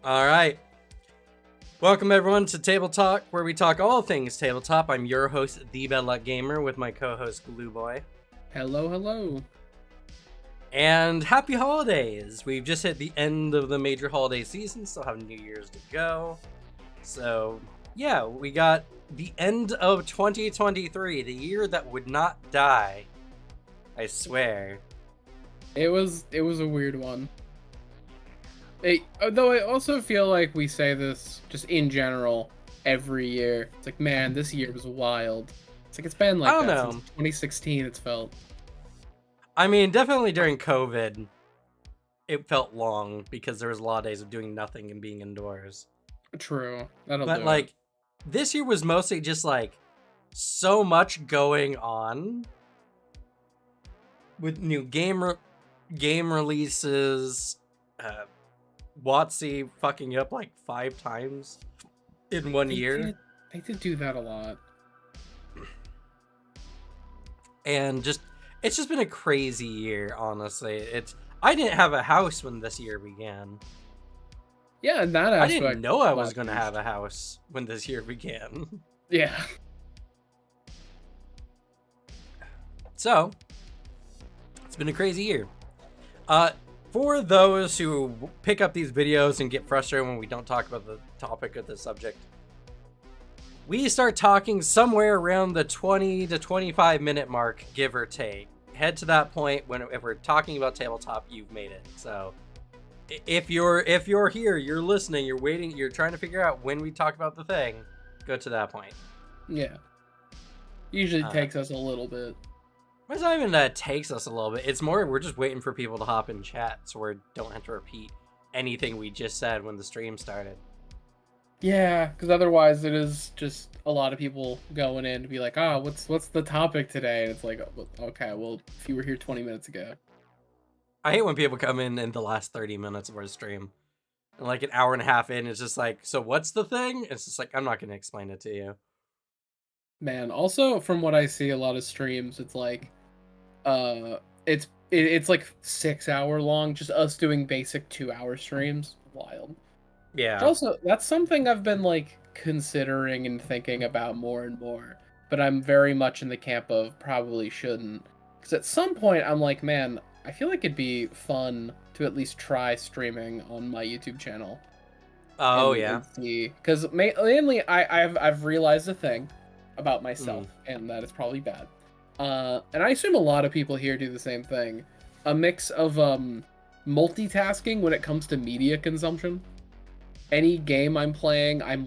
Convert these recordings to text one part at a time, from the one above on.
All right. Welcome everyone to Table Talk, where we talk all things tabletop. I'm your host, The Bad Luck Gamer, with my co-host Glue Boy. Hello, hello. And happy holidays! We've just hit the end of the major holiday season, still have New Year's to go. So, yeah, we got the end of 2023, the year that would not die. I swear. It was a weird one. Though I also feel like we say this just in general every year. It's like, man, this year was wild. It's like it's been like that since 2016. It's felt. I mean, definitely during COVID, it felt long because there was a lot of days of doing nothing and being indoors. True. But like, this year was mostly just like so much going on with new game releases. WotC fucking up like 5 times in one year. They did do that a lot. And it's just been a crazy year, honestly. I didn't have a house when this year began. Yeah, in that aspect. I didn't know I was going to have a house when this year began. Yeah. So, it's been a crazy year. For those who pick up these videos and get frustrated when we don't talk about the topic of the subject, we start talking somewhere around the 20 to 25 minute mark, give or take. Head to that point if we're talking about tabletop, you've made it. So if you're here, you're listening, you're waiting, you're trying to figure out when we talk about the thing, go to that point. Yeah. Usually takes us a little bit. It's not even that it takes us a little bit. It's more we're just waiting for people to hop in chat so we don't have to repeat anything we just said when the stream started. Yeah, because otherwise it is just a lot of people going in to be like, what's the topic today? And it's like, okay, well, if you were here 20 minutes ago. I hate when people come in the last 30 minutes of our stream. And like an hour and a half in, it's just like, so what's the thing? It's just like, I'm not going to explain it to you. Man, also from what I see a lot of streams, it's like, it's like 6 hour long, just us doing basic 2-hour streams. Wild. Yeah. Also, that's something I've been like considering and thinking about more and more, but I'm very much in the camp of probably shouldn't, because at some point I'm like, man, I feel like it'd be fun to at least try streaming on my YouTube channel. Oh yeah. Because mainly I've realized a thing about myself, and that is probably bad. And I assume a lot of people here do the same thing. A mix of multitasking when it comes to media consumption. Any game I'm playing, I'm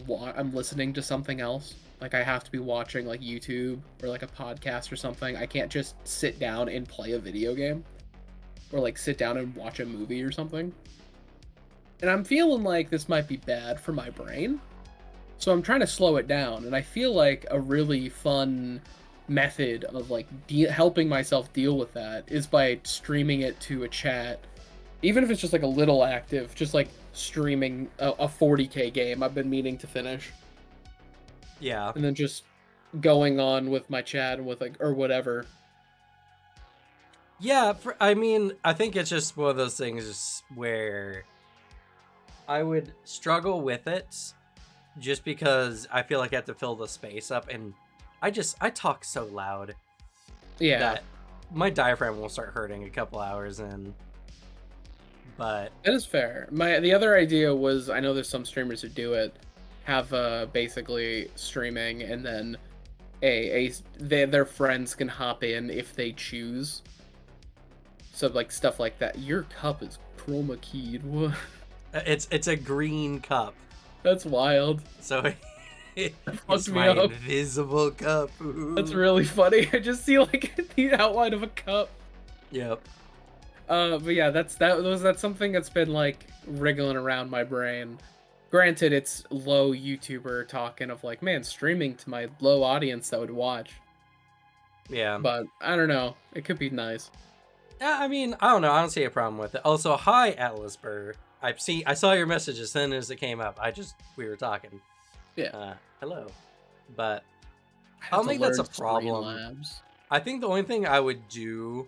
listening to something else. Like I have to be watching like YouTube or like a podcast or something. I can't just sit down and play a video game or like sit down and watch a movie or something. And I'm feeling like this might be bad for my brain. So I'm trying to slow it down, and I feel like a really fun method of like helping myself deal with that is by streaming it to a chat, even if it's just like a little active, just like streaming a 40k game I've been meaning to finish. Yeah. And then just going on with my chat and with like or whatever. Yeah, I mean, I think it's just one of those things where I would struggle with it just because I feel like I have to fill the space up, and I talk so loud. Yeah. That my diaphragm will start hurting a couple hours in. But that is fair. The other idea was, I know there's some streamers who do it, have basically streaming, and then their friends can hop in if they choose. So like stuff like that. Your cup is chroma keyed. What? It's a green cup. That's wild. So it's my invisible cup. Ooh. That's really funny. I just see like the outline of a cup. Yep. But yeah, that's something that's been like wriggling around my brain. Granted, it's low YouTuber talking of like, man, streaming to my low audience that would watch. Yeah. But I don't know. It could be nice. Yeah, I mean, I don't know. I don't see a problem with it. Also, hi, Atlas Burr. I saw your message as soon as it came up. We were talking. Yeah. Hello. But I don't think that's a problem. I think the only thing I would do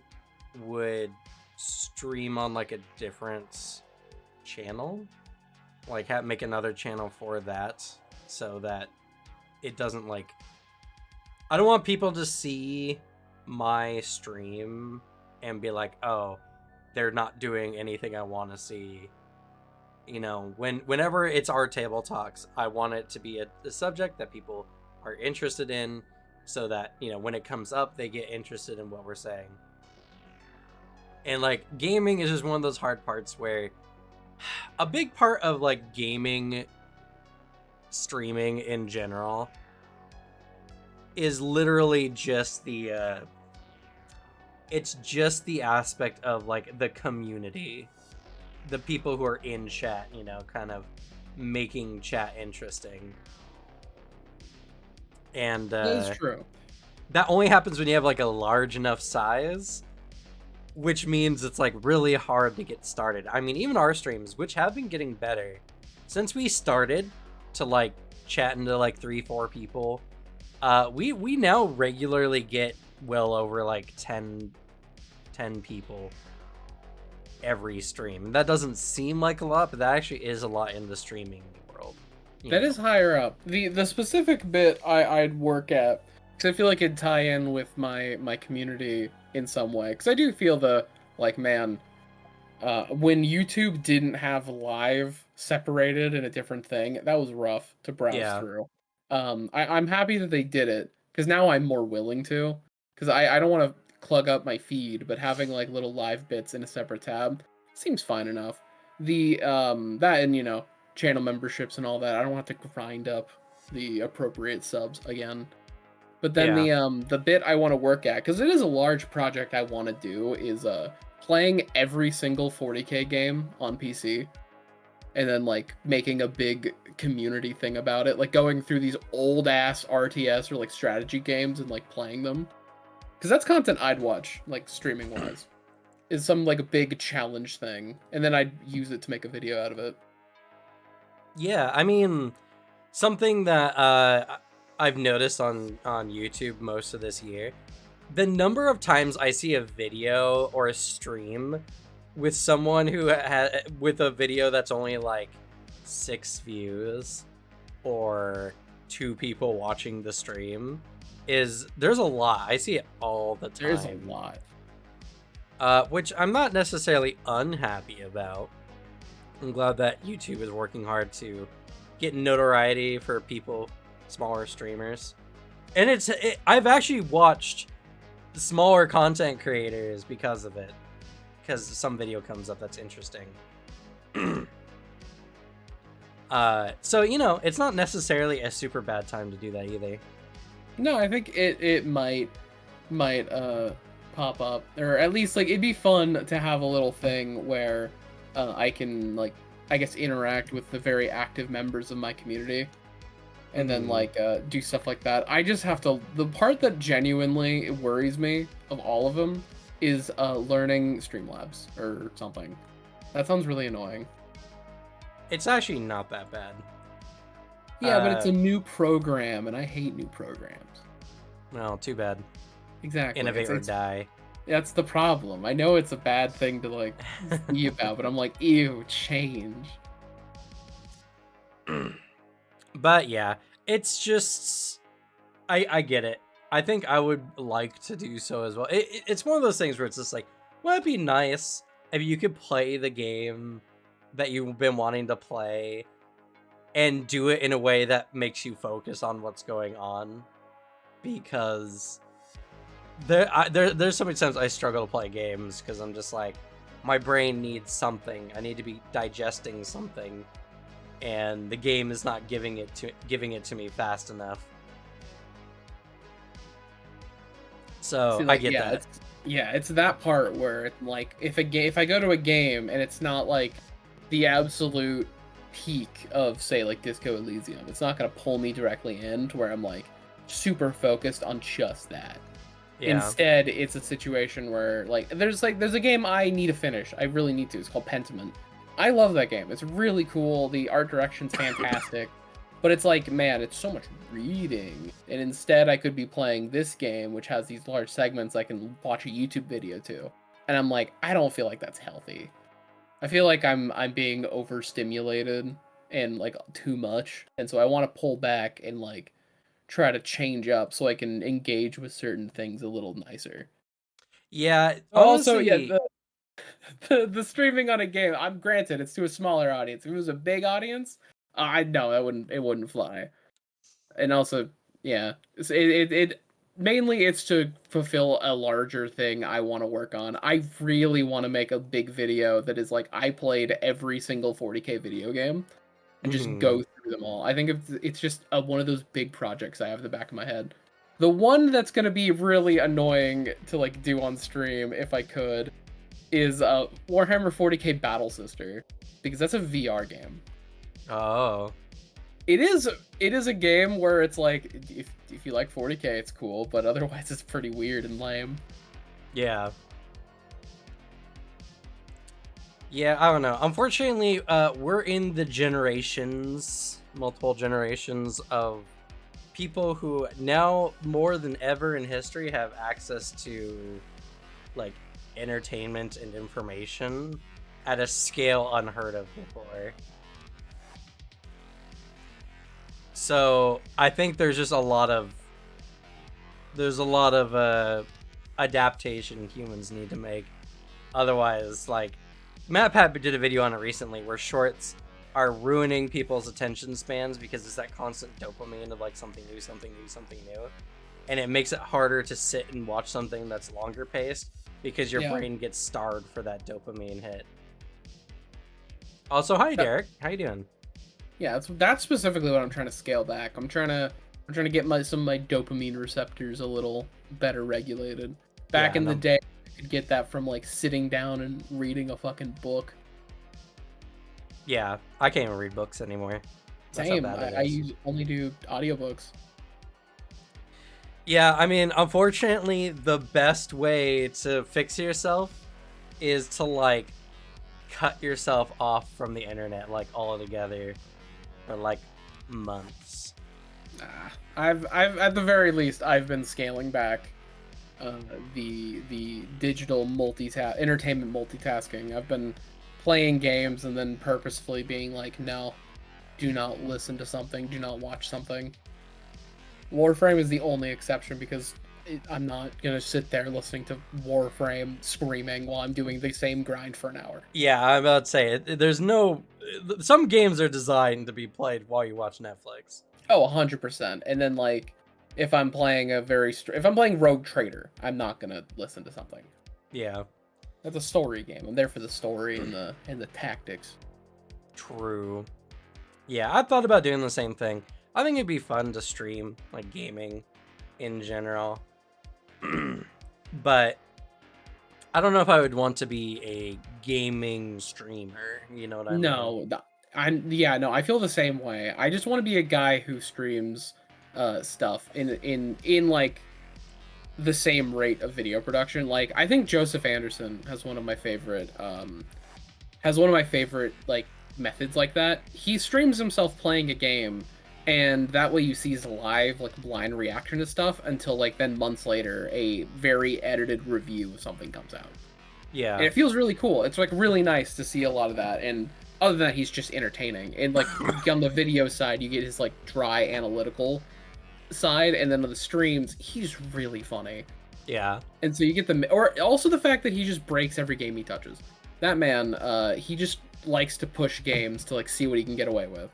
would stream on like a different channel. like make another channel for that, so that it doesn't like, I don't want people to see my stream and be like, oh, they're not doing anything I want to see. You know, whenever it's our table talks, I want it to be a subject that people are interested in, so that, you know, when it comes up, they get interested in what we're saying. And like, gaming is just one of those hard parts where a big part of like gaming streaming in general is literally just the it's just the aspect of like the community, the people who are in chat, you know, kind of making chat interesting. And That is true. that only happens when you have like a large enough size, which means it's like really hard to get started. I mean, even our streams, which have been getting better since we started to like chat into like 3-4 people, we now regularly get well over like 10 people every stream. And that doesn't seem like a lot, but that actually is a lot in the streaming world. That is higher up. The specific bit I'd work at, because I feel like it'd tie in with my community in some way. Because I do feel like, man, when YouTube didn't have live separated in a different thing, that was rough to browse through. I'm happy that they did it, because now I'm more willing to. Because I don't want to plug up my feed, but having like little live bits in a separate tab seems fine enough. The that and, you know, channel memberships and all that, I don't have to grind up the appropriate subs again. But then the bit I want to work at, because it is a large project I want to do, is playing every single 40k game on PC, and then like making a big community thing about it, like going through these old ass RTS or like strategy games and like playing them, because that's content I'd watch, like streaming wise, is some like a big challenge thing, and then I'd use it to make a video out of it. Yeah, I mean, something that I've noticed on YouTube most of this year, the number of times I see a video or a stream with someone who with a video that's only like 6 views or 2 people watching the stream, there's a lot. I see it all the time. There's a lot. Which I'm not necessarily unhappy about. I'm glad that YouTube is working hard to get notoriety for people, smaller streamers. And I've actually watched smaller content creators because of it, because some video comes up that's interesting. So, you know, it's not necessarily a super bad time to do that either. No, I think it might pop up, or at least like it'd be fun to have a little thing where I can, like, I guess, interact with the very active members of my community, and then like do stuff like that. I just have to, the part that genuinely worries me of all of them is learning Streamlabs or something. That sounds really annoying. It's actually not that bad. Yeah, but it's a new program, and I hate new programs. Well, too bad. Exactly. Innovate or die. That's the problem. I know it's a bad thing to like see about, but I'm like, ew, change. But yeah, it's just, I get it. I think I would like to do so as well. It's one of those things where it's just like, well, it'd be nice if you could play the game that you've been wanting to play and do it in a way that makes you focus on what's going on. Because there's so many times I struggle to play games because I'm just like, my brain needs something. I need to be digesting something, and the game is not giving it to me fast enough. So see, like, I get that. It's that part where, like, if I go to a game and it's not like the absolute peak of, say, like Disco Elysium, it's not gonna pull me directly in to where I'm like super focused on just that. Yeah. Instead, it's a situation where like there's a game I need to finish. I really need to. It's called Pentiment. I love that game. It's really cool. The art direction's fantastic. But it's like, man, it's so much reading. And instead, I could be playing this game, which has these large segments I can watch a YouTube video to. And I'm like, I don't feel like that's healthy. I feel like I'm being overstimulated and like too much, and so I want to pull back and like try to change up so I can engage with certain things a little nicer. Yeah, Also, yeah, honestly, the streaming on a game. I'm granted it's to a smaller audience. If it was a big audience, I know it wouldn't fly. And also, yeah, it mainly it's to fulfill a larger thing I want to work on. I really want to make a big video that is like I played every single 40K video game and just go mhm. through them all. I think it's just one of those big projects I have in the back of my head. The one that's gonna be really annoying to like do on stream if I could is Warhammer 40K Battle Sister, because that's a VR game. Oh, It is a game where it's like if you like 40K it's cool, but otherwise it's pretty weird and lame. yeah. Yeah, I don't know. Unfortunately, we're in the multiple generations of people who now more than ever in history have access to like entertainment and information at a scale unheard of before. So I think there's a lot of adaptation humans need to make. Otherwise, like MatPat did a video on it recently where shorts are ruining people's attention spans because it's that constant dopamine of like something new, something new, something new. And it makes it harder to sit and watch something that's longer paced because your brain gets starved for that dopamine hit. Also, hi Derek, how you doing? Yeah, that's specifically what I'm trying to scale back. I'm trying to get some of my dopamine receptors a little better regulated. Back in the day, I could get that from like sitting down and reading a fucking book. Yeah, I can't even read books anymore. That's same. I only do audiobooks. Yeah, I mean, unfortunately, the best way to fix yourself is to like cut yourself off from the internet like altogether for like months. I've at the very least I've been scaling back the digital entertainment multitasking. I've been playing games and then purposefully being like, no, do not listen to something, do not watch something. Warframe is the only exception because I'm not gonna sit there listening to Warframe screaming while I'm doing the same grind for an hour. Yeah, I'm about to say there's no. Some games are designed to be played while you watch Netflix. Oh, 100%. And then like, if I'm playing if I'm playing Rogue Trader, I'm not gonna listen to something. Yeah, that's a story game. I'm there for the story and the tactics. True. Yeah, I thought about doing the same thing. I think it'd be fun to stream like gaming in general. But I don't know if I would want to be a gaming streamer. You know what I mean? No, I feel the same way. I just want to be a guy who streams stuff in like the same rate of video production. Like I think Joseph Anderson has one of my favorite like methods like that. He streams himself playing a game, and that way you see his live like blind reaction to stuff until like then months later a very edited review of something comes out. Yeah. And it feels really cool. It's like really nice to see a lot of that. And other than that, he's just entertaining. And like on the video side, you get his like dry analytical side, and then on the streams, he's really funny. Yeah. And so you get or also the fact that he just breaks every game he touches. That man, he just likes to push games to like see what he can get away with.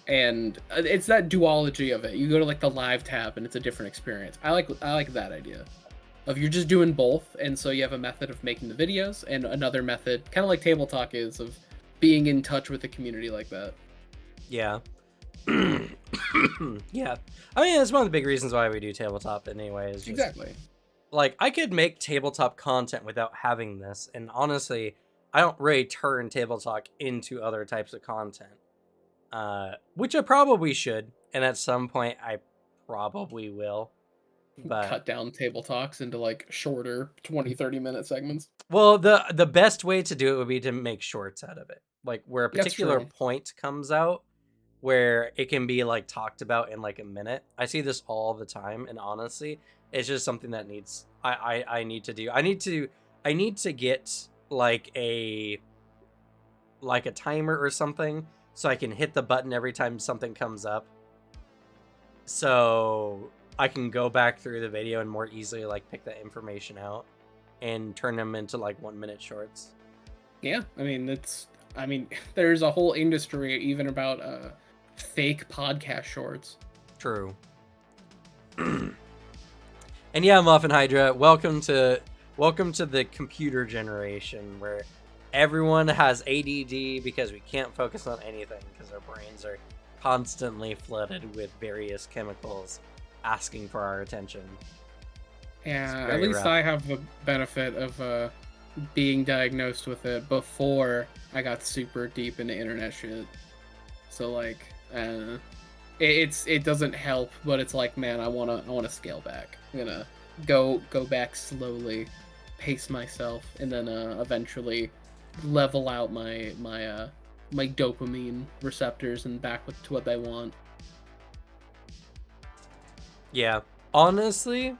And it's that duology of it. You go to like the live tab and it's a different experience. I like that idea of you're just doing both, and so you have a method of making the videos and another method, kind of like TableTalk is, of being in touch with the community like that. Yeah. Yeah. I mean, it's one of the big reasons why we do tabletop anyway. Is just, exactly. Like, I could make tabletop content without having this, and honestly, I don't really turn tabletop into other types of content. Which I probably should, and at some point I probably will. But cut down table talks into like shorter 20-30 minute segments. Well, the best way to do it would be to make shorts out of it, like where a particular point comes out where it can be like talked about in like a minute. I see this all the time, and honestly, it's just something that I need to do. I need to get like a timer or something so I can hit the button every time something comes up. So I can go back through the video and more easily like pick that information out and turn them into like 1-minute shorts. Yeah, I mean, there's a whole industry even about fake podcast shorts. True. And yeah, Muffin Hydra, welcome to the computer generation where everyone has ADD because we can't focus on anything because our brains are constantly flooded with various chemicals asking for our attention. Yeah, at least rough. I have the benefit of being diagnosed with it before I got super deep into internet shit. So like, it doesn't help, but it's like, man, I wanna scale back. I'm gonna go back slowly, pace myself, and then eventually level out my dopamine receptors and back to what they want. Yeah, honestly,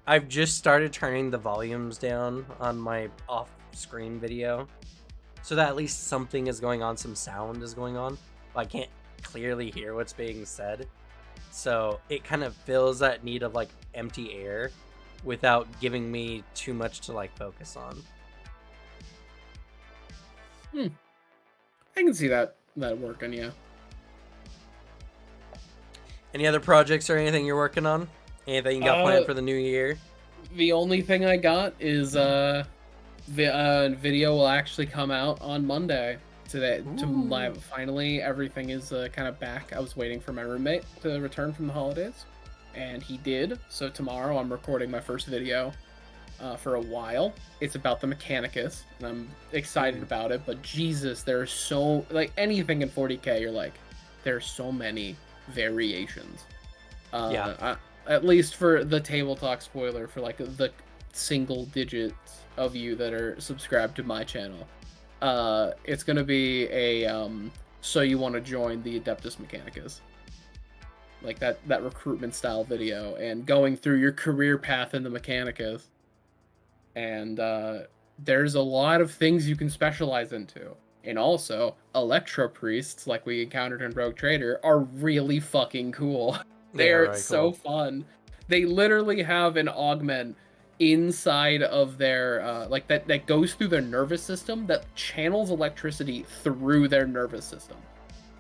I've just started turning the volumes down on my off-screen video so that at least something is going on, some sound is going on. I can't clearly hear what's being said. So it kind of fills that need of like empty air without giving me too much to like focus on. I can see that working, yeah. Any other projects or anything you're working on? Anything you got planned for the new year? The only thing I got is the video will actually come out on Monday today. Finally, everything is kind of back. I was waiting for my roommate to return from the holidays, and he did. So tomorrow I'm recording my first video for a while. It's about the Mechanicus, and I'm excited about it. But Jesus, there's so like anything in 40K, you're like, there's so many variations. At least for the TableTalk spoiler for like the single digits of you that are subscribed to my channel. It's gonna be a so you want to join the Adeptus Mechanicus, like that recruitment style video, and going through your career path in the Mechanicus. And there's a lot of things you can specialize into, and also Electro Priests, like we encountered in Rogue Trader, are really fucking cool. They're really so fun. They literally have an augment inside of their like that goes through their nervous system that channels electricity through their nervous system.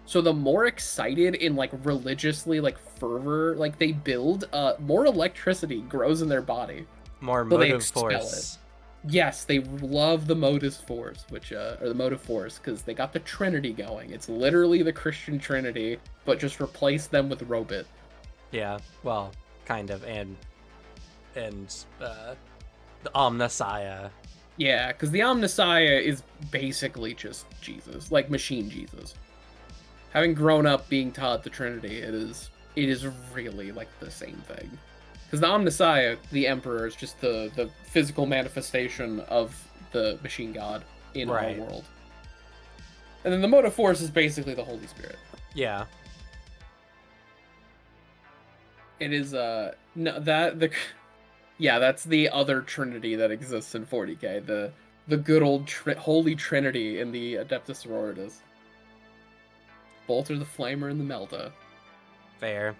So the more excited and like religiously like fervor like they build, more electricity grows in their body. More motive force. Yes, they love the motive force, which or the motive force, because they got the Trinity going. It's literally the Christian Trinity, but just replace them with Robot. Yeah, well, kind of, and the Omnissiah. Yeah, because the Omnissiah is basically just Jesus, like machine Jesus. Having grown up being taught the Trinity, it is really like the same thing. Because the Omnissiah, the Emperor, is just the physical manifestation of the machine god in our world. And then the motive force is basically the Holy Spirit. Yeah. It is that's the other Trinity that exists in 40K. The good old Holy Trinity in the Adeptus Sororitas. Bolter the Flamer and the Melta. Fair.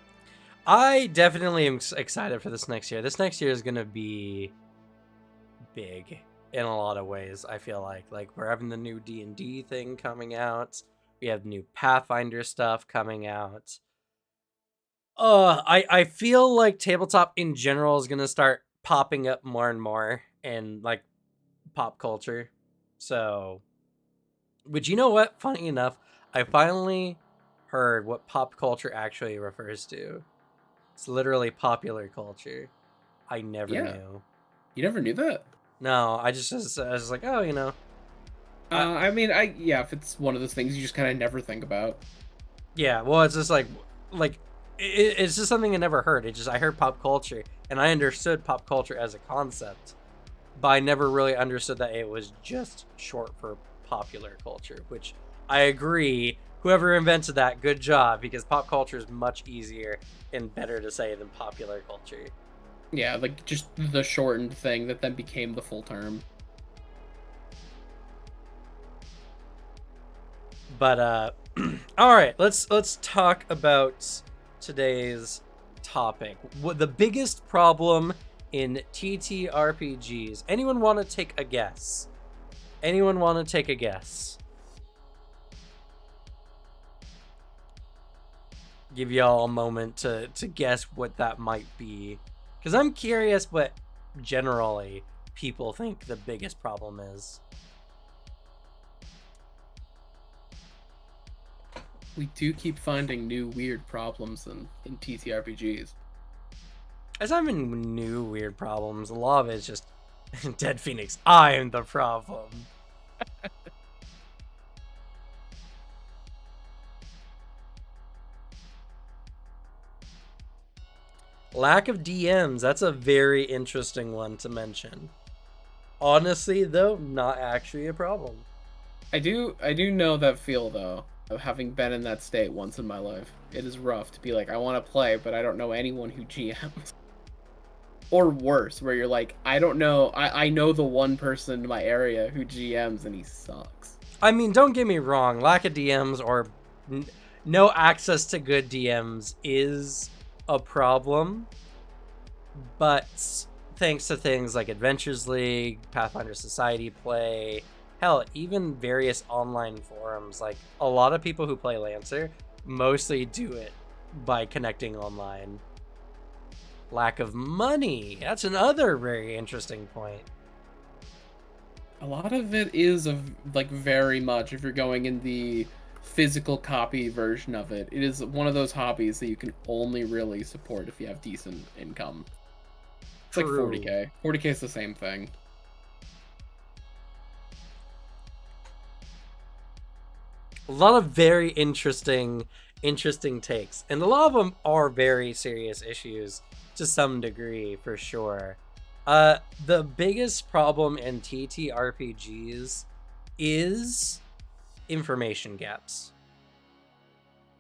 I definitely am excited for this next year. This next year is going to be big in a lot of ways, I feel like. Like, we're having the new D&D thing coming out. We have new Pathfinder stuff coming out. I feel like tabletop in general is going to start popping up more and more in, like, pop culture. So, but you know what? Funny enough, I finally heard what pop culture actually refers to. It's literally popular culture. I never knew. You never knew that? No, I was like, oh, you know. I mean, if it's one of those things you just kind of never think about. Yeah, well, it's just like it's just something I never heard. I heard pop culture, and I understood pop culture as a concept, but I never really understood that it was just short for popular culture, which I agree. Whoever invented that, good job, because pop culture is much easier and better to say than popular culture. Yeah, like just the shortened thing that then became the full term. But All right, let's talk about today's topic. What the biggest problem in TTRPGs? Anyone want to take a guess? Anyone want to take a guess? Give y'all a moment to guess what that might be, because I'm curious what generally people think the biggest problem is. We do keep finding new weird problems in TTRPGs. There's not even new weird problems. A lot of it's just Dead Phoenix. I am the problem. Lack of DMs. That's a very interesting one to mention. Honestly, though, not actually a problem. I do know that feel though, of having been in that state once in my life. It is rough to be like, I want to play, but I don't know anyone who GMs. Or worse, where you're like, I don't know, I know the one person in my area who GMs and he sucks. I mean, don't get me wrong, lack of DMs or no access to good DMs is a problem, but thanks to things like Adventures League, Pathfinder Society play, hell, even various online forums, like a lot of people who play Lancer mostly do it by connecting online. Lack of money. That's another very interesting point. A lot of it is like very much, if you're going in the physical copy version of it, it is one of those hobbies that you can only really support if you have decent income. It's like 40k. 40k is the same thing. A lot of very interesting takes, and a lot of them are very serious issues to some degree, for sure. The biggest problem in TTRPGs is information gaps.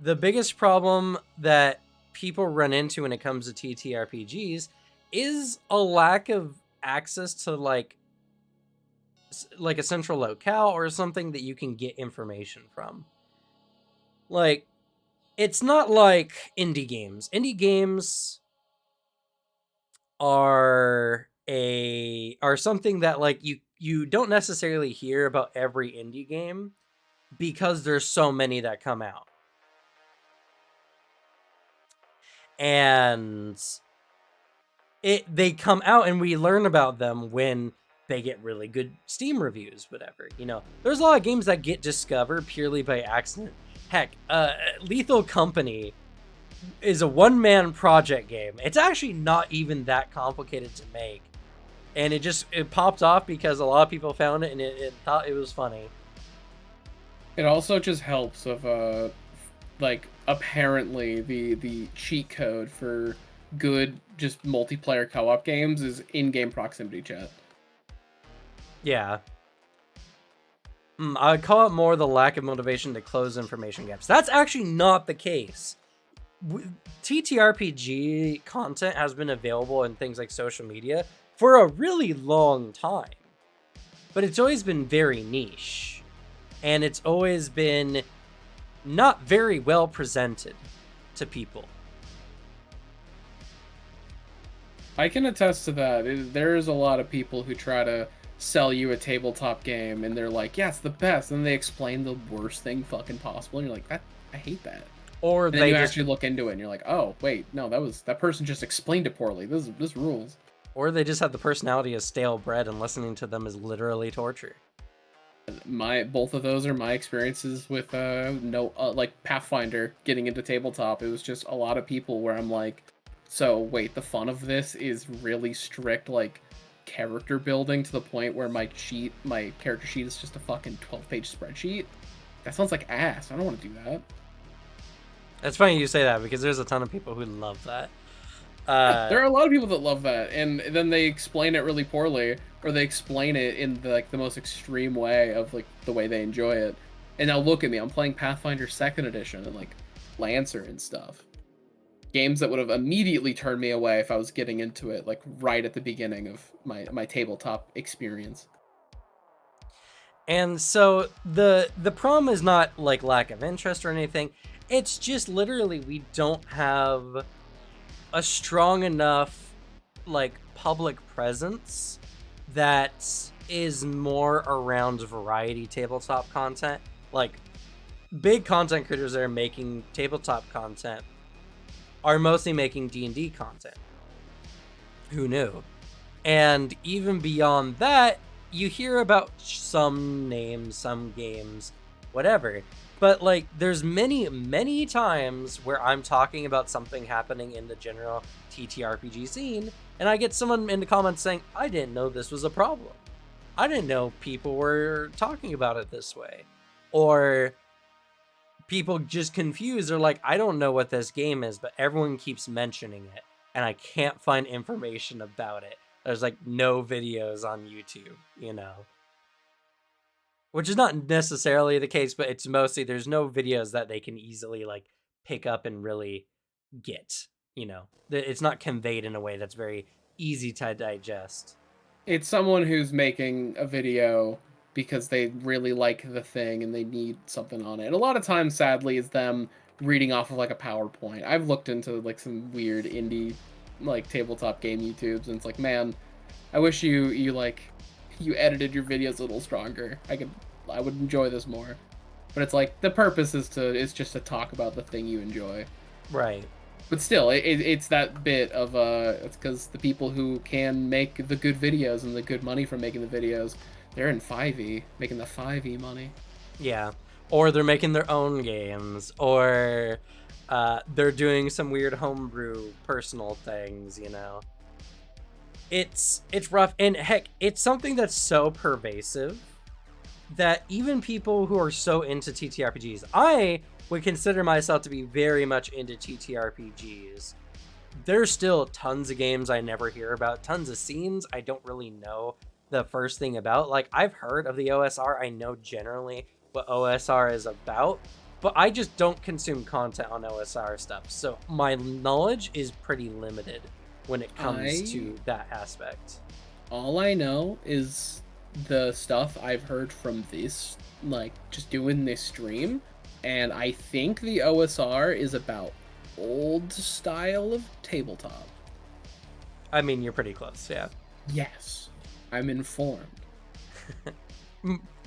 The biggest problem that people run into when it comes to TTRPGs is a lack of access to like a central locale or something that you can get information from. Like, it's not like indie games. Indie games are something that like you don't necessarily hear about every indie game because there's so many that come out. And they come out and we learn about them when they get really good Steam reviews, whatever. You know, there's a lot of games that get discovered purely by accident. Heck, Lethal Company is a one-man project game. It's actually not even that complicated to make. And it popped off because a lot of people found it and it thought it was funny. It also just helps of like apparently the cheat code for good just multiplayer co-op games is in-game proximity chat. Yeah. I would call it more the lack of motivation to close information gaps. That's actually not the case. TTRPG content has been available in things like social media for a really long time. But it's always been very niche. And it's always been not very well presented to people. I can attest to that. There's a lot of people who try to sell you a tabletop game and they're like, yeah, it's the best. And they explain the worst thing fucking possible. And you're like, I hate that. Or and they then you just actually look into it and you're like, oh, wait, no, that person just explained it poorly. This rules. Or they just have the personality of stale bread and listening to them is literally torture. Both of those are my experiences with like Pathfinder getting into tabletop. It was just a lot of people where I'm like, so wait, the fun of this is really strict like character building to the point where my character sheet is just a fucking 12-page spreadsheet? That sounds like ass. I don't want to do that. It's funny you say that because there's a ton of people who love that. There are a lot of people that love that, and then they explain it really poorly, or they explain it in the most extreme way of like the way they enjoy it. And now look at me, I'm playing Pathfinder 2nd Edition and like Lancer and stuff. Games that would have immediately turned me away if I was getting into it like right at the beginning of my tabletop experience. And so the problem is not like lack of interest or anything. It's just literally we don't have a strong enough like public presence that is more around variety tabletop content. Like big content creators that are making tabletop content are mostly making D&D content. Who knew? And even beyond that, you hear about some names, some games, whatever. But like there's many times where I'm talking about something happening in the general TTRPG scene and I get someone in the comments saying, "I didn't know this was a problem. I didn't know people were talking about it this way." Or people just confused. They're like, "I don't know what this game is, but everyone keeps mentioning it and I can't find information about it. There's like no videos on YouTube, you know." Which is not necessarily the case, but it's mostly there's no videos that they can easily like pick up and really get, you know. It's not conveyed in a way that's very easy to digest. It's someone who's making a video because they really like the thing and they need something on it. And a lot of times, sadly, is them reading off of like a PowerPoint. I've looked into like some weird indie like tabletop game YouTubes, and it's like, man, I wish you edited your videos a little stronger. I would enjoy this more. But it's like the purpose is just to talk about the thing you enjoy. Right. But still, it's that bit of it's because the people who can make the good videos and the good money from making the videos, they're in 5e, making the 5e money. Yeah. Or they're making their own games, or they're doing some weird homebrew personal things, you know. It's rough, and heck, it's something that's so pervasive that even people who are so into TTRPGs, I would consider myself to be very much into TTRPGs. There's still tons of games I never hear about, tons of scenes I don't really know the first thing about. Like, I've heard of the OSR, I know generally what OSR is about, but I just don't consume content on OSR stuff, so my knowledge is pretty limited when it comes to that aspect. All I know is the stuff I've heard from this, like, just doing this stream, and I think the OSR is about old style of tabletop. I mean, you're pretty close, yeah. Yes, I'm informed.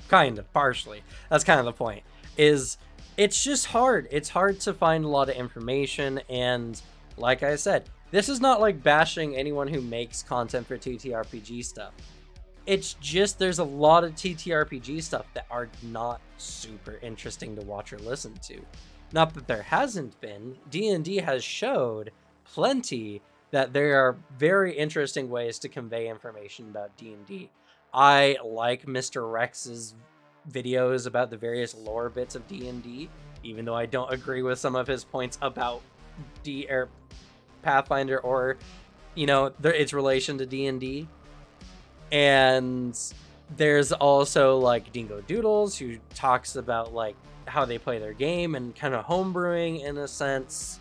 Kind of, partially. That's kind of the point. It's just hard. It's hard to find a lot of information, and like I said, this is not like bashing anyone who makes content for TTRPG stuff. It's just there's a lot of TTRPG stuff that are not super interesting to watch or listen to. Not that there hasn't been. D&D has showed plenty that there are very interesting ways to convey information about D&D. I like Mr. Rex's videos about the various lore bits of D&D, even though I don't agree with some of his points about Pathfinder or, you know, its relation to D&D. And there's also like Dingo Doodles, who talks about like how they play their game and kind of homebrewing in a sense.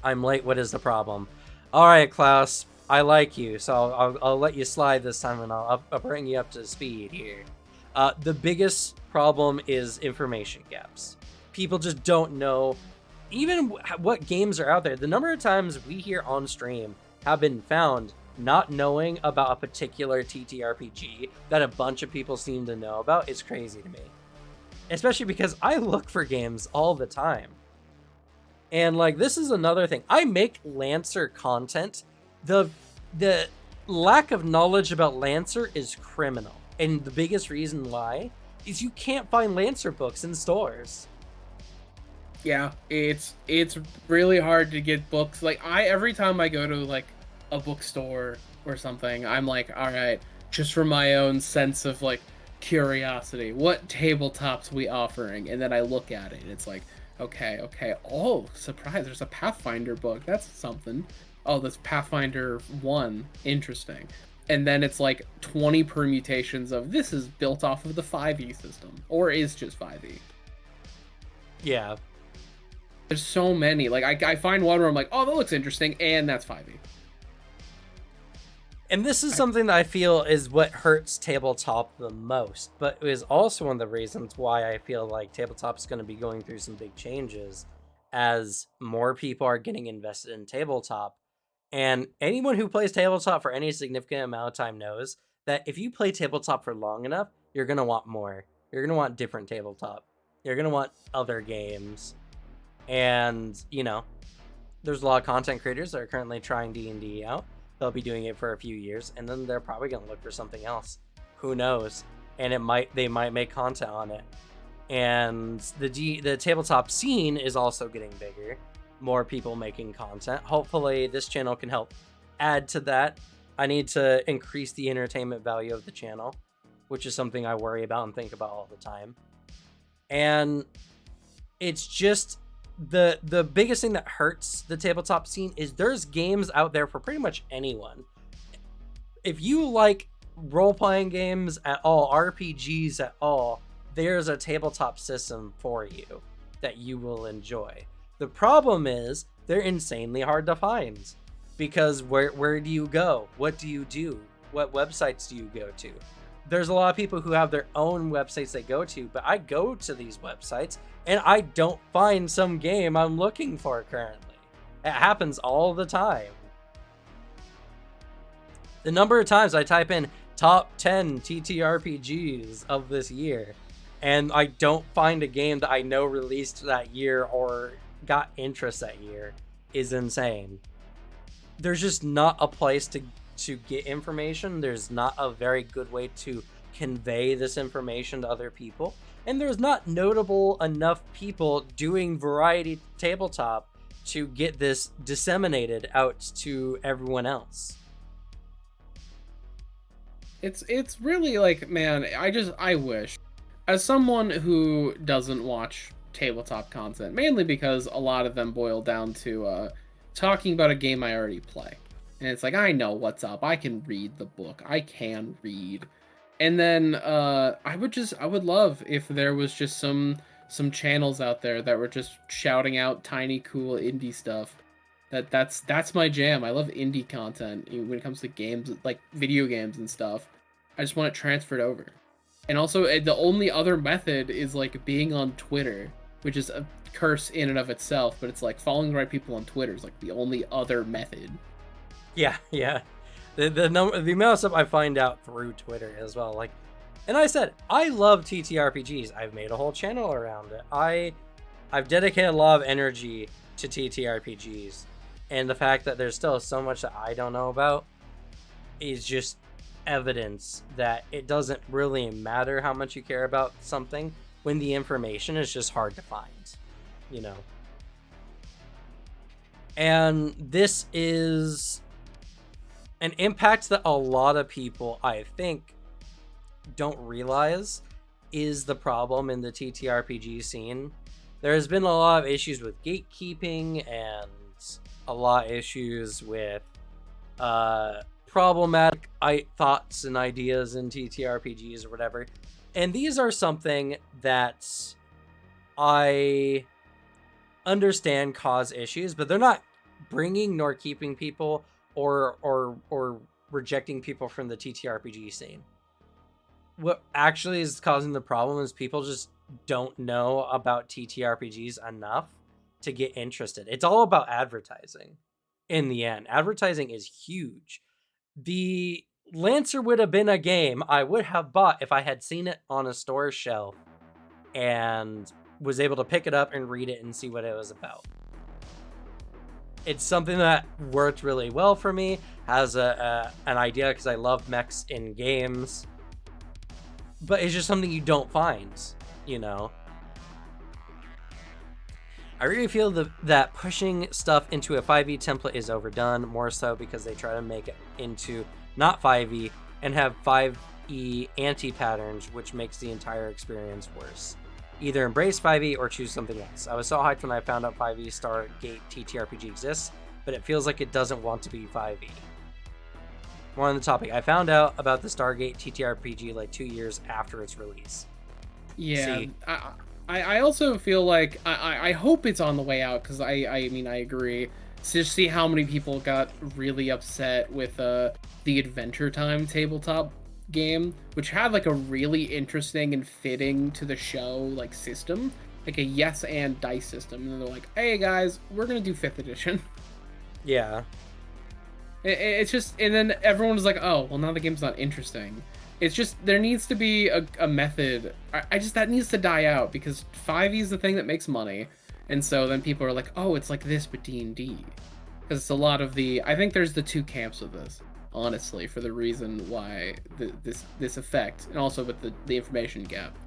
I'm late. What is the problem? All right, Klaus, I like you, so I'll let you slide this time, and I'll bring you up to speed here. The biggest problem is information gaps. People just don't know even what games are out there. The number of times we hear on stream have been found not knowing about a particular TTRPG that a bunch of people seem to know about is crazy to me. Especially because I look for games all the time. And like, this is another thing. I make Lancer content. The lack of knowledge about Lancer is criminal. And the biggest reason why is you can't find Lancer books in stores. Yeah, it's really hard to get books. Like, every time I go to like a bookstore or something, I'm like, all right, just for my own sense of like curiosity, what tabletops we offering? And then I look at it and it's like, okay, oh, surprise, there's a Pathfinder book, that's something. Oh, this Pathfinder 1, interesting. And then it's like 20 permutations of this is built off of the 5e system, or is just 5e. Yeah, there's so many. Like, I find one where I'm like, oh, that looks interesting, and that's 5e. And this is something that I feel is what hurts tabletop the most, but it is also one of the reasons why I feel like tabletop is going to be going through some big changes as more people are getting invested in tabletop. And anyone who plays tabletop for any significant amount of time knows that if you play tabletop for long enough, you're going to want more. You're going to want different tabletop. You're going to want other games. And, you know, there's a lot of content creators that are currently trying D&D out. They'll be doing it for a few years, and then they're probably going to look for something else. Who knows? And they might make content on it. And the tabletop scene is also getting bigger. More people making content. Hopefully this channel can help add to that. I need to increase the entertainment value of the channel, which is something I worry about and think about all the time. And it's just the biggest thing that hurts the tabletop scene is there's games out there for pretty much anyone. If you like role-playing games at all, RPGs at all, there's a tabletop system for you that you will enjoy. The problem is they're insanely hard to find because where do you go? What do you do? What websites do you go to? There's a lot of people who have their own websites they go to, but I go to these websites and I don't find some game I'm looking for currently. It happens all the time. The number of times I type in top 10 TTRPGs of this year and I don't find a game that I know released that year or got interest that year is insane. There's just not a place to get information. There's not a very good way to convey this information to other people. And there's not notable enough people doing variety tabletop to get this disseminated out to everyone else. It's really like, man, I wish, as someone who doesn't watch tabletop content, mainly because a lot of them boil down to talking about a game I already play. And it's like, I know what's up. I can read the book. I can read. And then I would love if there was just some channels out there that were just shouting out tiny, cool indie stuff. That's my jam. I love indie content when it comes to games, like video games and stuff. I just want it transferred over. And also, the only other method is like being on Twitter, which is a curse in and of itself. But it's like following the right people on Twitter is like the only other method. Yeah. The amount of stuff I find out through Twitter as well. Like, and I said, I love TTRPGs. I've made a whole channel around it. I've dedicated a lot of energy to TTRPGs. And the fact that there's still so much that I don't know about is just evidence that it doesn't really matter how much you care about something when the information is just hard to find, you know. And this is an impact that a lot of people, I think, don't realize is the problem in the TTRPG scene. There's been a lot of issues with gatekeeping and a lot of issues with problematic thoughts and ideas in TTRPGs or whatever. And these are something that I understand cause issues, but they're not bringing nor keeping people or rejecting people from the TTRPG scene. What actually is causing the problem is people just don't know about TTRPGs enough to get interested. It's all about advertising in the end. Advertising is huge. The Lancer would have been a game I would have bought if I had seen it on a store shelf and was able to pick it up and read it and see what it was about. It's something that worked really well for me, has an idea because I love mechs in games, but it's just something you don't find, you know. I really feel that pushing stuff into a 5e template is overdone, more so because they try to make it into not 5e and have 5e anti-patterns, which makes the entire experience worse. Either embrace 5e or choose something else. I was so hyped when I found out 5e Stargate TTRPG exists, but it feels like it doesn't want to be 5e. More on the topic. I found out about the Stargate TTRPG like 2 years after its release. Yeah, See, I also feel like I hope it's on the way out, because I mean, I agree. to see how many people got really upset with the Adventure Time tabletop game, which had like a really interesting and fitting to the show like system, like a yes and dice system. And they're like, "Hey guys, we're gonna do 5th edition." Yeah. It's just, and then everyone was like, "Oh, well now the game's not interesting." It's just there needs to be a method. I just that needs to die out because 5e is the thing that makes money, and so then people are like, "Oh, it's like this but D&D," because it's a lot of the. I think there's the two camps of this, honestly, for the reason why this effect, and also with the information gap.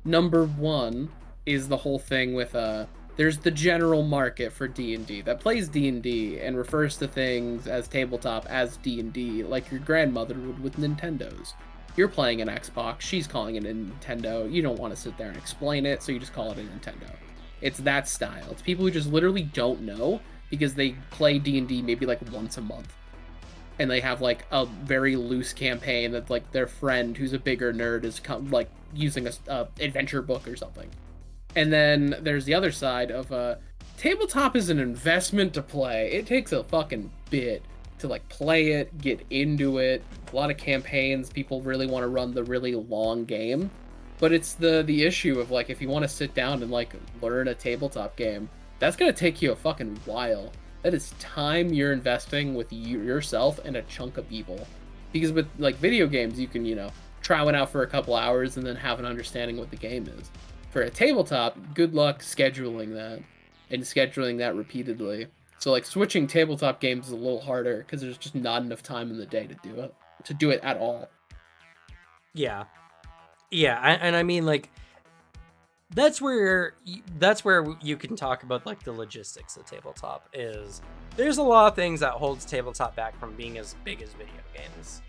Number one is the whole thing with there's the general market for D&D that plays D&D and refers to things as tabletop as D&D, like your grandmother would with Nintendos. You're playing an Xbox, she's calling it a Nintendo. You don't want to sit there and explain it, so you just call it a Nintendo. It's that style. It's people who just literally don't know because they play D&D maybe like once a month. And they have like a very loose campaign that like their friend who's a bigger nerd is like using a adventure book or something. And then there's the other side of tabletop is an investment to play. It takes a fucking bit to like play it, get into it. A lot of campaigns, people really want to run the really long game. But it's the issue of like if you want to sit down and like learn a tabletop game, that's gonna take you a fucking while. That is time you're investing with yourself and a chunk of people. Because with like video games, you can, try one out for a couple hours and then have an understanding what the game is. For a tabletop, good luck scheduling that and scheduling that repeatedly. So like switching tabletop games is a little harder because there's just not enough time in the day to do it at all. Yeah. Yeah, and I mean like that's where you can talk about like the logistics of tabletop is there's a lot of things that holds tabletop back from being as big as video games.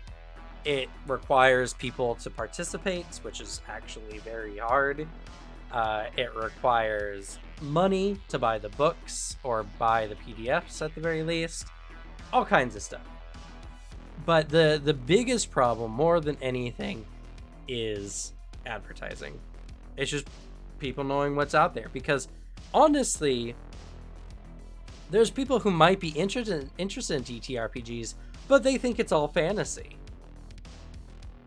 It requires people to participate, which is actually very hard. It requires money to buy the books or buy the PDFs at the very least. All kinds of stuff. But the biggest problem, more than anything, is advertising. It's just people knowing what's out there. Because honestly, there's people who might be interested in TTRPGs, but they think it's all fantasy.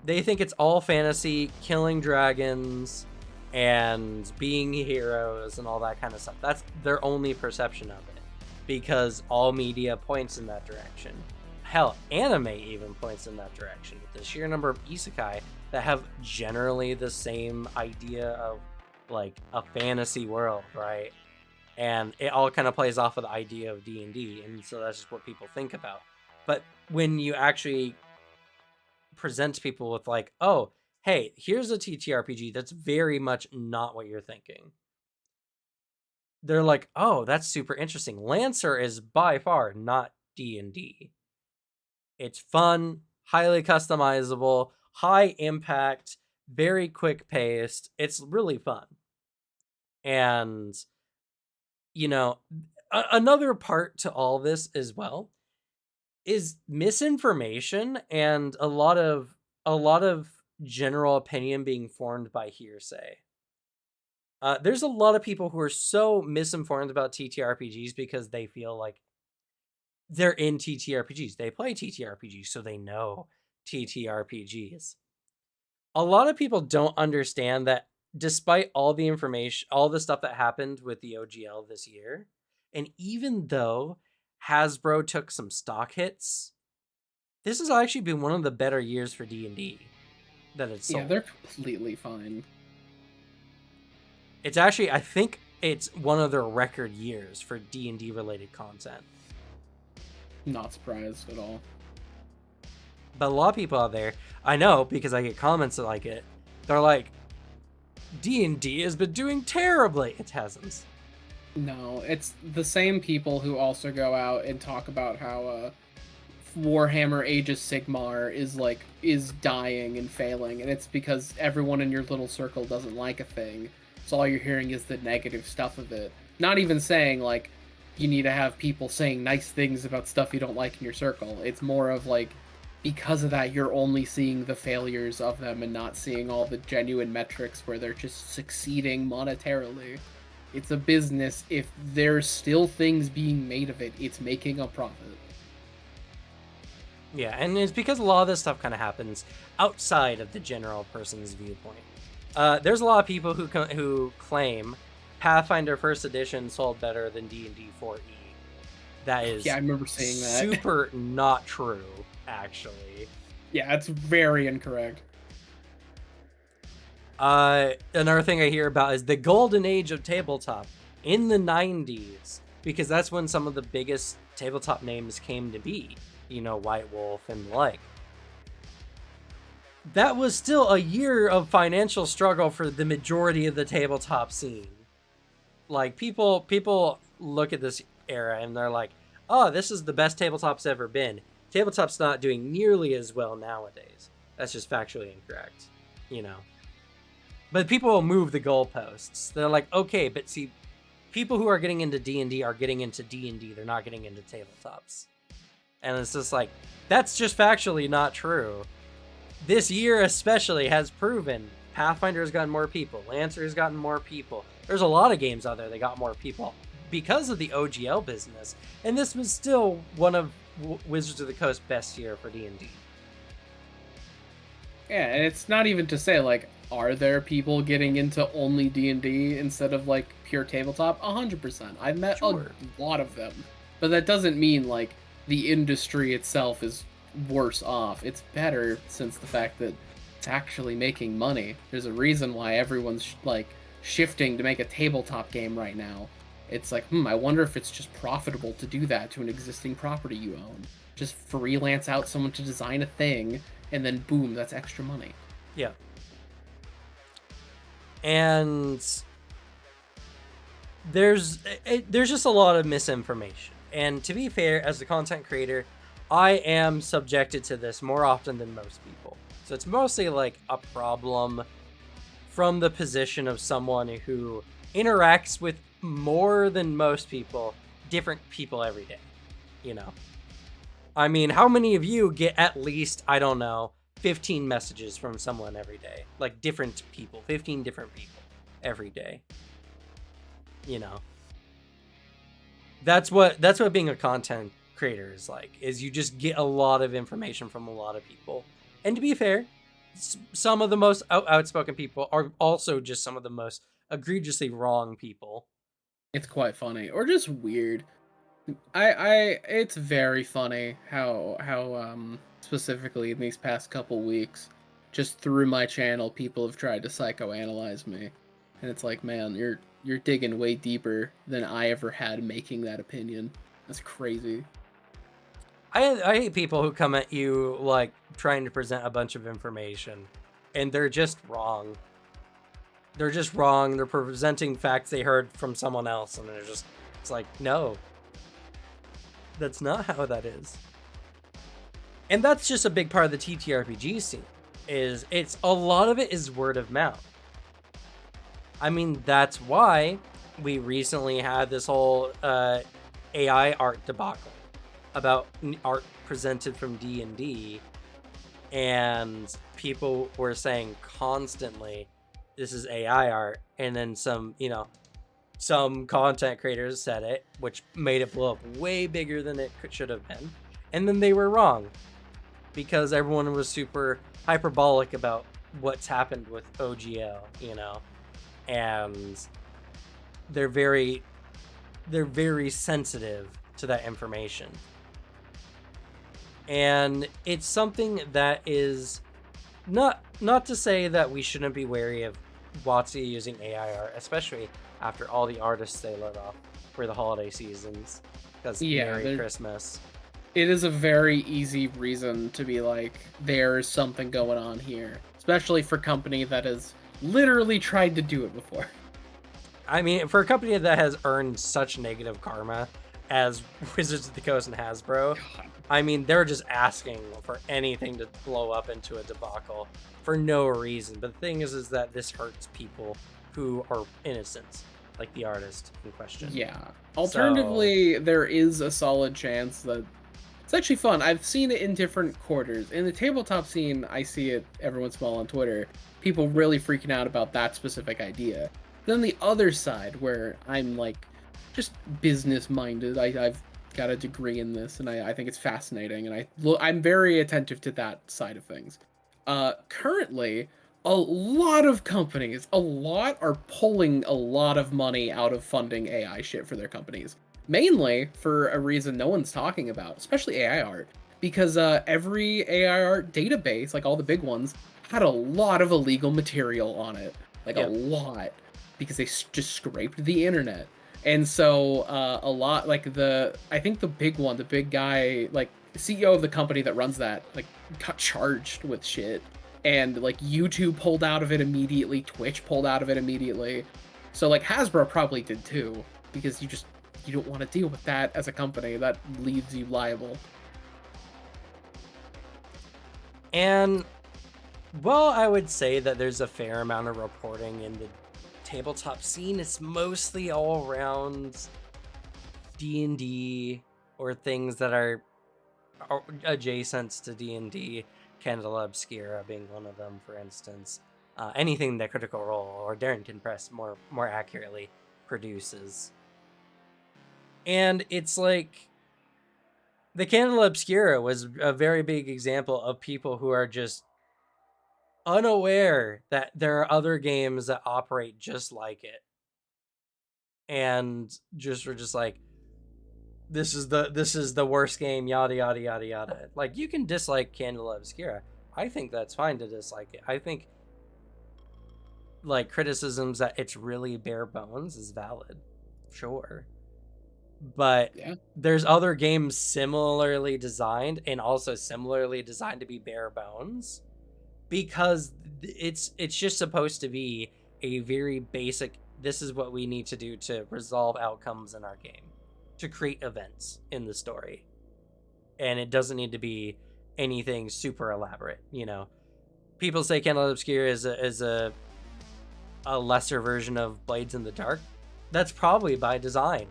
They think it's all fantasy, killing dragons and being heroes and all that kind of stuff. That's their only perception of it, because all media points in that direction. Hell, anime even points in that direction with the sheer number of isekai that have generally the same idea of like a fantasy world, right? And it all kind of plays off of the idea of D&D, and so that's just what people think about. But when you actually present people with like, oh, hey, here's a TTRPG that's very much not what you're thinking, they're like, oh, that's super interesting. Lancer is by far not D&D. It's fun, highly customizable, high impact, very quick paced. It's really fun. And another part to all this as well is misinformation and a lot of general opinion being formed by hearsay. There's a lot of people who are so misinformed about TTRPGs because they feel like they're in TTRPGs. They play TTRPGs, so they know TTRPGs. A lot of people don't understand that despite all the information, all the stuff that happened with the OGL this year, and even though Hasbro took some stock hits, this has actually been one of the better years for D&D that it's sold. Yeah, they're completely fine. It's actually, I think it's one of their record years for D&D related content. Not surprised at all. But a lot of people out there, I know because I get comments that like it, they're like, D&D has been doing terribly. It hasn't. No, it's the same people who also go out and talk about how Warhammer Age of Sigmar is dying and failing, and it's because everyone in your little circle doesn't like a thing. So all you're hearing is the negative stuff of it. Not even saying like you need to have people saying nice things about stuff you don't like in your circle. It's more of like, because of that, you're only seeing the failures of them and not seeing all the genuine metrics where they're just succeeding monetarily. It's a business. If there's still things being made of it, it's making a profit. Yeah, and it's because a lot of this stuff kind of happens outside of the general person's viewpoint. There's a lot of people who claim Pathfinder First Edition sold better than D&D 4e. That is, yeah, I remember saying that. Super not true, actually. Yeah, it's very incorrect. Another thing I hear about is the golden age of tabletop in the 90s, because that's when some of the biggest tabletop names came to be. You know, White Wolf and the like. That was still a year of financial struggle for the majority of the tabletop scene. Like, people look at this era and they're like, oh, this is the best tabletop's ever been. Tabletop's not doing nearly as well nowadays. That's just factually incorrect, you know. But people will move the goalposts. They're like, okay, but see, people who are getting into D&D are getting into D&D. They're not getting into tabletops. And it's just like, that's just factually not true. This year especially has proven Pathfinder has gotten more people. Lancer has gotten more people. There's a lot of games out there that got more people because of the OGL business. And this was still one of Wizards of the Coast's best year for D&D. Yeah, and it's not even to say, like, are there people getting into only D&D instead of, like, pure tabletop? 100%. I've met a lot of them. But that doesn't mean, like, the industry itself is worse off. It's better since the fact that it's actually making money. There's a reason why everyone's, like, shifting to make a tabletop game right now. It's like, I wonder if it's just profitable to do that to an existing property you own. Just freelance out someone to design a thing, and then boom, that's extra money. Yeah. And there's just a lot of misinformation. And to be fair, as a content creator, I am subjected to this more often than most people. So it's mostly like a problem from the position of someone who interacts with more than most people, different people every day, you know? I mean, how many of you get at least, I don't know, 15 messages from someone every day? Like different people, 15 different people every day. You know? That's what being a content creator is like, is you just get a lot of information from a lot of people. And to be fair, some of the most outspoken people are also just some of the most egregiously wrong people. It's quite funny, or just weird. It's very funny how specifically in these past couple weeks, just through my channel, people have tried to psychoanalyze me, and it's like, man, you're digging way deeper than I ever had making that opinion. That's crazy. I hate people who come at you like trying to present a bunch of information, and they're just wrong. They're just wrong. They're presenting facts they heard from someone else, and it's like, no. That's not how that is. And that's just a big part of the TTRPG scene. It's a lot of it is word of mouth. I mean, that's why we recently had this whole AI art debacle about art presented from D&D, and people were saying constantly, this is AI art, and then some content creators said it, which made it blow up way bigger than it should have been. And then they were wrong, because everyone was super hyperbolic about what's happened with OGL, you know? And they're very sensitive to that information. And it's something that is not to say that we shouldn't be wary of WotC using AI art, especially after all the artists they let off for the holiday seasons. Because Merry Christmas. It is a very easy reason to be like, there's something going on here. Especially for a company that has literally tried to do it before. I mean, for a company that has earned such negative karma as Wizards of the Coast and Hasbro, God. I mean, they're just asking for anything to blow up into a debacle for no reason. But the thing is that this hurts people who are innocent, like the artist in question. Yeah. Alternatively, there is a solid chance that it's actually fun. I've seen it in different quarters. In the tabletop scene, I see it every once in a while on Twitter. People really freaking out about that specific idea. Then the other side, where I'm like just business minded. I've got a degree in this, and I think it's fascinating, and I'm very attentive to that side of things. Currently, a lot of companies, are pulling a lot of money out of funding AI shit for their companies. Mainly for a reason no one's talking about, especially AI art, because every AI art database, like all the big ones, had a lot of illegal material on it, like a lot, because they just scraped the internet. And so a lot, like I think the big guy, like CEO of the company that runs that, like got charged with shit, and like YouTube pulled out of it immediately, Twitch pulled out of it immediately. So like Hasbro probably did too, because you don't want to deal with that as a company. That leaves you liable. And well, I would say that there's a fair amount of reporting in the tabletop scene. It's mostly all around D&D or things that are adjacent to D&D, Candela Obscura being one of them, for instance. Anything that Critical Role or Darren Can Press more accurately produces. And it's like the Candela Obscura was a very big example of people who are just unaware that there are other games that operate just like it, and we're just like, this is the worst game, yada yada yada yada. Like, you can dislike Candela Obscura. I think that's fine to dislike it. I think like criticisms that it's really bare bones is valid, sure, but there's other games similarly designed and also similarly designed to be bare bones, because it's just supposed to be a very basic, this is what we need to do to resolve outcomes in our game, to create events in the story. And it doesn't need to be anything super elaborate, you know. People say Candle Obscura is a lesser version of Blades in the Dark. That's probably by design.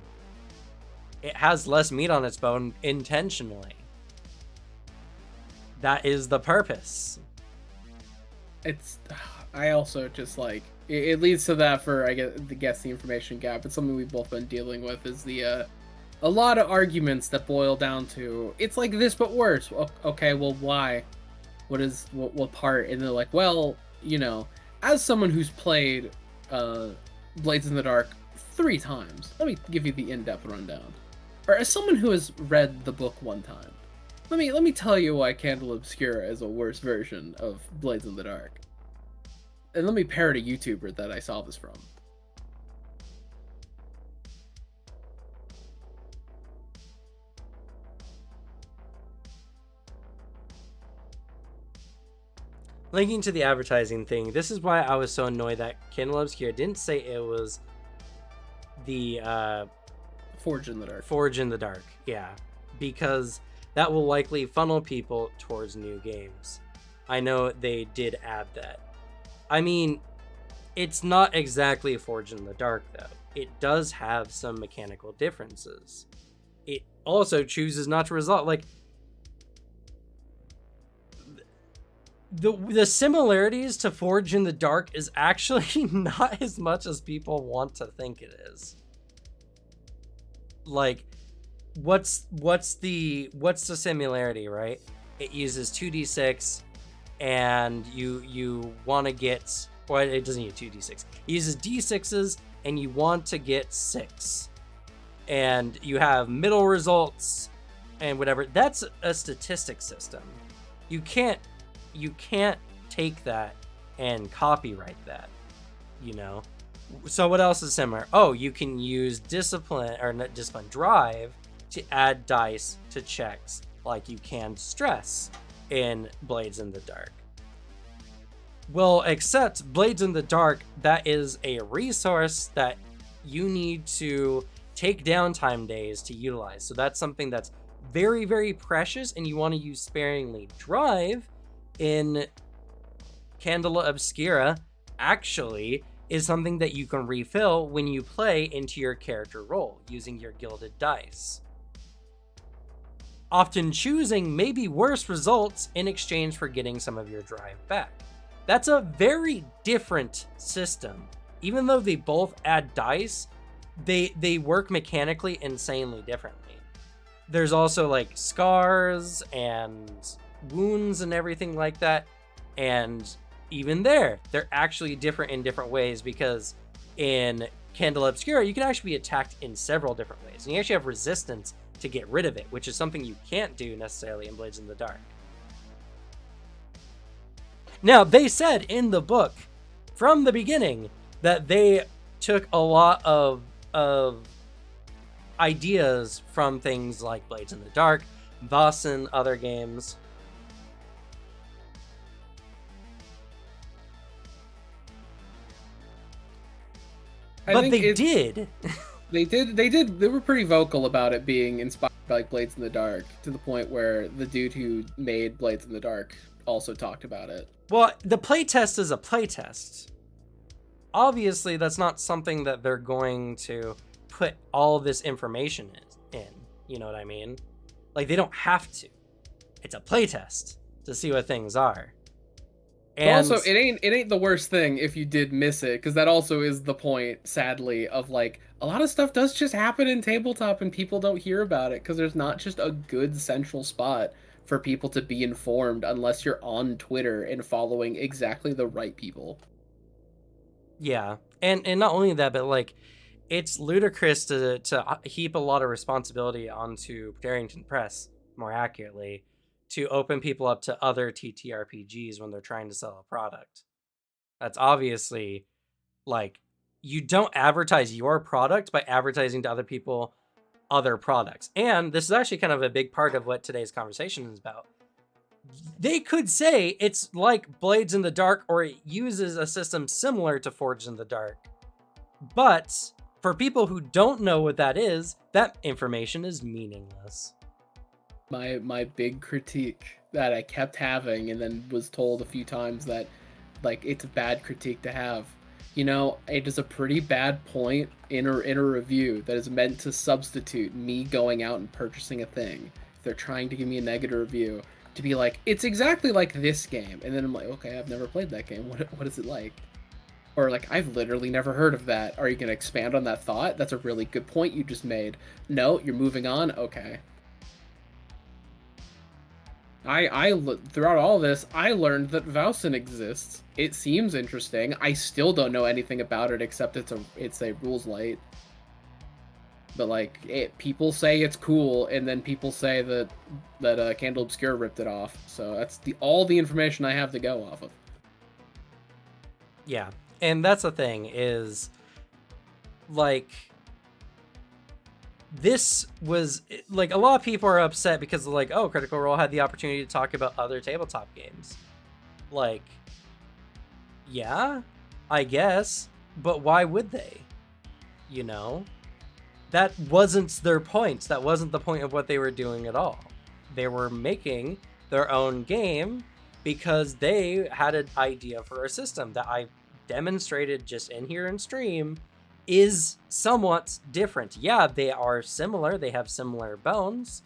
It has less meat on its bone intentionally. That is the purpose. I also just like it leads to that for I guess the information gap. It's something we've both been dealing with, is a lot of arguments that boil down to it's like this but worse. Okay, well, why? What part? And they're like, well, you know, as someone who's played Blades in the Dark 3 times, let me give you the in-depth rundown. Or as someone who has read the book 1 time, let me tell you why Candle Obscura is a worse version of Blades in the Dark. And let me parrot a YouTuber that I saw this from. Linking to the advertising thing, this is why I was so annoyed that Candle Obscura didn't say it was the Forge in the Dark. Forge in the Dark, yeah. Because that will likely funnel people towards new games. I know they did add that. I mean, it's not exactly a Forge in the Dark, though. It does have some mechanical differences. It also chooses not to resolve, like, the similarities to Forge in the Dark is actually not as much as people want to think it is. Like, what's the similarity, right? It uses 2d6, and you want to get, well, it doesn't use 2d6. It uses d6s, and you want to get 6, and you have middle results and whatever. That's a statistic system. You can't take that and copyright that, you know. So what else is similar? Oh, you can use discipline, or not discipline, drive, to add dice to checks, like you can stress in Blades in the Dark. Well, except Blades in the Dark, that is a resource that you need to take downtime days to utilize. So that's something that's very, very precious, and you want to use sparingly. Drive in Candela Obscura actually is something that you can refill when you play into your character role using your gilded dice, often choosing maybe worse results in exchange for getting some of your drive back. That's a very different system even though they both add dice, they work mechanically insanely differently. There's also like scars and wounds and everything like that, and even they're actually different in different ways, because in Candle Obscura you can actually be attacked in several different ways, and you actually have resistance to get rid of it, which is something you can't do necessarily in Blades in the Dark. Now, they said in the book from the beginning that they took a lot of ideas from things like Blades in the Dark, thus in other games. But they did. They were pretty vocal about it being inspired by like Blades in the Dark, to the point where the dude who made Blades in the Dark also talked about it. Well, the playtest is a playtest. Obviously, that's not something that they're going to put all this information in. You know what I mean? Like, they don't have to. It's a playtest to see what things are. And also, it ain't the worst thing if you did miss it, because that also is the point, sadly, of like a lot of stuff does just happen in tabletop and people don't hear about it because there's not just a good central spot for people to be informed unless you're on Twitter and following exactly the right people. Yeah, and not only that, but like, it's ludicrous to heap a lot of responsibility onto Darrington Press, more accurately, to open people up to other TTRPGs when they're trying to sell a product. That's obviously, like, you don't advertise your product by advertising to other people other products. And this is actually kind of a big part of what today's conversation is about. They could say it's like Blades in the Dark, or it uses a system similar to Forged in the Dark. But for people who don't know what that is, that information is meaningless. My big critique that I kept having, and then was told a few times that, like, it's a bad critique to have. You know, it is a pretty bad point in a review that is meant to substitute me going out and purchasing a thing. If they're trying to give me a negative review, to be like, it's exactly like this game. And then I'm like, okay, I've never played that game. What is it like? Or like, I've literally never heard of that. Are you going to expand on that thought? That's a really good point you just made. No, you're moving on? Okay. Throughout all this, I learned that Vowson exists. It seems interesting. I still don't know anything about it except it's a rules light. But like, people say it's cool, and then people say that Candle Obscura ripped it off. So that's all the information I have to go off of. Yeah, and that's the thing is, like, this was like, a lot of people are upset because like, oh, Critical Role had the opportunity to talk about other tabletop games. Like, yeah, I guess, but why would they? You know, that wasn't their point. That wasn't the point of what they were doing at all. They were making their own game because they had an idea for a system that I demonstrated just in here in stream is somewhat different. Yeah, they are similar. They have similar bones,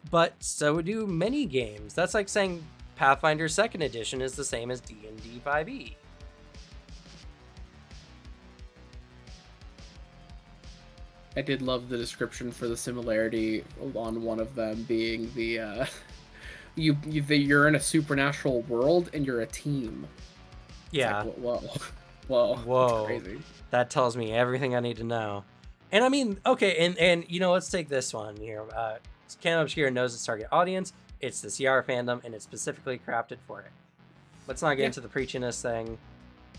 but so do many games. That's like saying Pathfinder 2nd Edition is the same as D&D 5e. I did love the description for the similarity on one of them being the you're in a supernatural world and you're a team. Yeah. Like, whoa. That's crazy. That tells me everything I need to know. And I mean, okay, and you know, let's take this one here. Candle Obscura knows its target audience. It's the CR fandom, and it's specifically crafted for it. Let's not get into the preachiness thing.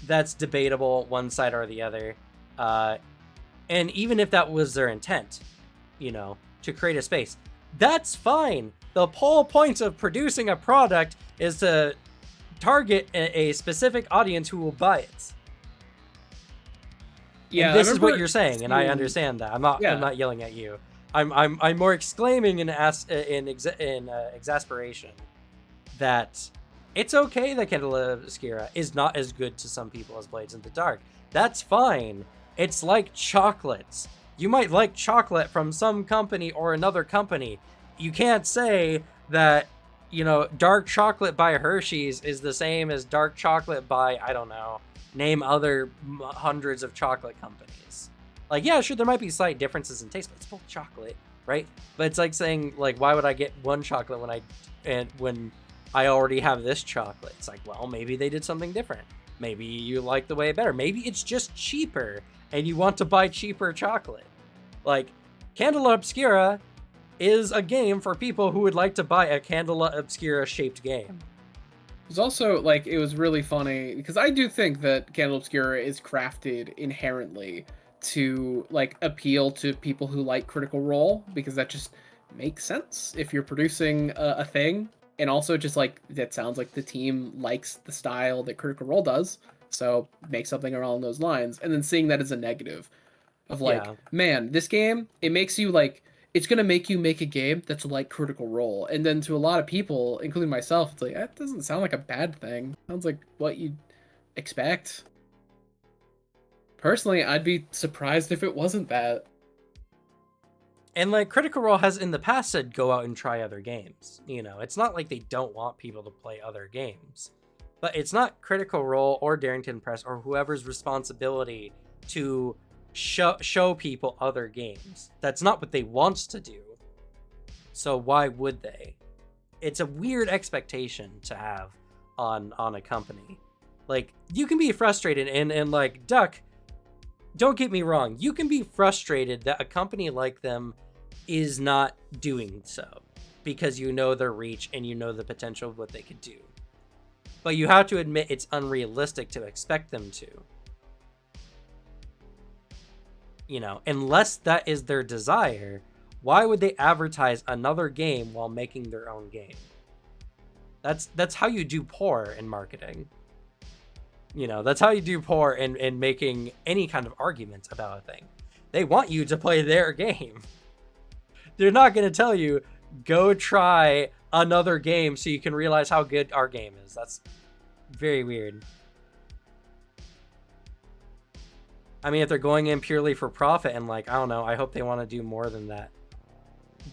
That's debatable, one side or the other. And even if that was their intent, you know, to create a space, that's fine. The whole point of producing a product is to target a specific audience who will buy it. Yeah, and this is what you're saying, and I understand that. I'm not yelling at you. I'm more exclaiming in exasperation that it's okay that Candle Obscura is not as good to some people as Blades in the Dark. That's fine. It's like chocolates. You might like chocolate from some company or another company. You can't say that you know, dark chocolate by Hershey's is the same as dark chocolate by, I don't know, name other hundreds of chocolate companies. Like, yeah, sure, there might be slight differences in taste, but it's both chocolate, right? But it's like saying, like, why would I get one chocolate when I already have this chocolate? It's like, well, maybe they did something different. Maybe you like the way better. Maybe it's just cheaper and you want to buy cheaper chocolate. Like, Candela Obscura is a game for people who would like to buy a Candela Obscura shaped game. It was also, like, it was really funny, because I do think that Candela Obscura is crafted inherently to, like, appeal to people who like Critical Role, because that just makes sense if you're producing a thing. And also just, like, that sounds like the team likes the style that Critical Role does, so make something along those lines. And then seeing that as a negative of, like, Yeah. man, this game, it makes you, like, it's gonna make you make a game that's like Critical Role. And then to a lot of people, including myself, it's like, that doesn't sound like a bad thing. Sounds like what you'd expect. Personally, I'd be surprised if it wasn't that. And, like, Critical Role has in the past said go out and try other games. You know, it's not like they don't want people to play other games. But it's not Critical Role or Darrington Press or whoever's responsibility to show people other games. That's not what they want to do. So why would they? It's a weird expectation to have on a company. Like, you can be frustrated and like, Duck, don't get me wrong, you can be frustrated that a company like them is not doing so because you know their reach and you know the potential of what they could do. But you have to admit it's unrealistic to expect them to. You know, unless that is their desire, why would they advertise another game while making their own game? That's how you do poor in marketing. You know, that's how you do poor in making any kind of arguments about a thing. They want you to play their game. They're not going to tell you, go try another game so you can realize how good our game is. That's very weird. I mean, if they're going in purely for profit and, like, I don't know, I hope they want to do more than that.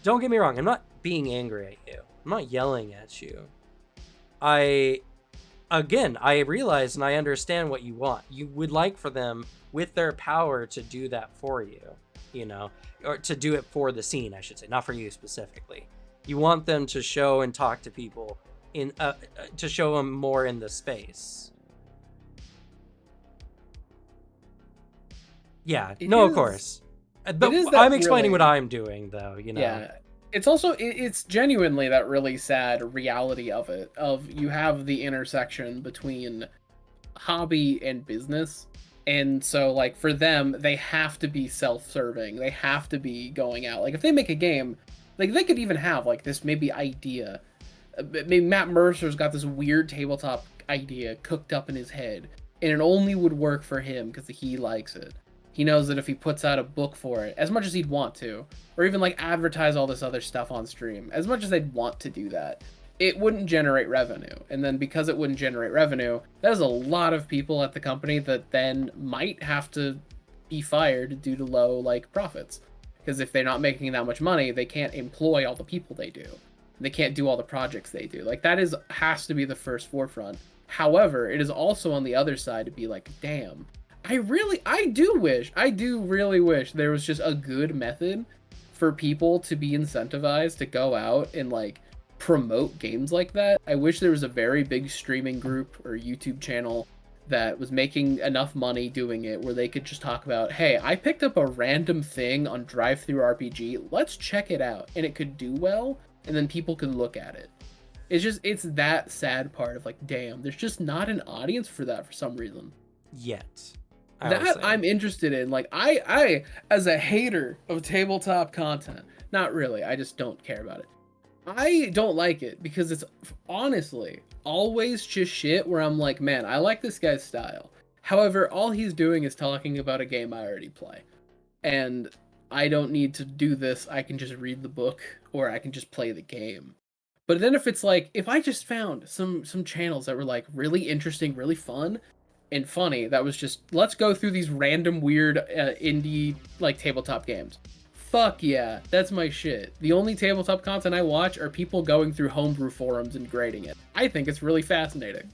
Don't get me wrong, I'm not being angry at you. I'm not yelling at you. I realize and I understand what you want. You would like for them, with their power, to do that for you, you know, or to do it for the scene, I should say, not for you specifically. You want them to show and talk to people to show them more in the space. Yeah, of course. But I'm explaining what I'm doing, though, you know. Yeah. It's also, it's genuinely that really sad reality of it, of you have the intersection between hobby and business. And so, like, for them, they have to be self-serving. They have to be going out. Like, if they make a game, like, they could even have, like, this maybe idea. Maybe Matt Mercer's got this weird tabletop idea cooked up in his head, and it only would work for him because he likes it. He knows that if he puts out a book for it, as much as he'd want to, or even, like, advertise all this other stuff on stream, as much as they'd want to do that, it wouldn't generate revenue. And then because it wouldn't generate revenue, there's a lot of people at the company that then might have to be fired due to low, like, profits. Because if they're not making that much money, they can't employ all the people they do. They can't do all the projects they do. Like, that has to be the first forefront. However, it is also on the other side to be like, damn, I do really wish there was just a good method for people to be incentivized to go out and, like, promote games like that. I wish there was a very big streaming group or YouTube channel that was making enough money doing it where they could just talk about, hey, I picked up a random thing on DriveThruRPG, let's check it out. And it could do well, and then people could look at it. It's that sad part of, like, damn, there's just not an audience for that for some reason. Yet. That I'm interested in. Like, I as a hater of tabletop content, not really, I just don't care about it. I don't like it because it's honestly always just shit where I'm like, man, I like this guy's style. However, all he's doing is talking about a game I already play. And I don't need to do this. I can just read the book or I can just play the game. But then if it's like, if I just found some channels that were, like, really interesting, really fun, and funny, that was just, let's go through these random weird indie, like, tabletop games. fuck yeah, that's my shit. The only tabletop content I watch are people going through homebrew forums and grading it. I think it's really fascinating.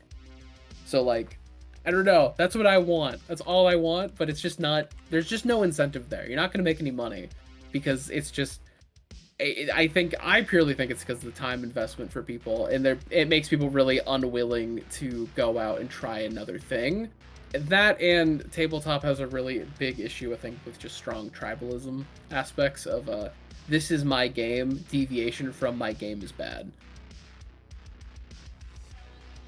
So like, I don't know. That's what I want. That's all I want, but it's just not, there's just no incentive there. You're not going to make any money because it's just, I purely think it's because of the time investment for people, and it makes people really unwilling to go out and try another thing. That and tabletop has a really big issue, I think, with just strong tribalism aspects of this is my game, deviation from my game is bad.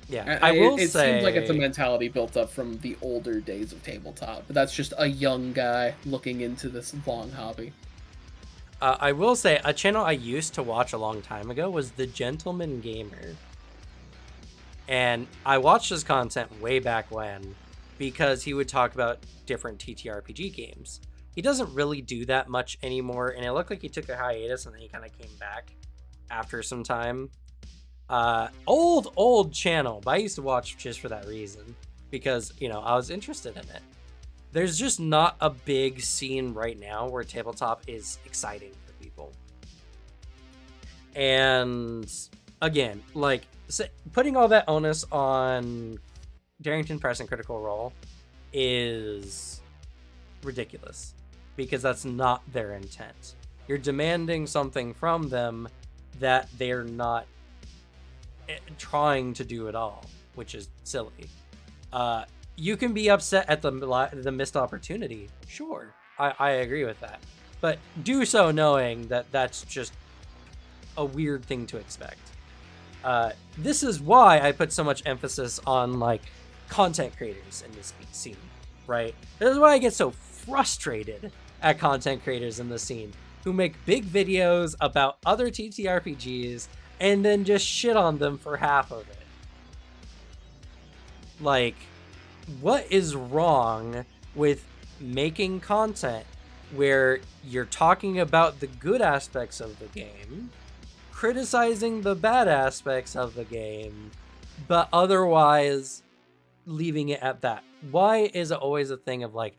Yeah, I will it say... seems like it's a mentality built up from the older days of tabletop, but that's just a young guy looking into this long hobby. I will say a channel I used to watch a long time ago was The Gentleman Gamer. And I watched his content way back when because he would talk about different TTRPG games. He doesn't really do that much anymore, and it looked like he took a hiatus and then he kind of came back after some time. Old channel, but I used to watch just for that reason because, you know, I was interested in it. There's just not a big scene right now where tabletop is exciting for people. And again, like, putting all that onus on Darrington Press and Critical Role is ridiculous because that's not their intent. You're demanding something from them that they're not trying to do at all, which is silly. You can be upset at the missed opportunity. Sure, I agree with that. But do so knowing that that's just a weird thing to expect. This is why I put so much emphasis on, like, content creators in this scene, right? This is why I get so frustrated at content creators in the scene who make big videos about other TTRPGs and then just shit on them for half of it. Like, what is wrong with making content where you're talking about the good aspects of the game, criticizing the bad aspects of the game, but otherwise leaving it at that? Why is it always a thing of like,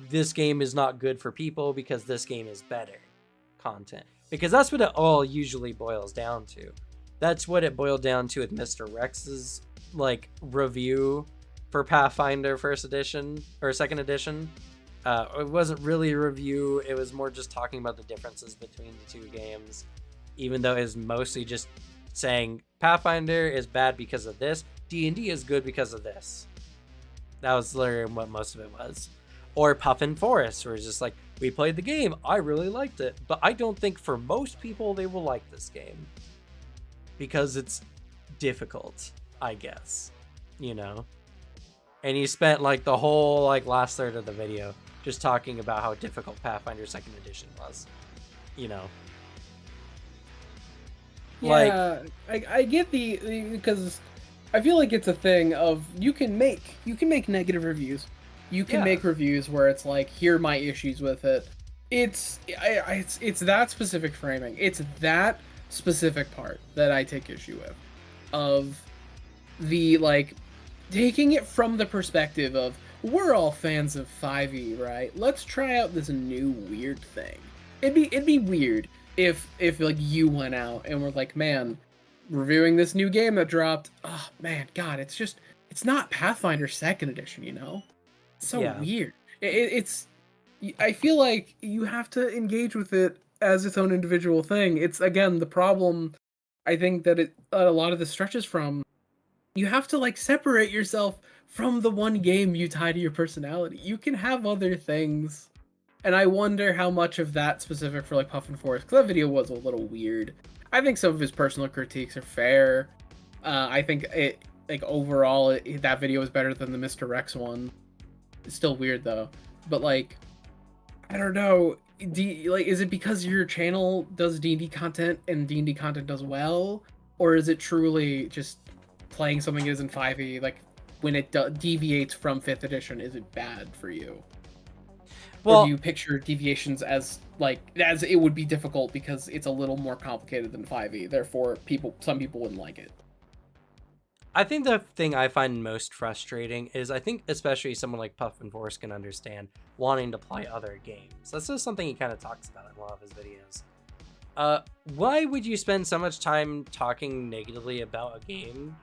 this game is not good for people because this game is better content? Because that's what it all usually boils down to. That's what it boiled down to with Mr. Rex's, like, review for Pathfinder first edition or second edition. It wasn't really a review. It was more just talking about the differences between the two games, even though it's mostly just saying Pathfinder is bad because of this, D&D is good because of this. That was literally what most of it was. Or Puffin Forest, where it's just like, we played the game, I really liked it, but I don't think for most people they will like this game because it's difficult, I guess, you know? And he spent like the whole like last third of the video just talking about how difficult Pathfinder 2nd edition was, you know? Yeah, like, I get because I feel like it's a thing of you can make negative reviews. You can make reviews where it's like, here are my issues with it. It's that specific framing. It's that specific part that I take issue with, of the, like, taking it from the perspective of, we're all fans of 5e, right? Let's try out this new weird thing. It'd be weird if like you went out and were like, man, reviewing this new game that dropped, oh man, God, it's not Pathfinder 2nd edition, you know? It's so weird. It's I feel like you have to engage with it as its own individual thing. It's, again, the problem I think that a lot of this stretches from. You have to, like, separate yourself from the one game you tie to your personality. You can have other things. And I wonder how much of that specific for, like, Puffin Forest, because that video was a little weird. I think some of his personal critiques are fair. I think overall that video is better than the Mr. Rex one. It's still weird though. But, like, I don't know. Is it because your channel does D&D content and D&D content does well? Or is it truly just playing something that isn't 5e, like, when it deviates from 5th edition, is it bad for you? Well, or do you picture deviations as it would be difficult because it's a little more complicated than 5e, therefore some people wouldn't like it? I think the thing I find most frustrating is I think especially someone like Puff and Force can understand wanting to play other games. That's just something he kind of talks about in a lot of his videos. Why would you spend so much time talking negatively about a game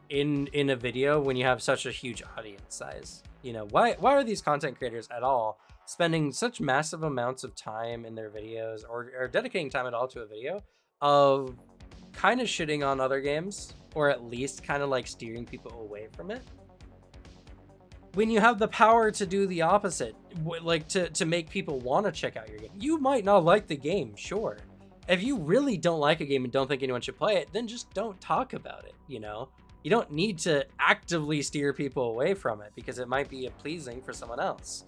in a video when you have such a huge audience size? You know, why are these content creators at all spending such massive amounts of time in their videos or dedicating time at all to a video of kind of shitting on other games, or at least kind of like steering people away from it, when you have the power to do the opposite, like to make people want to check out your game? You might not like the game, sure. If you really don't like a game and don't think anyone should play it, then just don't talk about it, you know? You don't need to actively steer people away from it because it might be pleasing for someone else.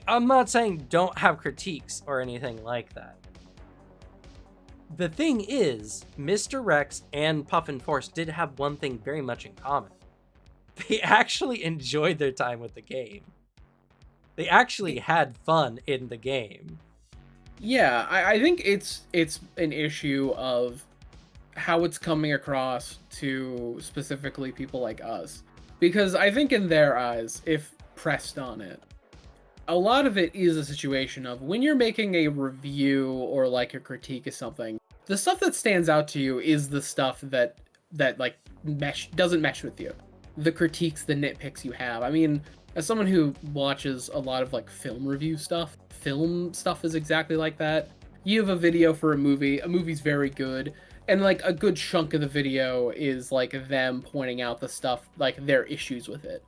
I'm not saying don't have critiques or anything like that. The thing is, Mr. Rex and Puff and Force did have one thing very much in common. They actually enjoyed their time with the game. They actually had fun in the game. Yeah, I think it's an issue of how it's coming across to specifically people like us. Because I think in their eyes, if pressed on it, a lot of it is a situation of when you're making a review or like a critique of something, the stuff that stands out to you is the stuff that like doesn't mesh with you. The critiques, the nitpicks you have. I mean, as someone who watches a lot of like film review stuff, film stuff is exactly like that. You have a video for a movie's very good, and like a good chunk of the video is like them pointing out the stuff, like their issues with it.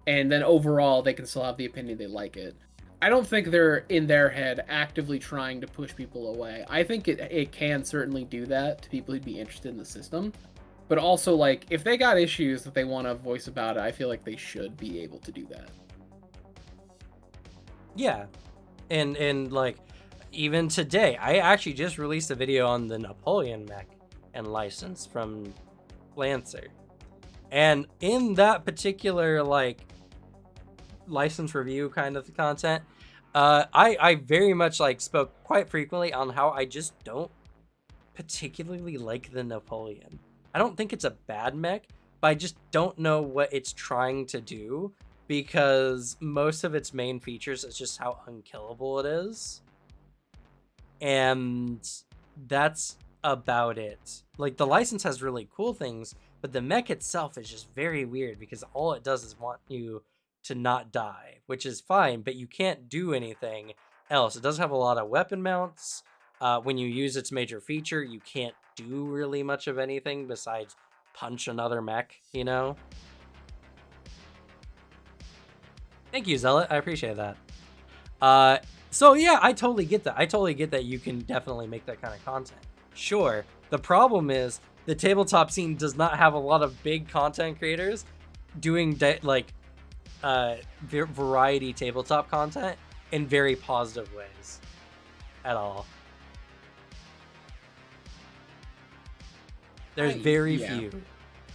And then overall, they can still have the opinion they like it. I don't think they're, in their head, actively trying to push people away. I think it can certainly do that to people who'd be interested in the system. But also, like, if they got issues that they want to voice about it, I feel like they should be able to do that. Yeah. And like, even today, I actually just released a video on the Napoleon mech and license from Lancer. And in that particular, like, license review kind of content, I very much, like, spoke quite frequently on how I just don't particularly like the Napoleon. I don't think it's a bad mech, but I just don't know what it's trying to do, because most of its main features is just how unkillable it is. And that's about it. Like, the license has really cool things, but the mech itself is just very weird because all it does is want you to not die, which is fine, but you can't do anything else. It doesn't have a lot of weapon mounts. When you use its major feature, you can't do really much of anything besides punch another mech, you know? Thank you, Zealot. I appreciate that. So yeah, I totally get that. I totally get that you can definitely make that kind of content. Sure. The problem is the tabletop scene does not have a lot of big content creators doing variety tabletop content in very positive ways at all. There's very few.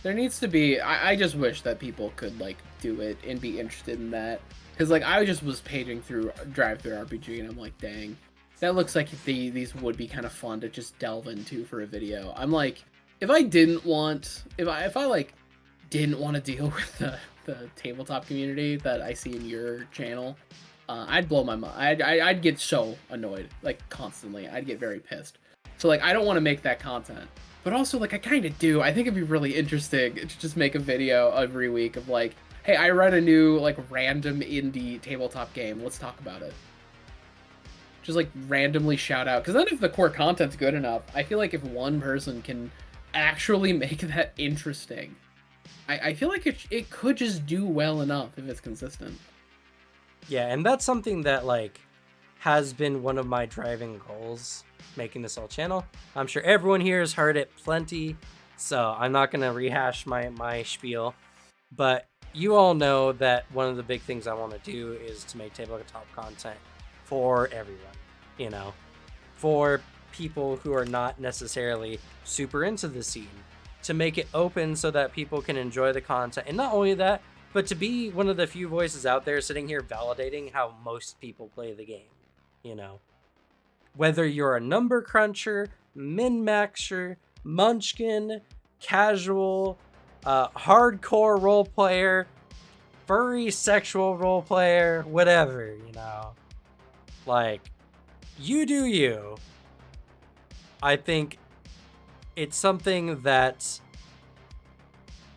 There needs to be. I just wish that people could like do it and be interested in that. Because like I just was paging through drive-through RPG and I'm like, dang, that looks like these would be kind of fun to just delve into for a video. I'm like, if I didn't want to deal with the tabletop community that I see in your channel, I'd blow my mind. I'd get so annoyed, like constantly. I'd get very pissed. So like I don't want to make that content. But also, like, I kind of do. I think it'd be really interesting to just make a video every week of, like, hey, I read a new, like, random indie tabletop game. Let's talk about it. Just, like, randomly shout out. Because then if the core content's good enough, I feel like if one person can actually make that interesting, I feel like it could just do well enough if it's consistent. Yeah, and that's something that, like, has been one of my driving goals making this whole channel. I'm sure everyone here has heard it plenty, so I'm not going to rehash my spiel, but you all know that one of the big things I want to do is to make tabletop content for everyone, you know, for people who are not necessarily super into the scene, to make it open so that people can enjoy the content. And not only that, but to be one of the few voices out there sitting here validating how most people play the game, you know. Whether you're a number cruncher, min-maxer, munchkin, casual, hardcore role player, furry sexual role player, whatever, you know. Like, you do you. I think it's something that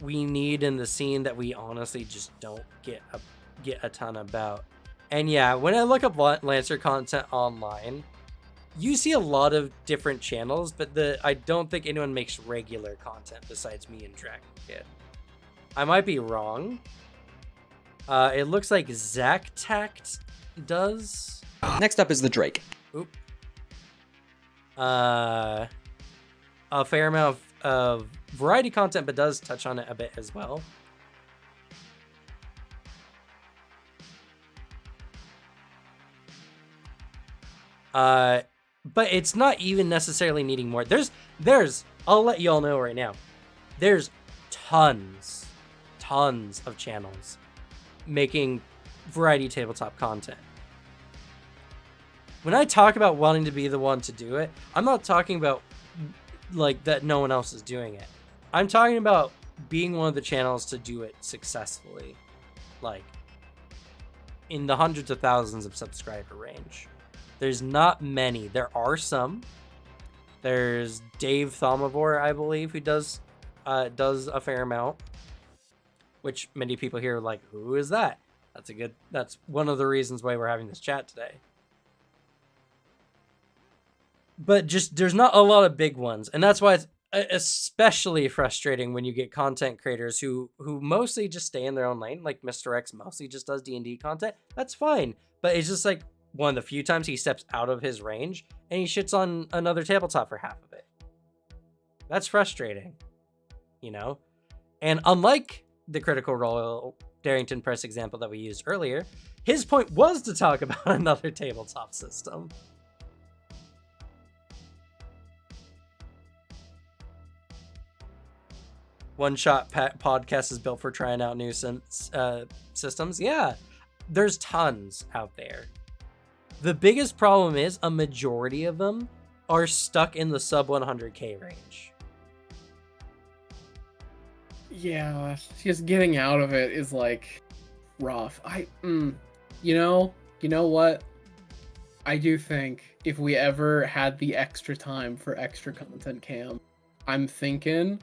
we need in the scene that we honestly just don't get a ton about. And yeah, when I look up Lancer content online, you see a lot of different channels, but I don't think anyone makes regular content besides me and Dragon Kid. I might be wrong. It looks like Zach Tact does. Next up is the Drake. Oop. A fair amount of variety content, but does touch on it a bit as well. But it's not even necessarily needing more. There's, I'll let you all know right now, there's tons of channels making variety tabletop content. When I talk about wanting to be the one to do it, I'm not talking about like that no one else is doing it. I'm talking about being one of the channels to do it successfully, like in the hundreds of thousands of subscriber range. There's not many. There are some. There's Dave Thomivore, I believe, who does a fair amount, which many people here are like, who is that? That's one of the reasons why we're having this chat today. But just, there's not a lot of big ones. And that's why it's especially frustrating when you get content creators who mostly just stay in their own lane. Like Mr. X mostly just does D&D content. That's fine. But it's just like one of the few times he steps out of his range and he shits on another tabletop for half of it. That's frustrating, you know? And unlike the Critical Role Darrington Press example that we used earlier, his point was to talk about another tabletop system. One Shot Podcast is built for trying out new systems. Yeah, there's tons out there. The biggest problem is a majority of them are stuck in the sub 100K range. Yeah, just getting out of it is like rough. You know what? I do think if we ever had the extra time for extra content cam, I'm thinking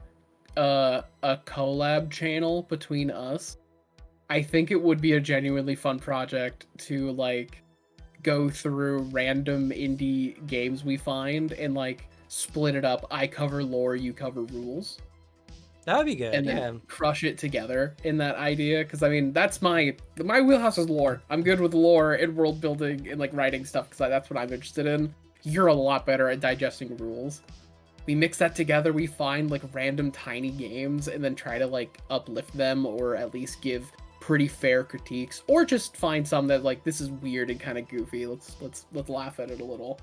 a collab channel between us. I think it would be a genuinely fun project to like go through random indie games we find and like split it up. I cover lore, you cover rules. That would be good. And then crush it together in that idea. Because I mean, that's my wheelhouse is lore. I'm good with lore and world building and like writing stuff because that's what I'm interested in. You're a lot better at digesting rules. We mix that together. We find like random tiny games and then try to like uplift them or at least give pretty fair critiques, or just find some that like this is weird and kind of goofy. Let's laugh at it a little.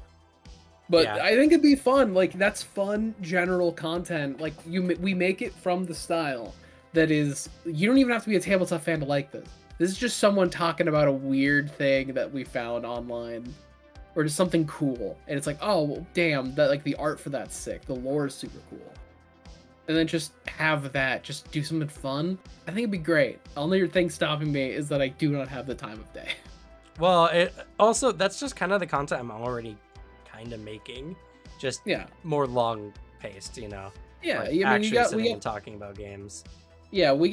But yeah. I think it'd be fun. Like that's fun general content. Like we make it from the style that is. You don't even have to be a tabletop fan to like this. This is just someone talking about a weird thing that we found online, or just something cool. And it's like, oh well, damn, that like the art for that's sick. The lore is super cool. And then just have that, just do something fun. I think it'd be great. Only thing stopping me is that I do not have the time of day. Well, it also, that's just kind of the content I'm already kind of making. Just more long paced, you know. Yeah, like I mean, actually sitting and talking about games. Yeah, we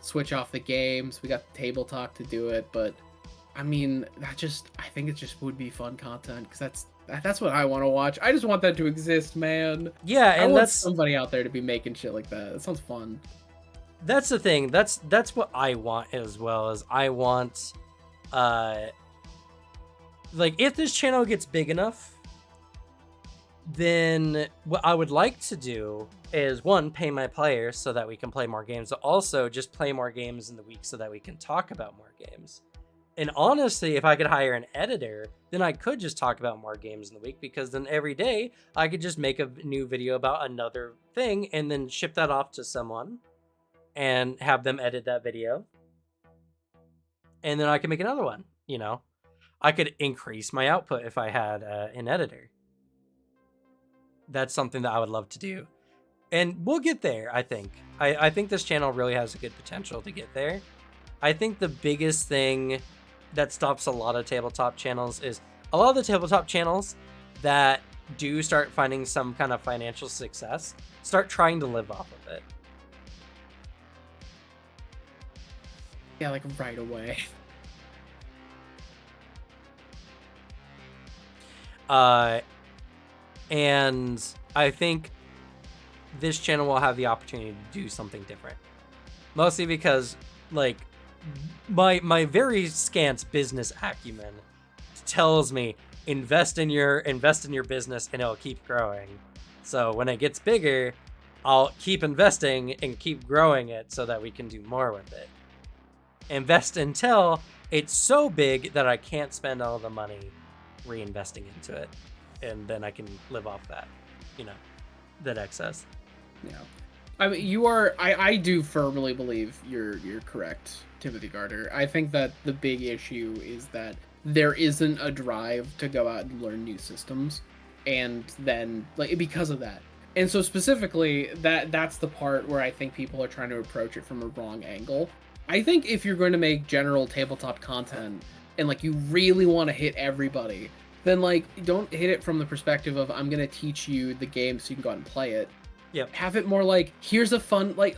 switch off the games. We got the table talk to do it, but I mean, I think it just would be fun content because that's what I want to watch. I just want that to exist, man. Yeah, and I want that's somebody out there to be making shit like that. It sounds fun. That's the thing. That's what I want as well. As I want, like if this channel gets big enough, then what I would like to do is one, pay my players so that we can play more games, but also just play more games in the week so that we can talk about more games. And honestly, if I could hire an editor, then I could just talk about more games in the week, because then every day I could just make a new video about another thing and then ship that off to someone and have them edit that video. And then I can make another one, you know? I could increase my output if I had an editor. That's something that I would love to do. And we'll get there, I think. I think this channel really has a good potential to get there. I think the biggest thing that stops a lot of tabletop channels is a lot of the tabletop channels that do start finding some kind of financial success start trying to live off of it. Yeah, like right away. And I think this channel will have the opportunity to do something different. Mostly because, like, my very scant business acumen tells me invest in your business and it'll keep growing. So when it gets bigger, I'll keep investing and keep growing it so that we can do more with it. Invest until it's so big that I can't spend all the money reinvesting into it, and then I can live off that, you know, that excess. Yeah, I mean, you are. I do firmly believe you're correct, Timothy Carter. I think that the big issue is that there isn't a drive to go out and learn new systems, and then like because of that. And so specifically, that's the part where I think people are trying to approach it from a wrong angle. I think if you're going to make general tabletop content and like you really want to hit everybody, then like don't hit it from the perspective of I'm going to teach you the game so you can go out and play it. Yep. Have it more like here's a fun like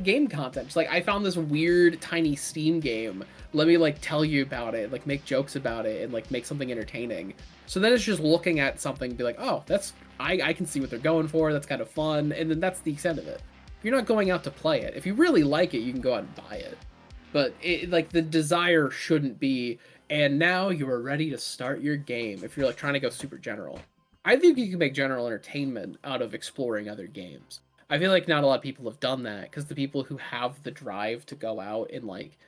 game content. Just like I found this weird tiny Steam game. Let me like tell you about it, like make jokes about it and like make something entertaining. So then it's just looking at something and be like, oh, that's I can see what they're going for. That's kind of fun. And then that's the extent of it. You're not going out to play it. If you really like it, you can go out and buy it. But it, like the desire shouldn't be, and now you are ready to start your game. If you're like trying to go super general, I think you can make general entertainment out of exploring other games. I feel like not a lot of people have done that because the people who have the drive to go out and like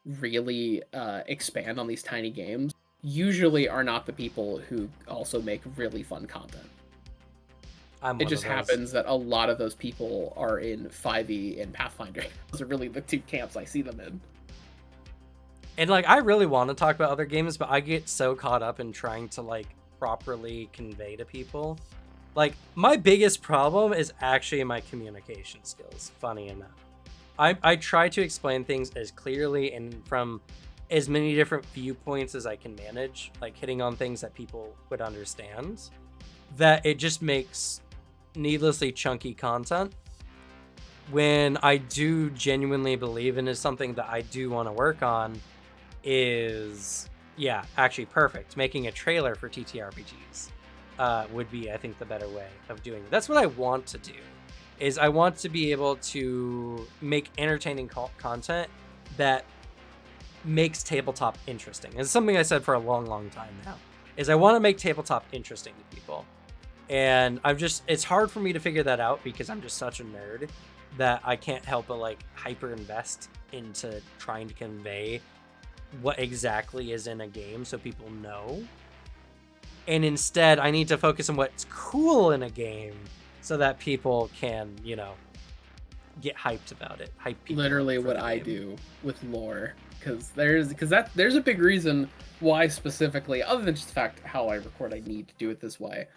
really expand on these tiny games usually are not the people who also make really fun content. It just happens that a lot of those people are in 5e and Pathfinder. Those are really the two camps I see them in. And like I really want to talk about other games, but I get so caught up in trying to like properly convey to people. Like my biggest problem is actually my communication skills, funny enough. I try to explain things as clearly and from as many different viewpoints as I can manage, like hitting on things that people would understand, that it just makes needlessly chunky content when I do genuinely believe in is something that I do want to work on is, yeah, actually perfect. Making a trailer for TTRPGs would be, I think, the better way of doing it. That's what I want to do, is I want to be able to make entertaining content that makes tabletop interesting. It's something I said for a long, long time now, is I want to make tabletop interesting to people. And it's hard for me to figure that out because I'm just such a nerd that I can't help but like hyper invest into trying to convey what exactly is in a game so people know. And instead I need to focus on what's cool in a game so that people can, you know, get hyped about it. Hype people. Literally what I do with lore, because there's a big reason why specifically, other than just the fact how I record, I need to do it this way.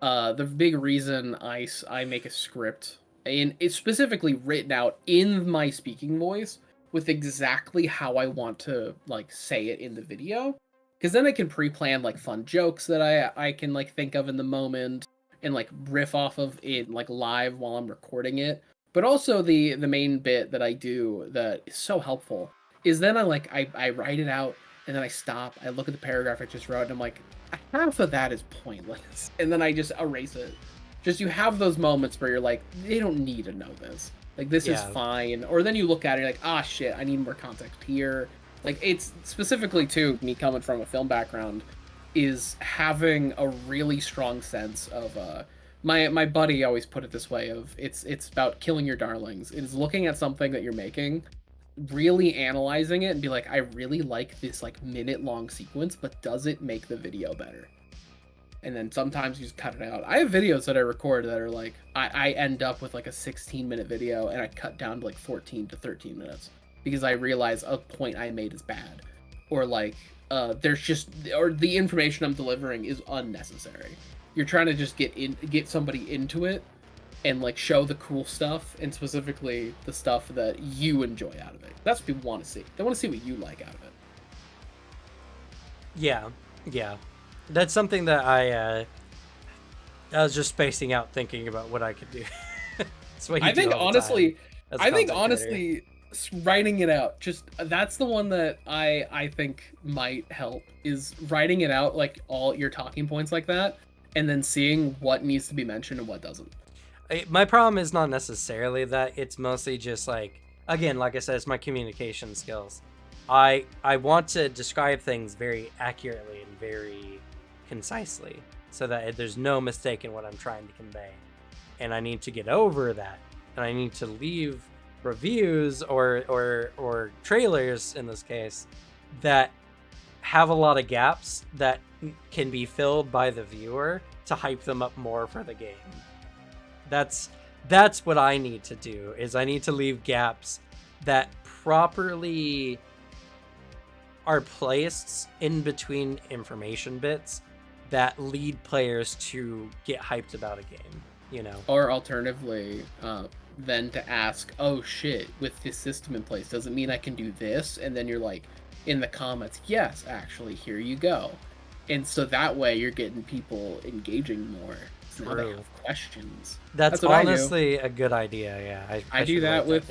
The big reason I make a script, and it's specifically written out in my speaking voice with exactly how I want to like say it in the video, because then I can pre-plan like fun jokes that I can like think of in the moment and like riff off of it like live while I'm recording it. But also the main bit that I do that is so helpful is then I write it out and then I stop, I look at the paragraph I just wrote and I'm like, half of that is pointless, and then I just erase it. Just you have those moments where you're like, they don't need to know this. Like this is fine. Or then you look at it, you're like, ah shit, I need more context here. Like it's specifically to me coming from a film background, is having a really strong sense of my buddy always put it this way of it's about killing your darlings. It is looking at something that you're making, really analyzing it and be like, I really like this like minute-long sequence, but does it make the video better? And then sometimes you just cut it out. I have videos that I record that are like, I end up with like a 16-minute video and I cut down to like 14 to 13 minutes because I realize a point I made is bad, or like or the information I'm delivering is unnecessary. You're trying to just get somebody into it, and like show the cool stuff and specifically the stuff that you enjoy out of it. That's what people want to see. They want to see what you like out of it. Yeah. That's something that I was just spacing out thinking about what I could do. That's what you I do think all the time as a content creator. writing it out, just that's the one that I think might help, is writing it out, like all your talking points like that, and then seeing what needs to be mentioned and what doesn't. My problem is not necessarily that. It's mostly just like, again, like I said, it's my communication skills. I want to describe things very accurately and very concisely so that there's no mistake in what I'm trying to convey. And I need to get over that. And I need to leave reviews or trailers, in this case, that have a lot of gaps that can be filled by the viewer to hype them up more for the game. That's what I need to do, is I need to leave gaps that properly are placed in between information bits that lead players to get hyped about a game, you know? Or alternatively, then to ask, oh shit, with this system in place, does it mean I can do this? And then you're like, in the comments, yes, actually, here you go. And so that way you're getting people engaging more. So now they have questions. That's honestly a good idea, yeah. I do that with...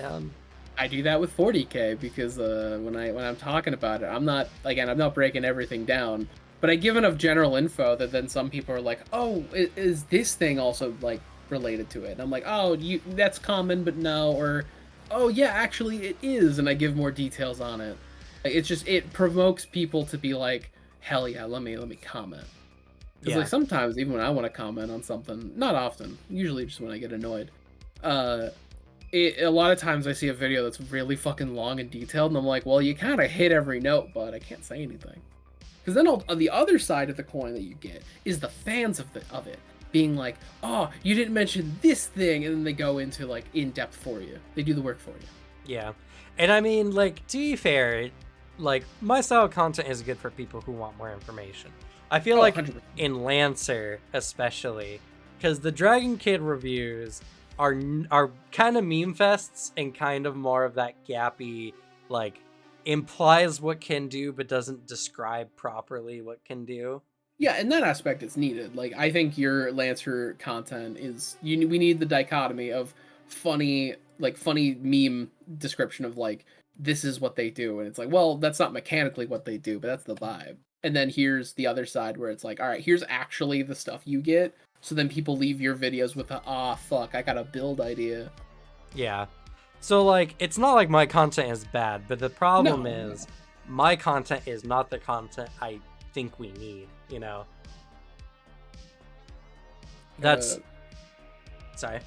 I do that with 40K because when I'm talking about it, I'm not breaking everything down, but I give enough general info that then some people are like, oh, is this thing also like related to it? And I'm like, oh, that's common, but no, or oh yeah, actually it is, and I give more details on it. It's just, it provokes people to be like, hell yeah, let me comment. Because like sometimes even when I want to comment on something, not often, usually just when I get annoyed, a lot of times I see a video that's really fucking long and detailed, and I'm like, well, you kind of hit every note, but I can't say anything. Because then on the other side of the coin that you get is the fans of it being like, oh, you didn't mention this thing, and then they go into like in depth for you. They do the work for you. Yeah, and I mean, like, to be fair, like, my style of content is good for people who want more information. I feel like 100%. In Lancer especially, because the Dragon Kid reviews are kind of meme fests and kind of more of that gappy, like, implies what can do but doesn't describe properly what can do. Yeah, in that aspect it's needed. Like, I think your Lancer content is, we need the dichotomy of funny meme description of like, this is what they do, and it's like, well, that's not mechanically what they do, but that's the vibe. And then here's the other side where it's like, all right, here's actually the stuff you get. So then people leave your videos with a, fuck, I got a build idea. Yeah. So, like, it's not like my content is bad, but the problem is my content is not the content I think we need, you know? That's... Sorry.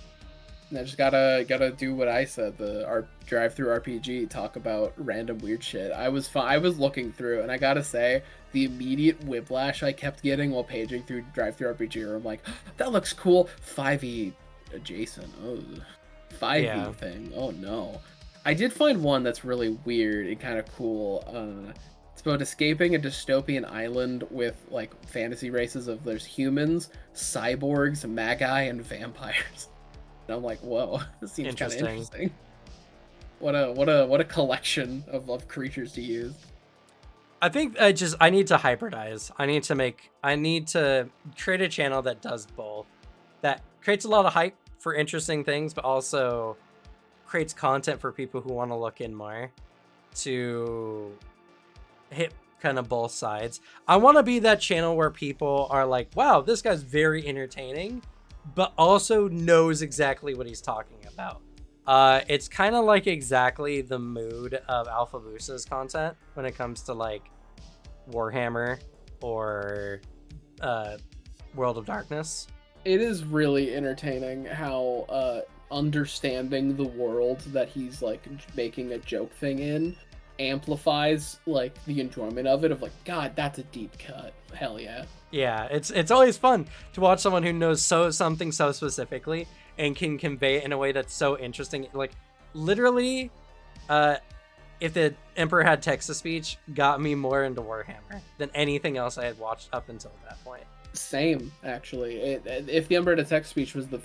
I just gotta do what I said, our drive-through RPG, talk about random weird shit. I was looking through, and I gotta say, the immediate whiplash I kept getting while paging through drive-through RPG, where I'm like, that looks cool, 5e adjacent, oh, 5e thing, oh no. I did find one that's really weird and kind of cool. It's about escaping a dystopian island with like fantasy races of there's humans, cyborgs, magi, and vampires. And I'm like, whoa, this seems kind of interesting. What a collection of creatures to use. I think I need to hybridize. I need to create a channel that does both. That creates a lot of hype for interesting things, but also creates content for people who want to look in more, to hit kind of both sides. I want to be that channel where people are like, wow, this guy's very entertaining, but also knows exactly what he's talking about. It's kind of like exactly the mood of Alpha Busa's content when it comes to like Warhammer or World of Darkness. It is really entertaining how understanding the world that he's like making a joke thing in amplifies like the enjoyment of it, of like, God, that's a deep cut. Hell yeah. Yeah, it's always fun to watch someone who knows something so specifically and can convey it in a way that's so interesting. Like, literally, if the Emperor had text-to-speech, got me more into Warhammer than anything else I had watched up until that point. Same, actually. If the Emperor had text-to-speech was the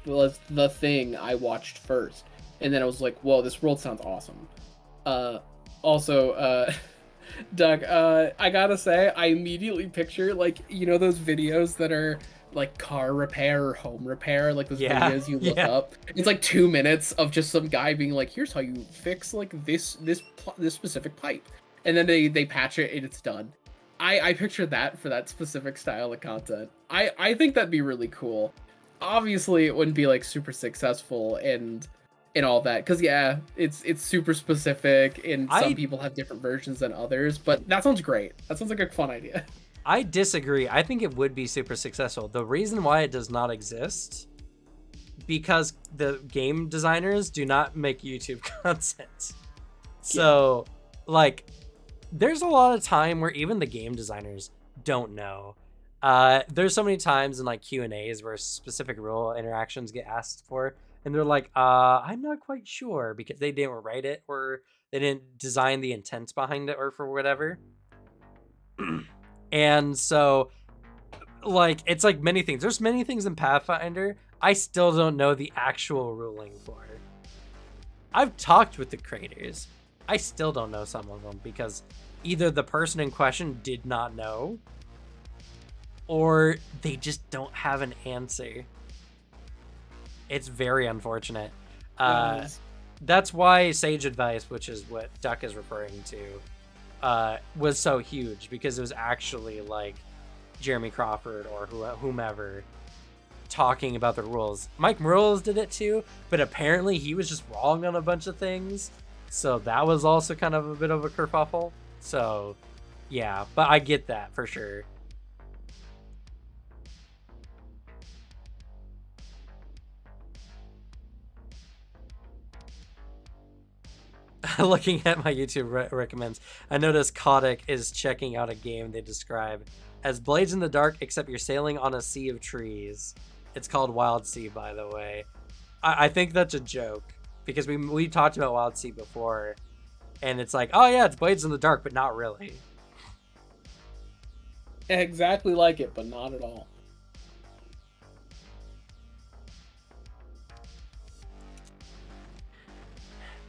was the thing I watched first, and then I was like, whoa, this world sounds awesome. Also, Doug, I gotta say, I immediately picture, like, you know those videos that are like car repair or home repair, like those videos you look up. It's like 2 minutes of just some guy being like, here's how you fix like this specific pipe, and then they patch it and it's done. I picture that for that specific style of content. I think that'd be really cool. Obviously, it wouldn't be like super successful and all that, because yeah, it's super specific, and some people have different versions than others. But that sounds great. That sounds like a fun idea. I disagree. I think it would be super successful. The reason why it does not exist, because the game designers do not make YouTube content. So, like, there's a lot of time where even the game designers don't know. There's so many times in like Q&As where specific rule interactions get asked for, and they're like, I'm not quite sure, because they didn't write it, or they didn't design the intent behind it, or for whatever. And so, like, it's like many things. There's many things in Pathfinder I still don't know the actual ruling for. I've talked with the creators. I still don't know some of them, because either the person in question did not know, or they just don't have an answer. It's very unfortunate. That's why Sage Advice, which is what Duck is referring to, was so huge, because it was actually like Jeremy Crawford or whomever talking about the rules. Mike Morales did it too, but apparently he was just wrong on a bunch of things, so that was also kind of a bit of a kerfuffle. So yeah, but I get that for sure. Looking at my YouTube recommends, I noticed Kotick is checking out a game they describe as Blades in the Dark, except you're sailing on a sea of trees. It's called Wild Sea, by the way. I think that's a joke, because we talked about Wild Sea before, and it's like, oh yeah, it's Blades in the Dark, but not really. Exactly like it, but not at all.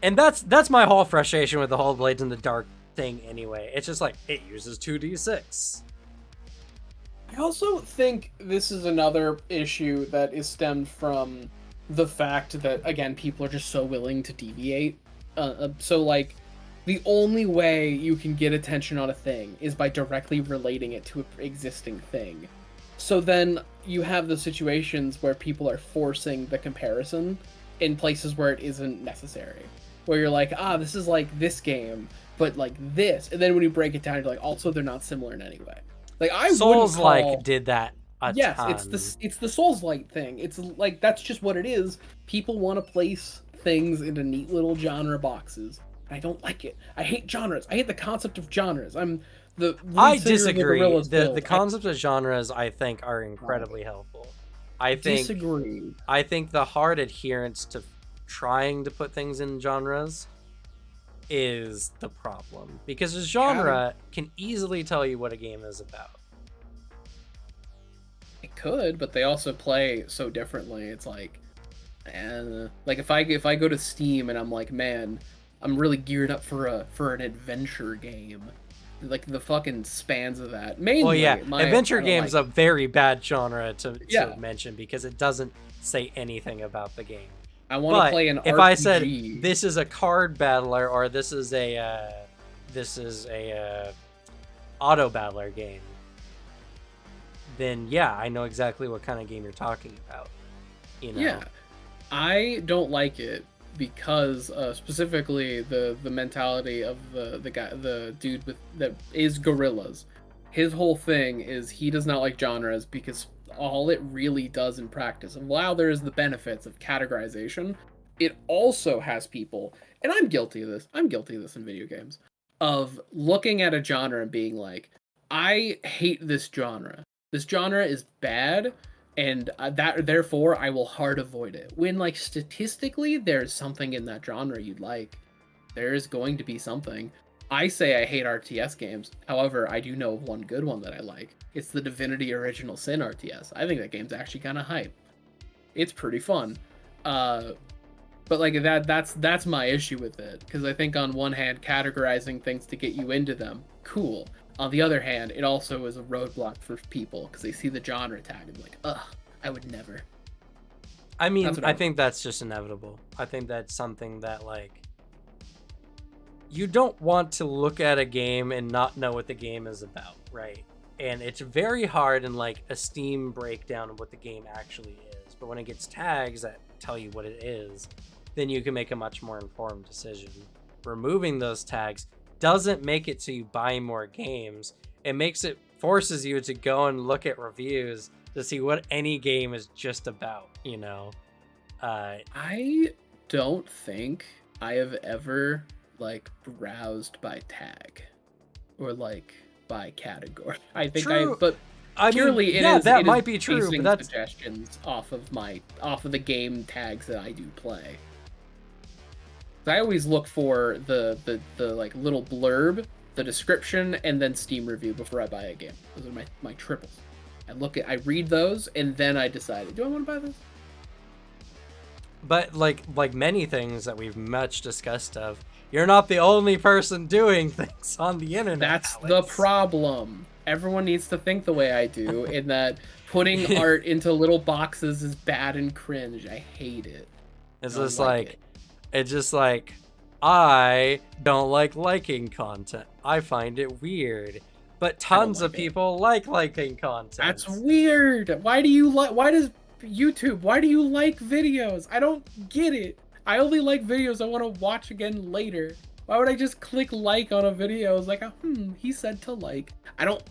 And that's my whole frustration with the whole Blades in the Dark thing anyway. It's just like, it uses 2d6. I also think this is another issue that is stemmed from the fact that, again, people are just so willing to deviate. So, like, the only way you can get attention on a thing is by directly relating it to an existing thing. So then you have the situations where people are forcing the comparison in places where it isn't necessary. Where you're like, this is like this game, but like this. And then when you break it down, you're like, also, they're not similar in any way. Like, I Souls-like did that a ton. It's the Souls-like thing. It's like, that's just what it is. People want to place things into neat little genre boxes. I don't like it. I hate genres. I hate the concept of genres. I disagree. The concept of genres, I think, are incredibly helpful. I disagree. I think the hard adherence to trying to put things in genres is the problem, because a genre can easily tell you what a game is about. It could, but they also play so differently. It's like, like if I go to Steam and I'm like, man, I'm really geared up for an adventure game, like the fucking spans of that. Mainly, well, yeah, adventure game's a very bad genre to mention, because it doesn't say anything about the game. I want to play an RPG. If I said this is a card battler, or this is a auto battler game, then yeah, I know exactly what kind of game you're talking about. You know? Yeah, I don't like it because specifically the mentality of the dude that is Gorillas. His whole thing is he does not like genres, because all it really does in practice, and while there is the benefits of categorization, it also has people, and I'm guilty of this in video games, of looking at a genre and being like, I hate this genre. This genre is bad, and therefore I will hard avoid it. When, like, statistically there's something in that genre you'd like. There is going to be something. I say I hate RTS games. However, I do know of one good one that I like. It's the Divinity Original Sin RTS. I think that game's actually kind of hype. It's pretty fun. But like that's my issue with it, because I think on one hand, categorizing things to get you into them, cool. On the other hand, it also is a roadblock for people because they see the genre tag and like, ugh, I would never. I mean, I think that's just inevitable. I think that's something that, like, you don't want to look at a game and not know what the game is about, right? And it's very hard in, like, a Steam breakdown of what the game actually is. But when it gets tags that tell you what it is, then you can make a much more informed decision. Removing those tags doesn't make it so you buy more games. It forces you to go and look at reviews to see what any game is just about, you know? I don't think I have ever, like, browsed by tag or, like, by category. I think purely it might be true, but that's suggestions off of the game tags that I do play. I always look for the like little blurb, the description, and then Steam review before I buy a game. Those are my triples. I read those, and then I decide, do I want to buy this? But like many things that we've much discussed of, you're not the only person doing things on the internet. That's Alex. the problem. Everyone needs to think the way I do, in that putting art into little boxes is bad and cringe. I hate it. It's just like, I don't like liking content. I find it weird. But tons of people like liking content. That's weird. Why do you like videos? I don't get it. I only like videos I want to watch again later. Why would I just click like on a video? It's like, he said to like. I don't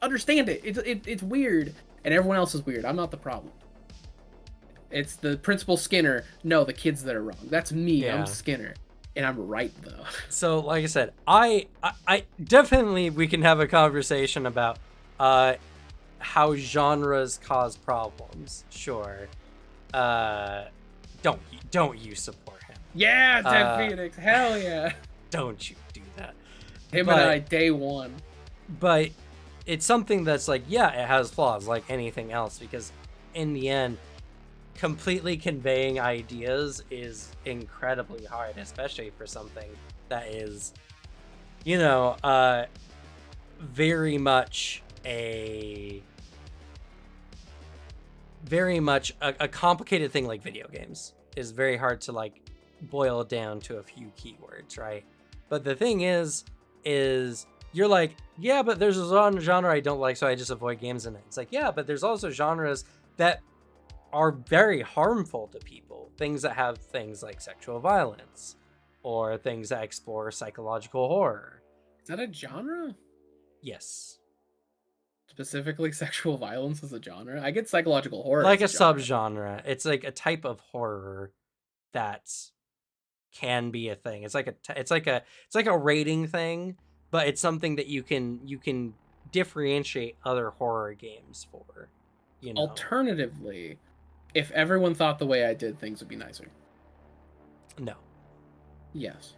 understand it. It's weird. And everyone else is weird. I'm not the problem. It's the Principal Skinner. No, the kids that are wrong. That's me. Yeah. I'm Skinner. And I'm right, though. So, like I said, I definitely, we can have a conversation about how genres cause problems. Sure. Don't you support him. Yeah, Ttrpgs. Hell yeah. Don't you do that. And I, day one. But it's something that's like, yeah, it has flaws like anything else, because in the end, completely conveying ideas is incredibly hard, especially for something that is, you know, very much a complicated thing. Like video games is very hard to like boil down to a few keywords, right? But the thing is you're like, yeah, but there's a genre I don't like, so I just avoid games in it. It's like, yeah, but there's also genres that are very harmful to people. Things that have things like sexual violence, or things that explore psychological horror. Is that a genre? Yes. Specifically sexual violence as a genre? I get psychological horror. Like a subgenre. It's like a type of horror that can be a thing. It's like a rating thing, but it's something that you can differentiate other horror games for. You know? Alternatively, if everyone thought the way I did, things would be nicer. No. Yes.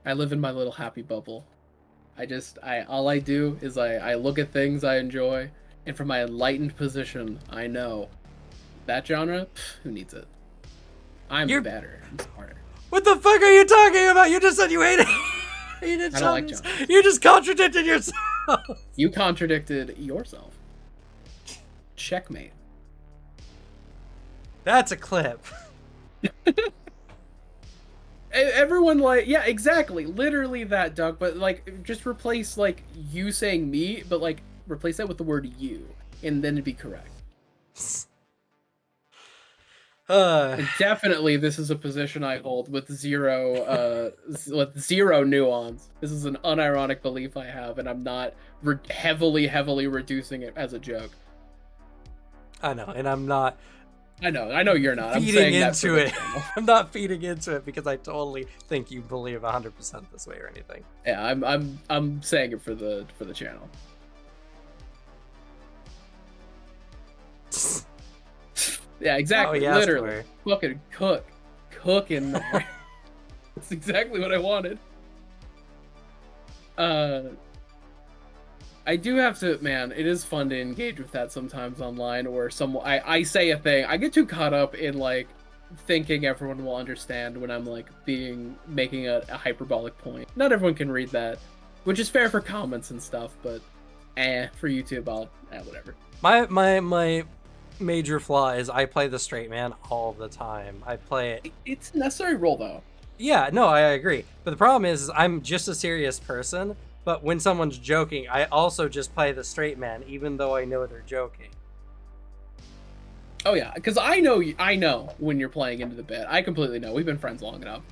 I live in my little happy bubble. All I do is I look at things I enjoy, and from my enlightened position, I know that genre, who needs it? You're better. I'm smarter. What the fuck are you talking about? You just said you hate it. I don't like genres. You just contradicted yourself. You contradicted yourself. Checkmate. That's a clip. Everyone like, yeah, exactly, literally that, Doug. But like, just replace like you saying me, but like replace that with the word you, and then it'd be correct. And definitely, this is a position I hold with zero nuance. This is an unironic belief I have, and I'm not heavily reducing it as a joke. I know, and I'm not. I know you're not. Feeding into it. I'm not feeding into it because I totally think you believe 100% this way or anything. Yeah, I'm saying it for the channel. Yeah, exactly. Literally, fucking cook in there. That's exactly what I wanted. I do have to, man, it is fun to engage with that sometimes online, or I say a thing. I get too caught up in like thinking everyone will understand when I'm like making a hyperbolic point. Not everyone can read that, which is fair for comments and stuff, but for YouTube, whatever. My major flaw is I play the straight man all the time. I play it. It's a necessary role though. Yeah, no, I agree. But the problem is I'm just a serious person. But when someone's joking, I also just play the straight man, even though I know they're joking. Oh yeah, because I know when you're playing into the bit. I completely know. We've been friends long enough.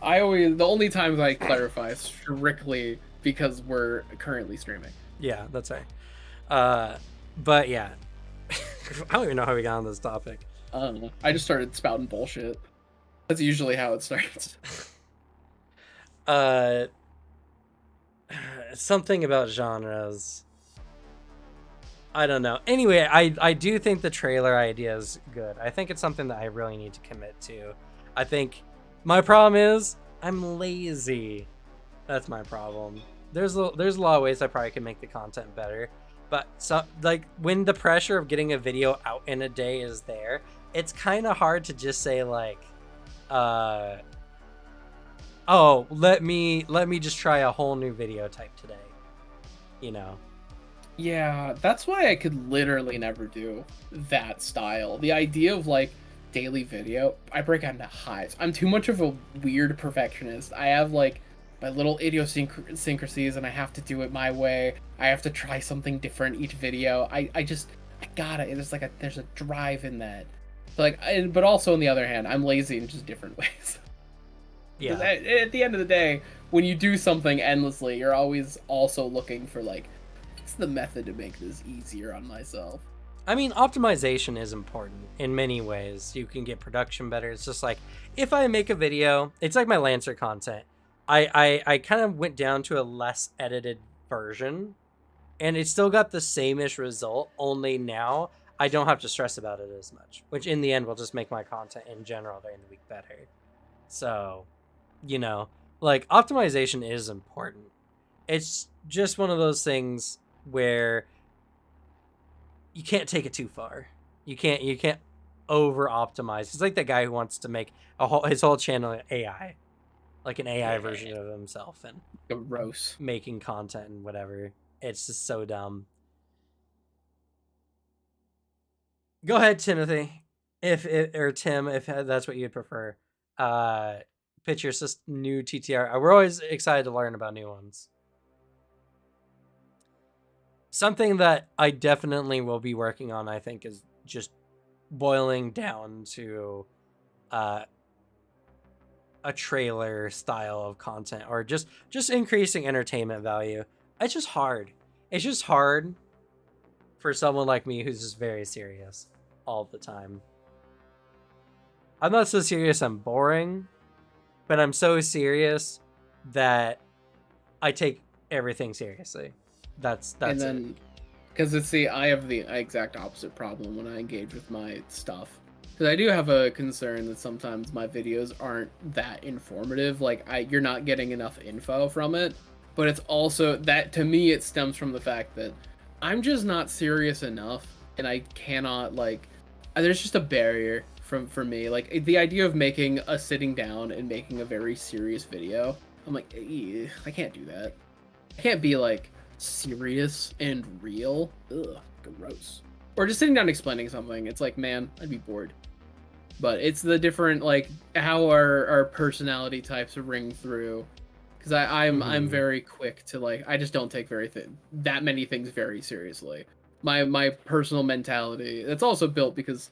The only times I clarify is strictly because we're currently streaming. Yeah, that's right. But yeah, I don't even know how we got on this topic. I don't know. I just started spouting bullshit. That's usually how it starts. Something about genres. I don't know. Anyway, I do think the trailer idea is good. I think it's something that I really need to commit to. I think my problem is I'm lazy. That's my problem. There's a lot of ways I probably could make the content better, but like when the pressure of getting a video out in a day is there, it's kind of hard to just say like, oh, let me just try a whole new video type today, you know. Yeah, that's why I could literally never do that style. The idea of like daily video, I break out into hives. I'm too much of a weird perfectionist. I have like my little idiosyncrasies and I have to do it my way. I have to try something different each video. I gotta, there's a drive in that. But also on the other hand, I'm lazy in just different ways. Yeah. At the end of the day, when you do something endlessly, you're always also looking for like, what's the method to make this easier on myself? I mean, optimization is important in many ways. You can get production better. It's just like, if I make a video, it's like my Lancer content. I kind of went down to a less edited version, and it still got the same-ish result, only now I don't have to stress about it as much, which in the end will just make my content in general during the week better. So, you know, like, optimization is important. It's just one of those things where you can't take it too far. You can't over optimize. It's like that guy who wants to make his whole channel AI, like an AI version of himself, and gross making content and whatever. It's just so dumb. Go ahead, Timothy, or Tim, if that's what you'd prefer. Pitch your new TTR. We're always excited to learn about new ones. Something that I definitely will be working on, I think, is just boiling down to a trailer style of content, or just increasing entertainment value. It's just hard. It's just hard for someone like me who's just very serious all the time. I'm not so serious I'm boring, but I'm so serious that I take everything seriously. That's and then, because I have the exact opposite problem when I engage with my stuff. Because I do have a concern that sometimes my videos aren't that informative. Like, you're not getting enough info from it. But it's also that, to me, it stems from the fact that I'm just not serious enough, and I cannot, like, there's just a barrier for me. Like, the idea of sitting down and making a very serious video, I'm like, I can't do that. I can't be like serious and real. Ugh, gross. Or just sitting down explaining something. It's like, man, I'd be bored. But it's the different, like, how our personality types ring through. Because I'm very quick to, like, I just don't take that many things very seriously. My personal mentality, that's also built because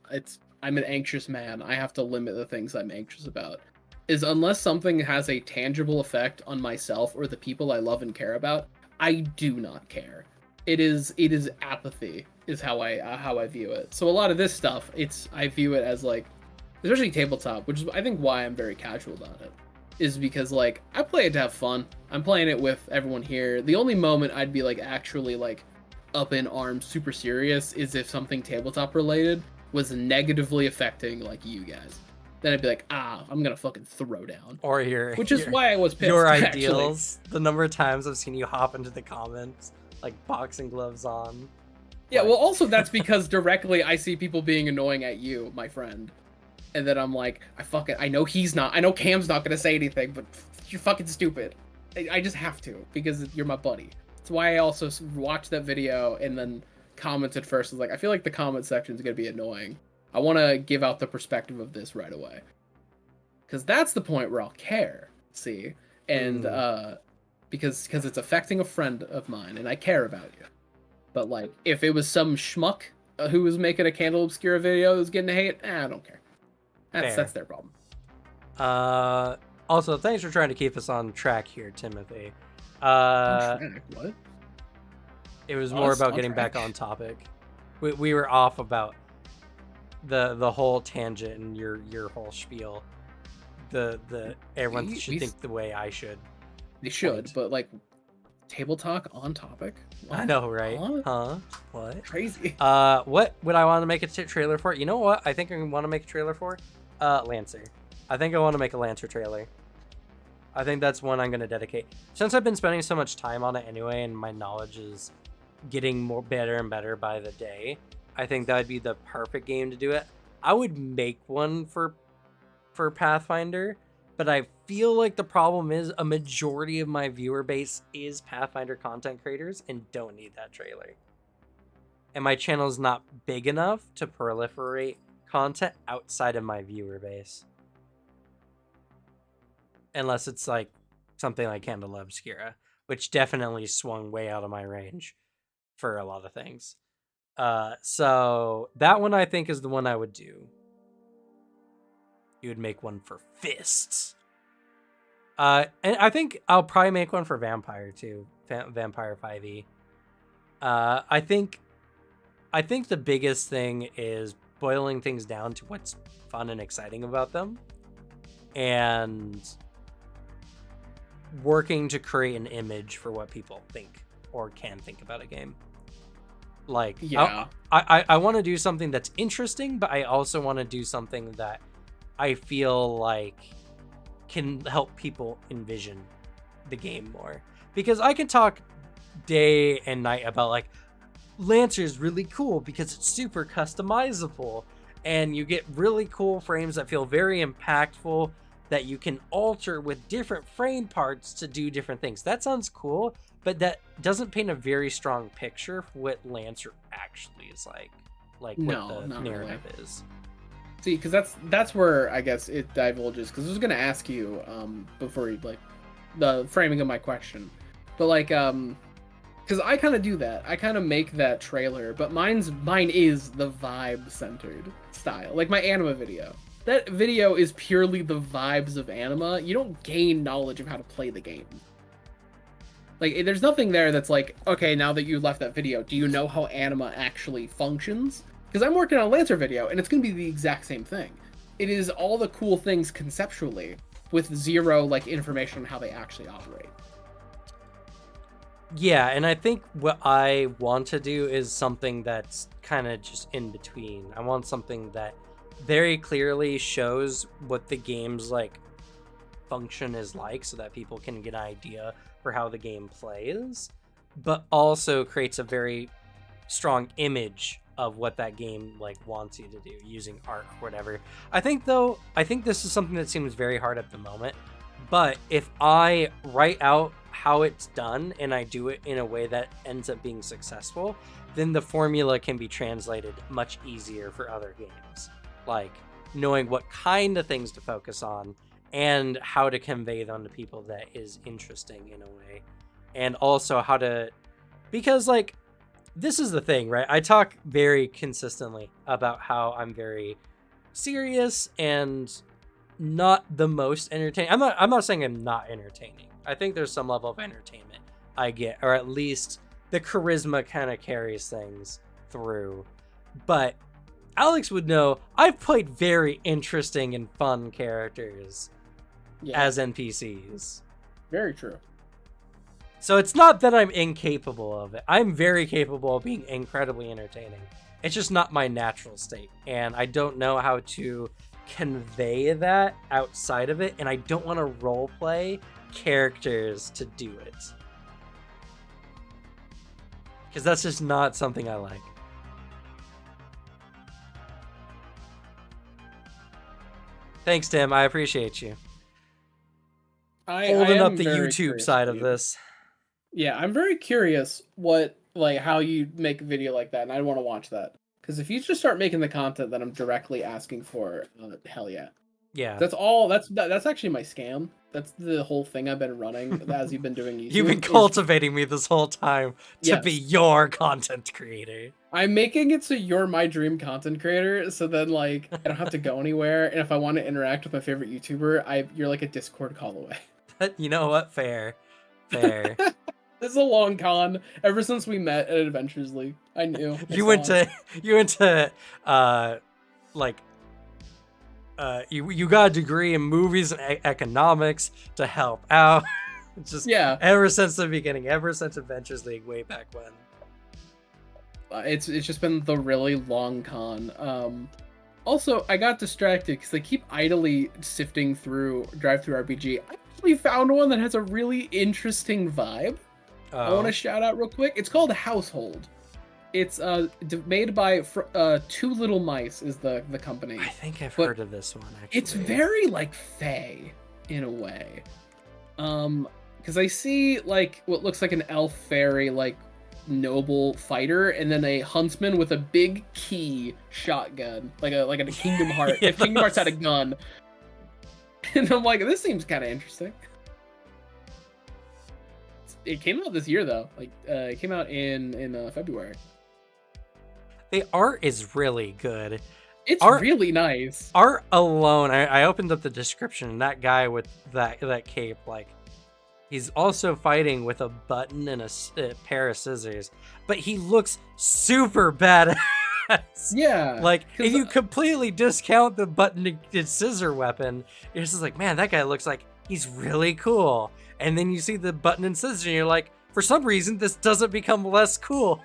I'm an anxious man. I have to limit the things I'm anxious about. Is unless something has a tangible effect on myself or the people I love and care about, I do not care. It is apathy is how I view it. So a lot of this stuff, I view it as like, especially tabletop, which is I think why I'm very casual about it, is because like I play it to have fun. I'm playing it with everyone here. The only moment I'd be like actually like up in arms, super serious, is if something tabletop related was negatively affecting like you guys. Then I'd be like, I'm gonna fucking throw down. Or which is why I was pissed. Your ideals. Actually. The number of times I've seen you hop into the comments like boxing gloves on. Yeah, Like, well, also that's because directly I see people being annoying at you, my friend. And then I'm like, I know Cam's not gonna say anything, but you're fucking stupid. I just have to, because you're my buddy. That's why I also watched that video and then commented first. I was like, I feel like the comment section is gonna be annoying. I want to give out the perspective of this right away. Because that's the point where I'll care, see? And, because it's affecting a friend of mine, and I care about you. But, like, if it was some schmuck who was making a Candle Obscura video that was getting hate, I don't care. That's their problem. Also, thanks for trying to keep us on track here, Timothy. On track? What? It was more about getting back on topic. We were off about the whole tangent and your whole spiel. Everyone should think the way I should. They should, but like table talk on topic. What? I know, right? Huh? What? Crazy. What would I want to make a trailer for? You know what? I think I want to make a trailer for Lancer. I think I want to make a Lancer trailer. I think that's one I'm going to dedicate. Since I've been spending so much time on it anyway, and my knowledge is getting better and better by the day, I think that would be the perfect game to do it. I would make one for Pathfinder, but I feel like the problem is a majority of my viewer base is Pathfinder content creators and don't need that trailer. And my channel is not big enough to proliferate content outside of my viewer base. Unless it's like something like Candle Obscura, which definitely swung way out of my range for a lot of things. So that one I think is the one I would do. You would make one for Fists. And I think I'll probably make one for Vampire too. Vampire 5e. I think the biggest thing is boiling things down to what's fun and exciting about them, and working to create an image for what people think or can think about a game. Like, yeah, I want to do something that's interesting, but I also want to do something that I feel like can help people envision the game more. Because I can talk day and night about like Lancer is really cool because it's super customizable and you get really cool frames that feel very impactful that you can alter with different frame parts to do different things. That sounds cool, but that doesn't paint a very strong picture for what Lancer actually is like what the narrative is. See, because that's where I guess it divulges. Because I was gonna ask you before you like the framing of my question, but like because I kind of do that. I kind of make that trailer, but mine is the vibe centered style, like my anima video. That video is purely the vibes of anima. You don't gain knowledge of how to play the game. Like, there's nothing there that's like, okay, now that you left that video, do you know how anima actually functions? Because I'm working on a Lancer video, and it's going to be the exact same thing. It is all the cool things conceptually, with zero, like, information on how they actually operate. Yeah, and I think what I want to do is something that's kind of just in between. I want something that very clearly shows what the game's, like, function is like, so that people can get an idea for how the game plays, but also creates a very strong image of what that game like wants you to do using art or whatever. I think this is something that seems very hard at the moment, but if I write out how it's done and I do it in a way that ends up being successful, then the formula can be translated much easier for other games, like knowing what kind of things to focus on and how to convey them to people that is interesting in a way. And also how to, because like, this is the thing, right? I talk very consistently about how I'm very serious and not the most entertaining. I'm not saying I'm not entertaining. I think there's some level of entertainment I get, or at least the charisma kind of carries things through. But Alex would know I've played very interesting and fun characters as NPCs. Very true. So it's not that I'm incapable of it. I'm very capable of being incredibly entertaining. It's just not my natural state. And I don't know how to convey that outside of it. And I don't want to roleplay characters to do it. because that's just not something I like. Thanks, Tim. I appreciate you. Holding up the YouTube side of this. Yeah, I'm very curious how you make a video like that, and I want to watch that. Because if you just start making the content that I'm directly asking for, hell yeah. Yeah. That's actually my scam. That's the whole thing I've been running as you've been doing YouTube. You've been cultivating me this whole time to be your content creator. I'm making it so you're my dream content creator, so then like I don't have to go anywhere, and if I want to interact with my favorite YouTuber, you're like a Discord call away. You know what? Fair. This is a long con. Ever since we met at Adventures League, I knew. You went to you got a degree in movies and economics to help out. Just ever since the beginning, ever since Adventures League way back when. It's just been the really long con. Also, I got distracted because I keep idly sifting through Drive-Thru RPG. I actually found one that has a really interesting vibe. I want to shout out real quick. It's called Household. It's made by Two Little Mice is the company. I think I've heard of this one, actually. It's very like Fae in a way. Because I see like what looks like an elf fairy like noble fighter, and then a huntsman with a big key shotgun, like a Kingdom Hearts. If Kingdom Hearts had a gun. And I'm like, this seems kind of interesting. It came out this year though. Like it came out in February. The art is really good. It's really nice. Art alone, I opened up the description, and that guy with that cape, like, he's also fighting with a button and a pair of scissors, but he looks super badass. Yeah. Like, if you completely discount the button and scissor weapon, you're just like, man, that guy looks like he's really cool. And then you see the button and scissors, and you're like, for some reason, this doesn't become less cool.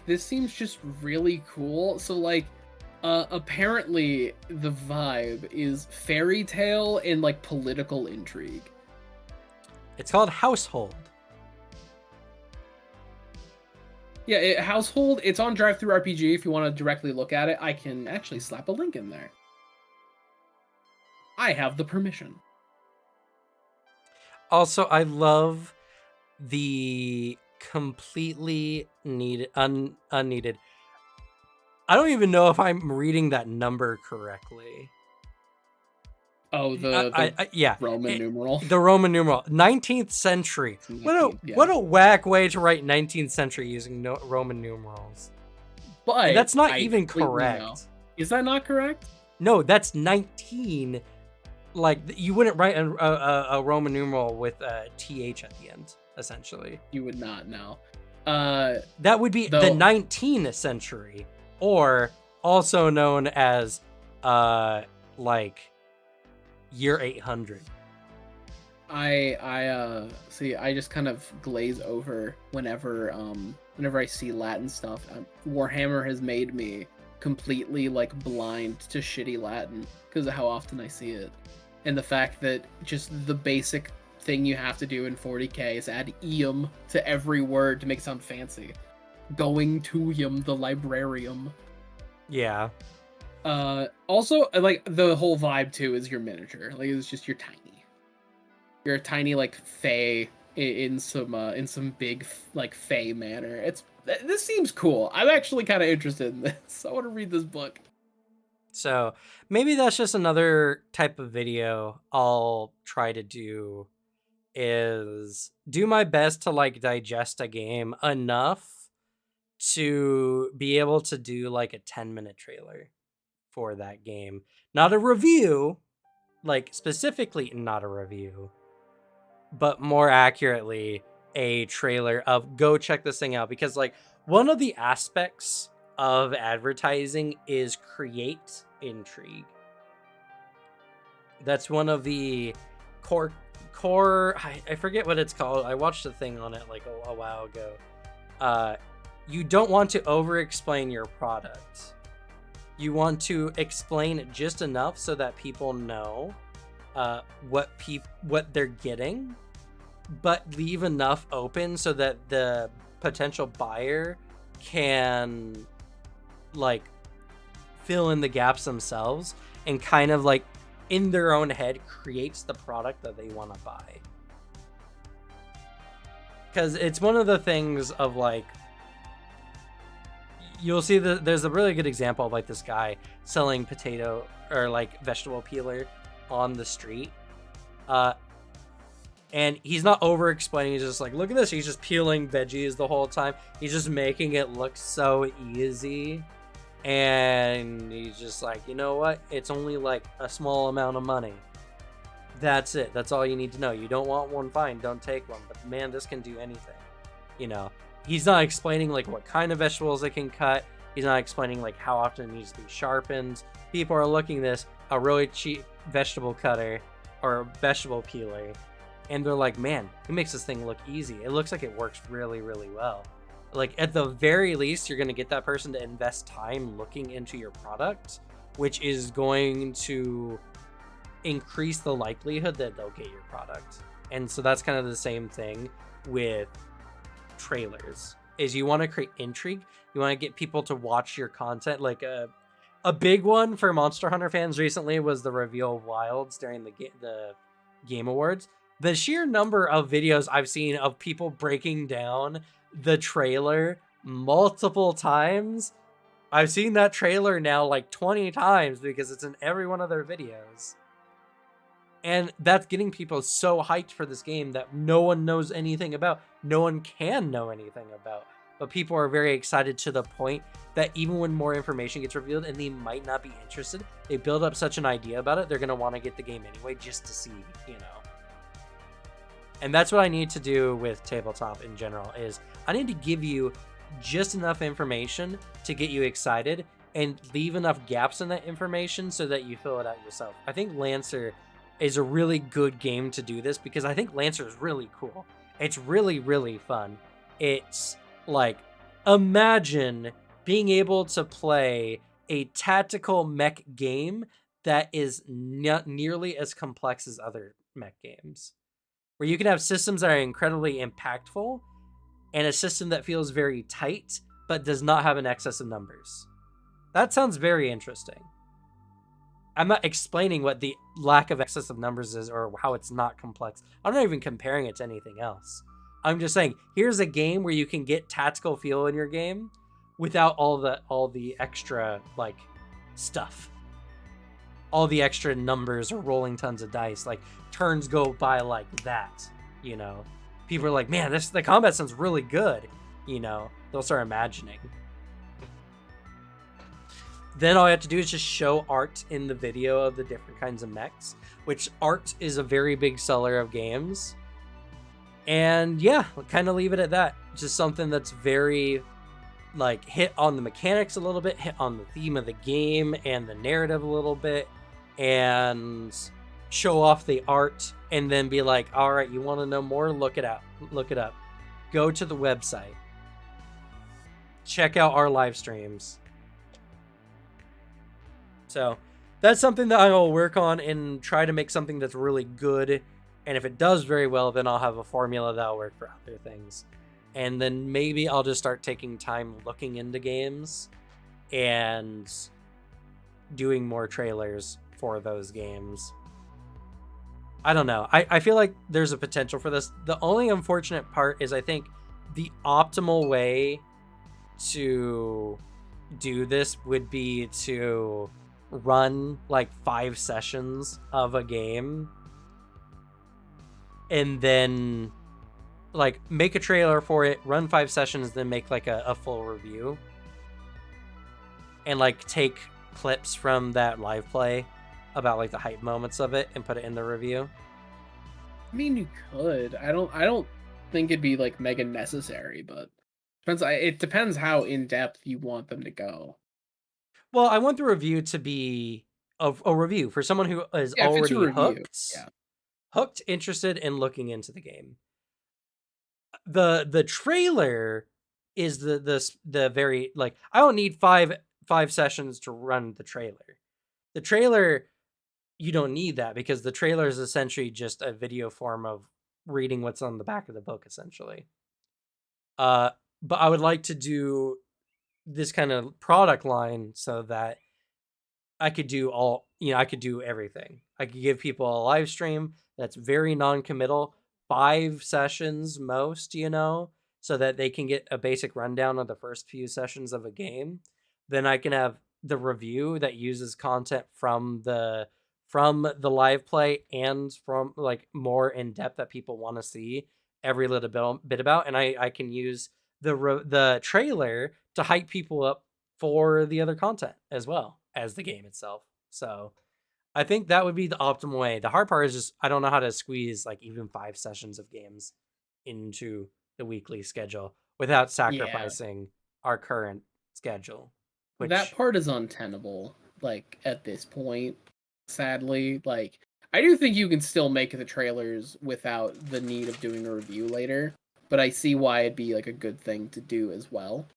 This seems just really cool. So, like, apparently the vibe is fairy tale and, like, political intrigue. It's called Household. Yeah, Household. It's on Drive-Thru RPG if you want to directly look at it. I can actually slap a link in there. I have the permission. Also, I love the completely unneeded. I don't even know if I'm reading that number correctly. Oh, the Roman numeral. The Roman numeral. 19th century. What a whack way to write 19th century using Roman numerals. But and that's not even correct. Know. Is that not correct? No, that's 19. Like, you wouldn't write a Roman numeral with a TH at the end, essentially. You would not know. That would be the 19th century, or also known as, like, year 800. See, I just kind of glaze over whenever I see Latin stuff. Warhammer has made me completely, like, blind to shitty Latin because of how often I see it. And the fact that just the basic thing you have to do in 40k is add ium to every word to make it sound fancy. Going to ium, the librarium. Yeah. Also, like, the whole vibe, too, is you're miniature. Like, it's just, you're tiny. You're a tiny, like, fae in some big, like, fae manner. This seems cool. I'm actually kind of interested in this. I want to read this book. So maybe that's just another type of video I'll try to do, is do my best to, like, digest a game enough to be able to do, like, a 10-minute trailer for that game. Not a review, like, specifically not a review, but more accurately a trailer of go check this thing out. Because, like, one of the aspects of advertising is create intrigue. That's one of the core I forget what it's called. I watched a thing on it like a while ago. You don't want to over explain your product. You want to explain it just enough so that people know what they're getting, but leave enough open so that the potential buyer can like fill in the gaps themselves and kind of like in their own head creates the product that they want to buy. Because it's one of the things of like, you'll see that there's a really good example of like this guy selling potato or like vegetable peeler on the street. And he's not over explaining. He's just like, look at this. He's just peeling veggies the whole time. He's just making it look so easy. And he's just like, you know what? It's only like a small amount of money. That's it. That's all you need to know. You don't want one, fine, don't take one. But man, this can do anything. You know, he's not explaining like what kind of vegetables it can cut. He's not explaining like how often it needs to be sharpened. People are looking at this, a really cheap vegetable cutter or vegetable peeler, and they're like, man, he makes this thing look easy. It looks like it works really, really well. Like, at the very least, you're going to get that person to invest time looking into your product, which is going to increase the likelihood that they'll get your product. And so that's kind of the same thing with trailers, is you want to create intrigue. You want to get people to watch your content. Like a big one for Monster Hunter fans recently was the reveal of Wilds during the Game Awards. The sheer number of videos I've seen of people breaking down the trailer multiple times. I've seen that trailer now like 20 times because it's in every one of their videos. And that's getting people so hyped for this game that no one knows anything about. No one can know anything about. But people are very excited to the point that even when more information gets revealed and they might not be interested, they build up such an idea about it, they're going to want to get the game anyway just to see, you know. And that's what I need to do with tabletop in general, is I need to give you just enough information to get you excited and leave enough gaps in that information so that you fill it out yourself. I think Lancer is a really good game to do this because I think Lancer is really cool. It's really, really fun. It's like, imagine being able to play a tactical mech game that is not nearly as complex as other mech games, where you can have systems that are incredibly impactful and a system that feels very tight but does not have an excess of numbers. That sounds very interesting. I'm not explaining what the lack of excess of numbers is or how it's not complex. I'm not even comparing it to anything else. I'm just saying, here's a game where you can get tactical feel in your game without all the extra like stuff. All the extra numbers or rolling tons of dice. Like, turns go by like that, you know. People are like, man, the combat sounds really good, you know. They'll start imagining. Then all I have to do is just show art in the video of the different kinds of mechs, which art is a very big seller of games. And yeah, we'll kind of leave it at that. Just something that's very like hit on the mechanics a little bit, hit on the theme of the game and the narrative a little bit, and show off the art, and then be like, all right, you want to know more? Look it up. Go to the website. Check out our live streams. So that's something that I will work on and try to make something that's really good. And if it does very well, then I'll have a formula that'll work for other things. And then maybe I'll just start taking time looking into games and doing more trailers for those games. I don't know. I feel like there's a potential for this. The only unfortunate part is I think the optimal way to do this would be to run like 5 sessions of a game and then like make a trailer for it, run 5 sessions, then make like a full review, and like take clips from that live play about like the hype moments of it and put it in the review. I mean, you could. I don't think it'd be like mega necessary, but it depends how in depth you want them to go. Well, I want the review to be a review for someone who is already hooked, interested in looking into the game. The trailer is the very like, I don't need five sessions to run the trailer. The trailer, you don't need that because the trailer is essentially just a video form of reading what's on the back of the book, essentially. But I would like to do this kind of product line so that I could do I could do everything. I could give people a live stream that's very non-committal, 5 sessions most, so that they can get a basic rundown of the first few sessions of a game. Then I can have the review that uses content from the live play and from like more in depth that people want to see every little bit about, and I can use the trailer to hype people up for the other content as well as the game itself. So I think that would be the optimal way. The hard part is just I don't know how to squeeze like even 5 sessions of games into the weekly schedule without sacrificing our current schedule. That part is untenable, like, at this point, sadly. Like, I do think you can still make the trailers without the need of doing a review later, but I see why it'd be, like, a good thing to do as well.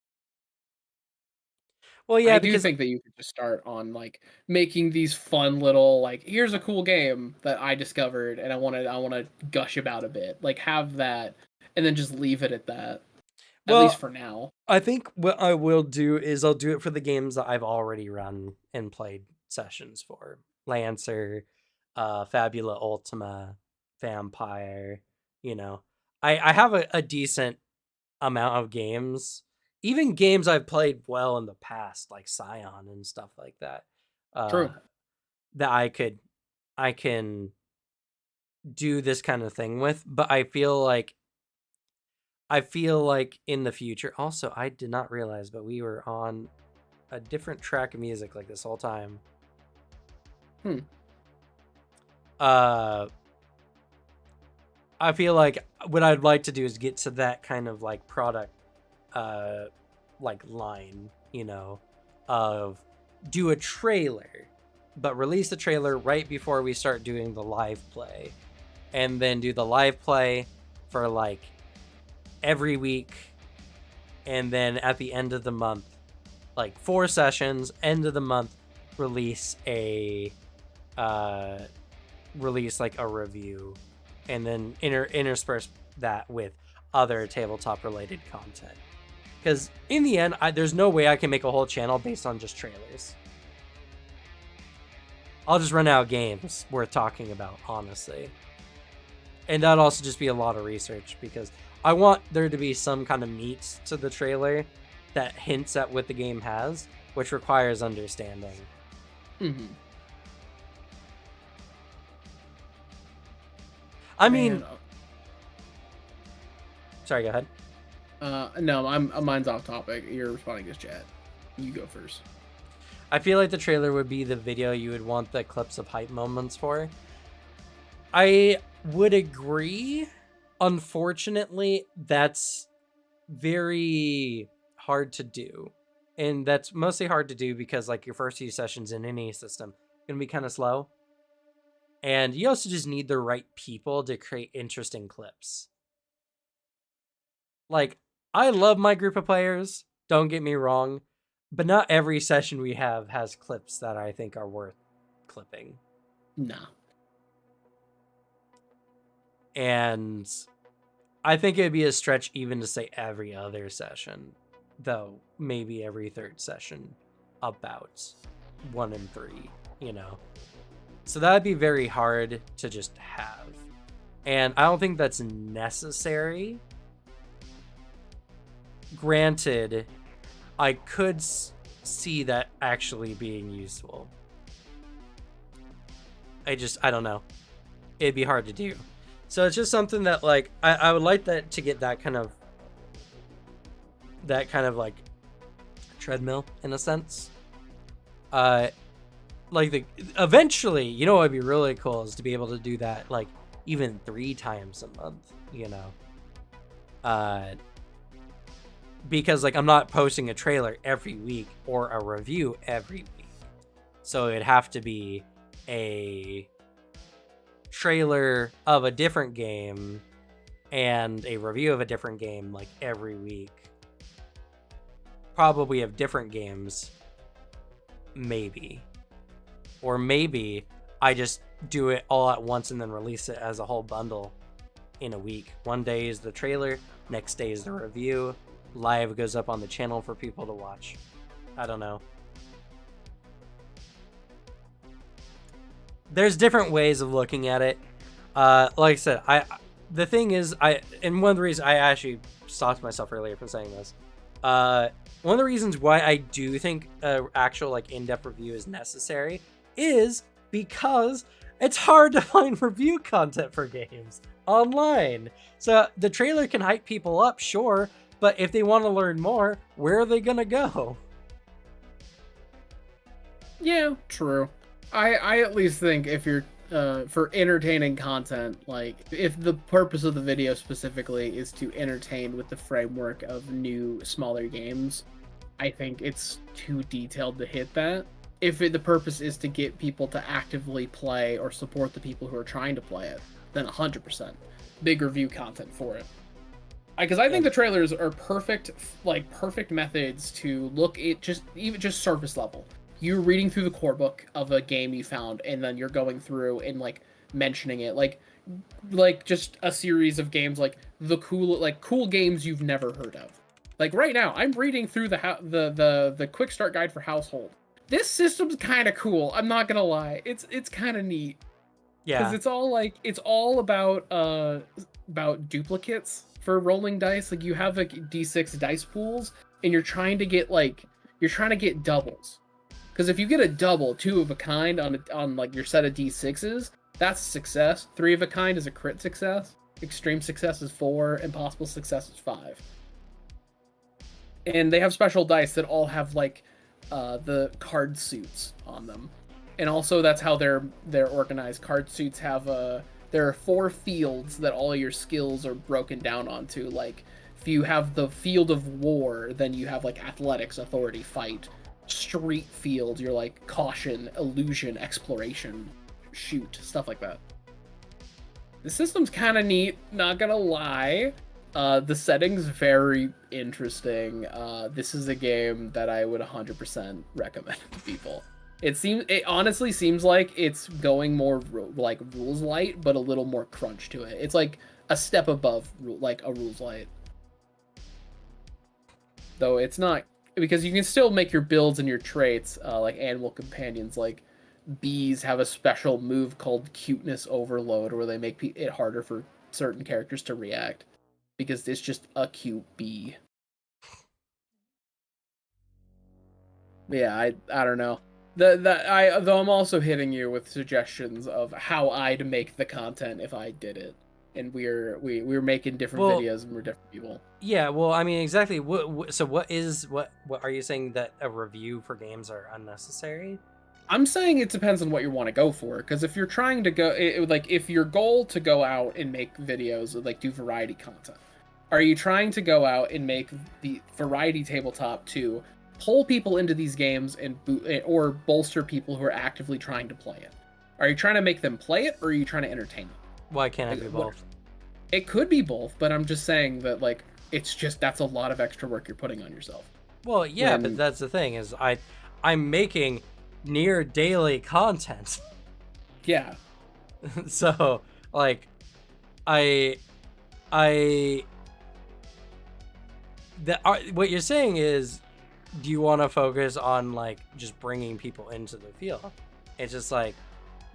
Well, yeah, I because do think that you could just start on, like, making these fun little, like, here's a cool game that I discovered and I wanna gush about a bit. Like, have that, and then just leave it at that. At least for now. I think what I will do is I'll do it for the games that I've already run and played sessions for. Lancer, Fabula Ultima, Vampire, I have a decent amount of games. Even games I've played well in the past, like Scion and stuff like that. True. That I can do this kind of thing with, but I feel like in the future, also, I did not realize, but we were on a different track of music like this whole time. I feel like what I'd like to do is get to that kind of like product, like line, of do a trailer, but release the trailer right before we start doing the live play, and then do the live play for like every week, and then at the end of the month, like 4 sessions, end of the month, release like a review, and then intersperse that with other tabletop related content, because in the end there's no way I can make a whole channel based on just trailers. I'll just run out of games worth talking about, honestly, and that'd also just be a lot of research, because I want there to be some kind of meat to the trailer that hints at what the game has, which requires understanding. I mean, sorry, go ahead. No, mine's off topic. You're responding to this chat. You go first. I feel like the trailer would be the video you would want the clips of hype moments for. I would agree. Unfortunately, that's very hard to do. And that's mostly hard to do because like your first few sessions in any system are going to be kind of slow. And you also just need the right people to create interesting clips. Like, I love my group of players, don't get me wrong, but not every session we have has clips that I think are worth clipping. Nah. And I think it'd be a stretch even to say every other session, though maybe every 3rd session, about 1 and 3, So that'd be very hard to just have. And I don't think that's necessary. Granted, I could see that actually being useful. I don't know. It'd be hard to do. So it's just something that like I would like that to get that kind of like treadmill in a sense. Like eventually, what would be really cool is to be able to do that like even 3 times a month, because like I'm not posting a trailer every week or a review every week, so it'd have to be a trailer of a different game and a review of a different game like every week, probably of different games, maybe. Or maybe I just do it all at once and then release it as a whole bundle in a week. One day is the trailer, next day is the review, live goes up on the channel for people to watch. I don't know. There's different ways of looking at it. Like I said, the thing is, and one of the reasons I actually stopped myself earlier from saying this, one of the reasons why I do think an actual like in-depth review is necessary is because it's hard to find review content for games online. So the trailer can hype people up, sure, but if they want to learn more, where are they gonna go? Yeah, true. I at least think if you're for entertaining content, like if the purpose of the video specifically is to entertain with the framework of new, smaller games, I think it's too detailed to hit that. If the purpose is to get people to actively play or support the people who are trying to play it, then 100% big review content for it. Because I think the trailers are perfect methods to look at just surface level. You're reading through the core book of a game you found, and then you're going through and like mentioning it, like just a series of games, like cool games you've never heard of. Like right now, I'm reading through the quick start guide for Household. This system's kind of cool. I'm not gonna lie, it's kind of neat. Yeah, because it's all about duplicates for rolling dice. Like you have like D6 dice pools, and you're trying to get doubles. Because if you get a double, 2 of a kind on like your set of D6s, that's a success. 3 of a kind is a crit success. Extreme success is 4. Impossible success is 5. And they have special dice that all have like the card suits on them. And also that's how they're organized. Card suits have there are 4 fields that all your skills are broken down onto. Like if you have the field of war, then you have like athletics, authority, fight. Street field, you're like caution, illusion, exploration, shoot, stuff like that. The system's kind of neat, not gonna lie. The setting's very interesting. This is a game that I would 100% recommend to people. It honestly seems like it's going more like rules light, but a little more crunch to it. It's like a step above like a rules light, though it's not. Because you can still make your builds and your traits, like animal companions, like bees have a special move called cuteness overload, where they make it harder for certain characters to react, because it's just a cute bee. Yeah, I don't know. Though I'm also hitting you with suggestions of how I'd make the content if I did it. And we're making different videos, and we're different people. Yeah, well, I mean, exactly. So what are you saying, that a review for games are unnecessary? I'm saying it depends on what you want to go for. Because if you're trying to go, if your goal to go out and make videos, like do variety content, are you trying to go out and make the variety tabletop to pull people into these games or bolster people who are actively trying to play it? Are you trying to make them play it, or are you trying to entertain them? Why can't it be both? It could be both, but I'm just saying that like that's a lot of extra work you're putting on yourself. Well, yeah, but that's the thing is I'm making near daily content. Yeah. So like what you're saying is, do you want to focus on like just bringing people into the field? It's just like,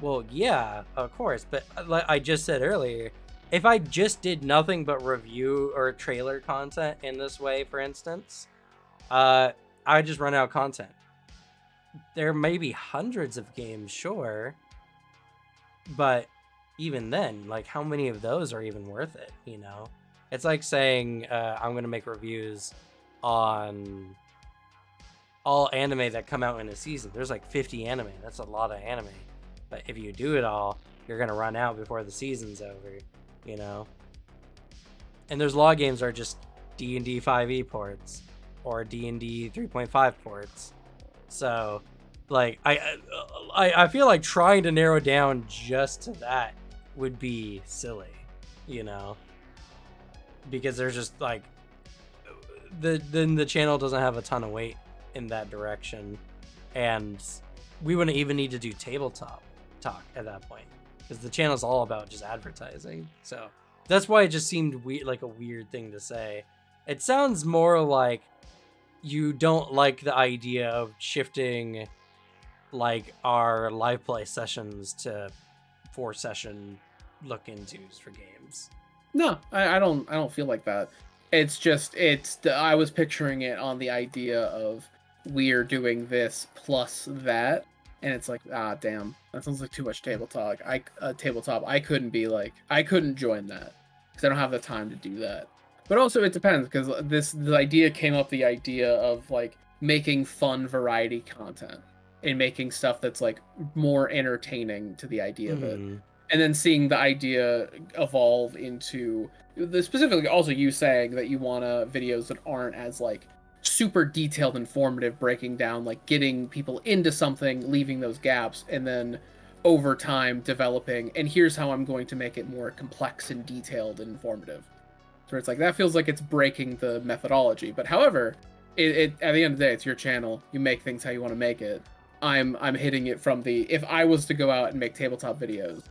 well, yeah, of course, but like I just said earlier, if I just did nothing but review or trailer content in this way, for instance, I would just run out of content. There may be hundreds of games, sure, but even then, like, how many of those are even worth it, you know? It's like saying I'm going to make reviews on all anime that come out in a season. There's like 50 anime. That's a lot of anime. But if you do it all, you're going to run out before the season's over, you know? And there's a lot of games that are just D&D 5e ports or D&D 3.5 ports. So, like, I feel like trying to narrow down just to that would be silly, you know? Because there's just, like, then the channel doesn't have a ton of weight in that direction. And we wouldn't even need to do tabletop talk at that point, because the channel's all about just advertising. So That's why it just seemed like a weird thing to say. It sounds more like you don't like the idea of shifting like our live play sessions to 4-session look-intos for games. No, I don't feel like that. It's just I was picturing it on the idea of we're doing this plus that, and it's like, ah, damn, that sounds like too much tabletop. I couldn't join that because I don't have the time to do that. But also it depends, because the idea came up, the idea of like making fun variety content and making stuff that's like more entertaining to the idea of it. And then seeing the idea evolve into specifically also you saying that you want videos that aren't as like super detailed, informative, breaking down, like getting people into something, leaving those gaps, and then over time developing, and here's how I'm going to make it more complex and detailed and informative. So it's like, that feels like it's breaking the methodology. But however, it at the end of the day, it's your channel. You make things how you want to make it. I'm hitting it from the, if I was to go out and make tabletop videos,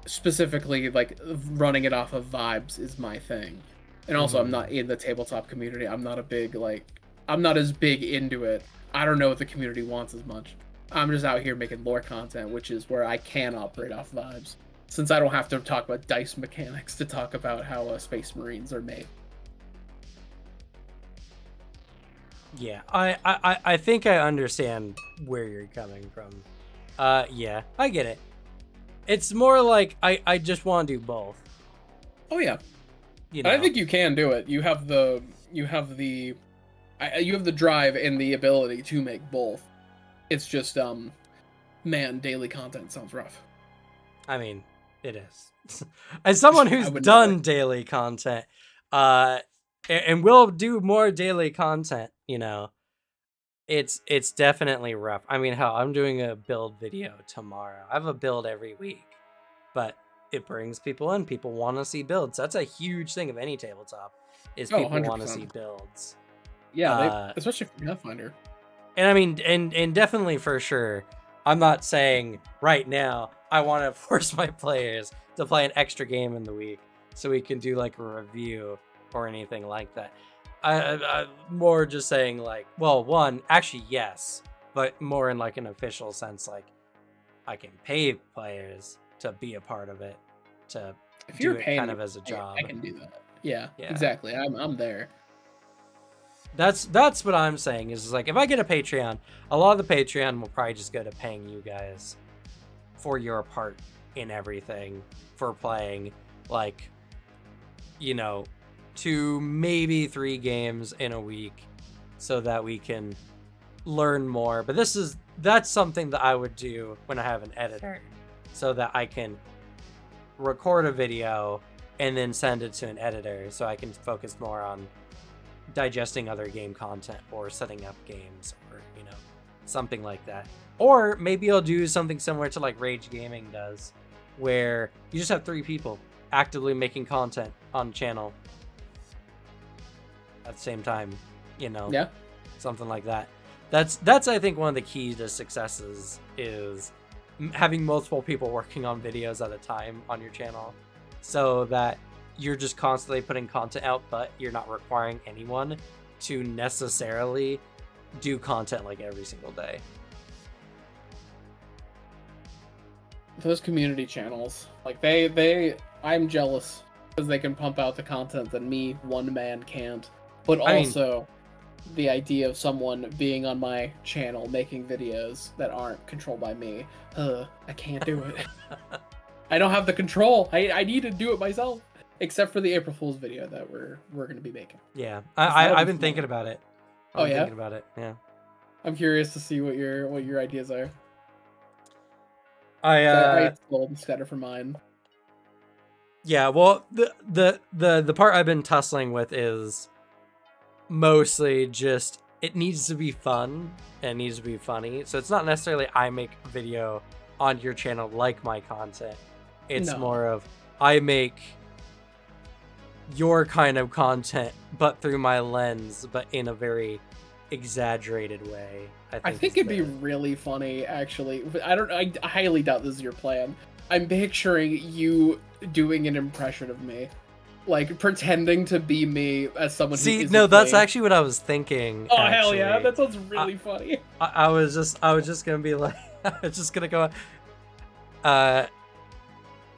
specifically like running it off of vibes is my thing. And also I'm not in the tabletop community. I'm not as big into it. I don't know what the community wants as much. I'm just out here making lore content, which is where I can operate off vibes, since I don't have to talk about dice mechanics to talk about how Space Marines are made. Yeah, I think I understand where you're coming from. Yeah, I get it. It's more like I just want to do both. Oh yeah, you know? I think you can do it. You have the drive and the ability to make both. It's just man, daily content sounds rough. I mean, it is. As someone who's done daily content, and will do more daily content, you know, it's definitely rough. I mean, hell, I'm doing a build video tomorrow. I have a build every week, but it brings people in. People want to see builds. That's a huge thing of any tabletop, is people want to see builds. Yeah, especially for Pathfinder. And I mean, and definitely for sure, I'm not saying right now I want to force my players to play an extra game in the week so we can do like a review or anything like that. I'm more just saying like, well, one, actually yes, but more in like an official sense, like I can pay players to be a part of it, to do it kind of as a job. I can do that. Yeah, exactly. I'm there. That's what I'm saying, is like, if I get a Patreon, a lot of the Patreon will probably just go to paying you guys for your part in everything, for playing like, you know, 2 maybe 3 games in a week so that we can learn more. But that's something that I would do when I have an editor, so that I can record a video and then send it to an editor so I can focus more on digesting other game content or setting up games, or, you know, something like that. Or maybe I'll do something similar to like Rage Gaming does, where you just have 3 people actively making content on the channel at the same time, you know. Yeah, something like that. That's I think one of the keys to successes, is having multiple people working on videos at a time on your channel, so that you're just constantly putting content out, but you're not requiring anyone to necessarily do content like every single day. Those community channels, like I'm jealous because they can pump out the content that me, one man, can't. But also, the idea of someone being on my channel making videos that aren't controlled by me, I can't do it. I don't have the control. I need to do it myself. Except for the April Fool's video that we're going to be making. Yeah, I've been thinking about it. Thinking about it. Yeah. I'm curious to see what your ideas are. I told Scatter for mine. Yeah, well, the part I've been tussling with is mostly just, it needs to be fun and it needs to be funny. So it's not necessarily I make a video on your channel like my content. It's more of I make your kind of content, but through my lens, but in a very exaggerated way. I think it'd be really funny, actually. I highly doubt this is your plan, I'm picturing you doing an impression of me, like pretending to be me as someone who See, isn't no, that's me. actually what I was thinking. Oh hell actually. yeah, that sounds really funny. I was just gonna be like, I was just gonna go.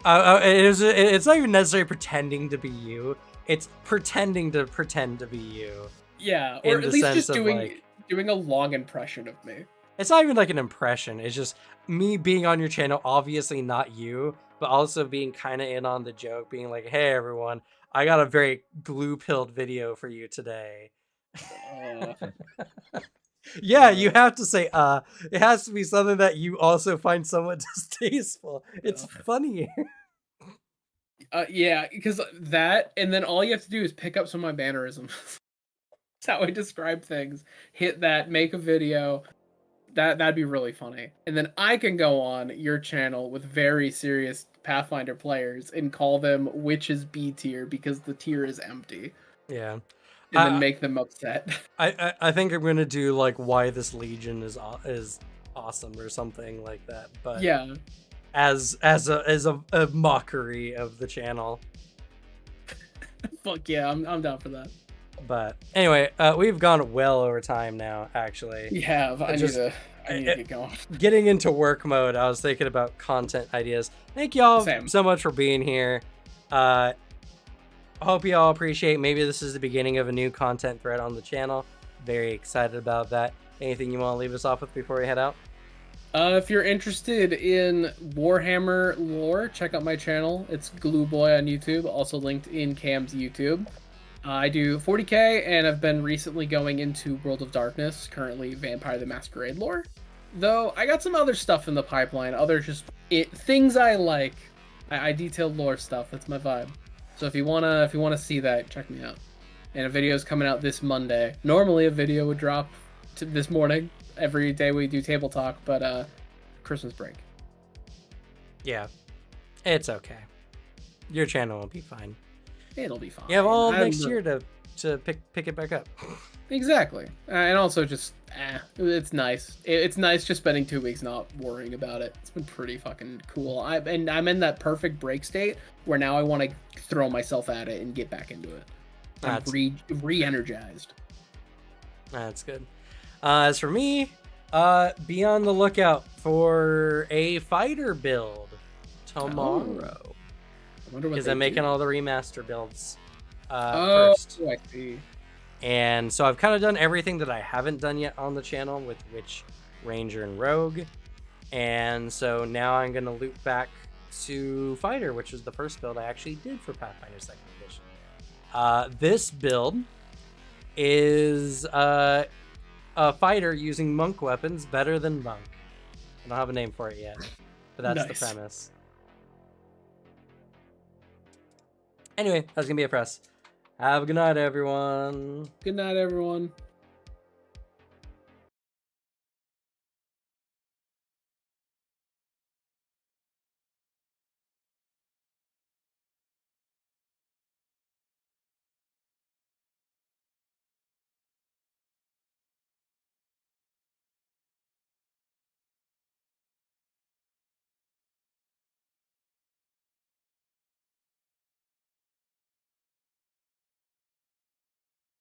It's not even necessarily pretending to be you. It's pretending to pretend to be you. Yeah, or In at the least sense just of, doing like, doing a long impression of me. it's not even like an impression. It's just me being on your channel, obviously not you, but also being kind of in on the joke, being like, "Hey everyone, I got a very glue-pilled video for you today." Yeah, you have to say it has to be something that you also find somewhat distasteful. It's funny. Yeah, because that, and then all you have to do is pick up some of my mannerisms. That's how I describe things. Hit that, make a video. That'd be really funny. And then I can go on your channel with very serious Pathfinder players and call them witches B tier because the tier is empty. Yeah. And then make them upset. I think I'm gonna do like why this legion is awesome or something like that. But yeah, as a mockery of the channel. fuck yeah, I'm down for that. But anyway, we've gone well over time now. Actually, You have. I need to get going. Getting into work mode, I was thinking about content ideas. Thank y'all so much for being here. I hope you all appreciate. Maybe this is the beginning of a new content thread on the channel. Very excited about that. Anything you want to leave us off with before we head out? If you're interested in Warhammer lore, check out my channel. It's Glue Boy on YouTube, also linked in Cam's YouTube. I do 40k, and I've been recently going into World of Darkness, currently Vampire the Masquerade lore. Though, I got some other stuff in the pipeline, other just things I like. I detailed lore stuff, that's my vibe. So if you wanna see that, check me out. And a video's coming out this Monday. Normally a video would drop this morning. Every day we do table talk, but Christmas break. Yeah, it's okay. Your channel will be fine. It'll be fine. You have all next year to pick it back up. Exactly, and also just it's nice. It's nice just spending 2 weeks not worrying about it. It's been pretty fucking cool. I'm in that perfect break state where now I want to throw myself at it and get back into it. I'm re-energized. That's good. As for me, be on the lookout for a fighter build tomorrow. Because I'm making all the remaster builds first. I see. And so I've kind of done everything that I haven't done yet on the channel with Witch, Ranger, and Rogue. And so now I'm going to loop back to Fighter, which was the first build I actually did for Pathfinder 2nd Edition. This build is a fighter using monk weapons better than monk. I don't have a name for it yet, but that's the premise. Anyway, that's going to be it for us. Have a good night, everyone. Good night, everyone.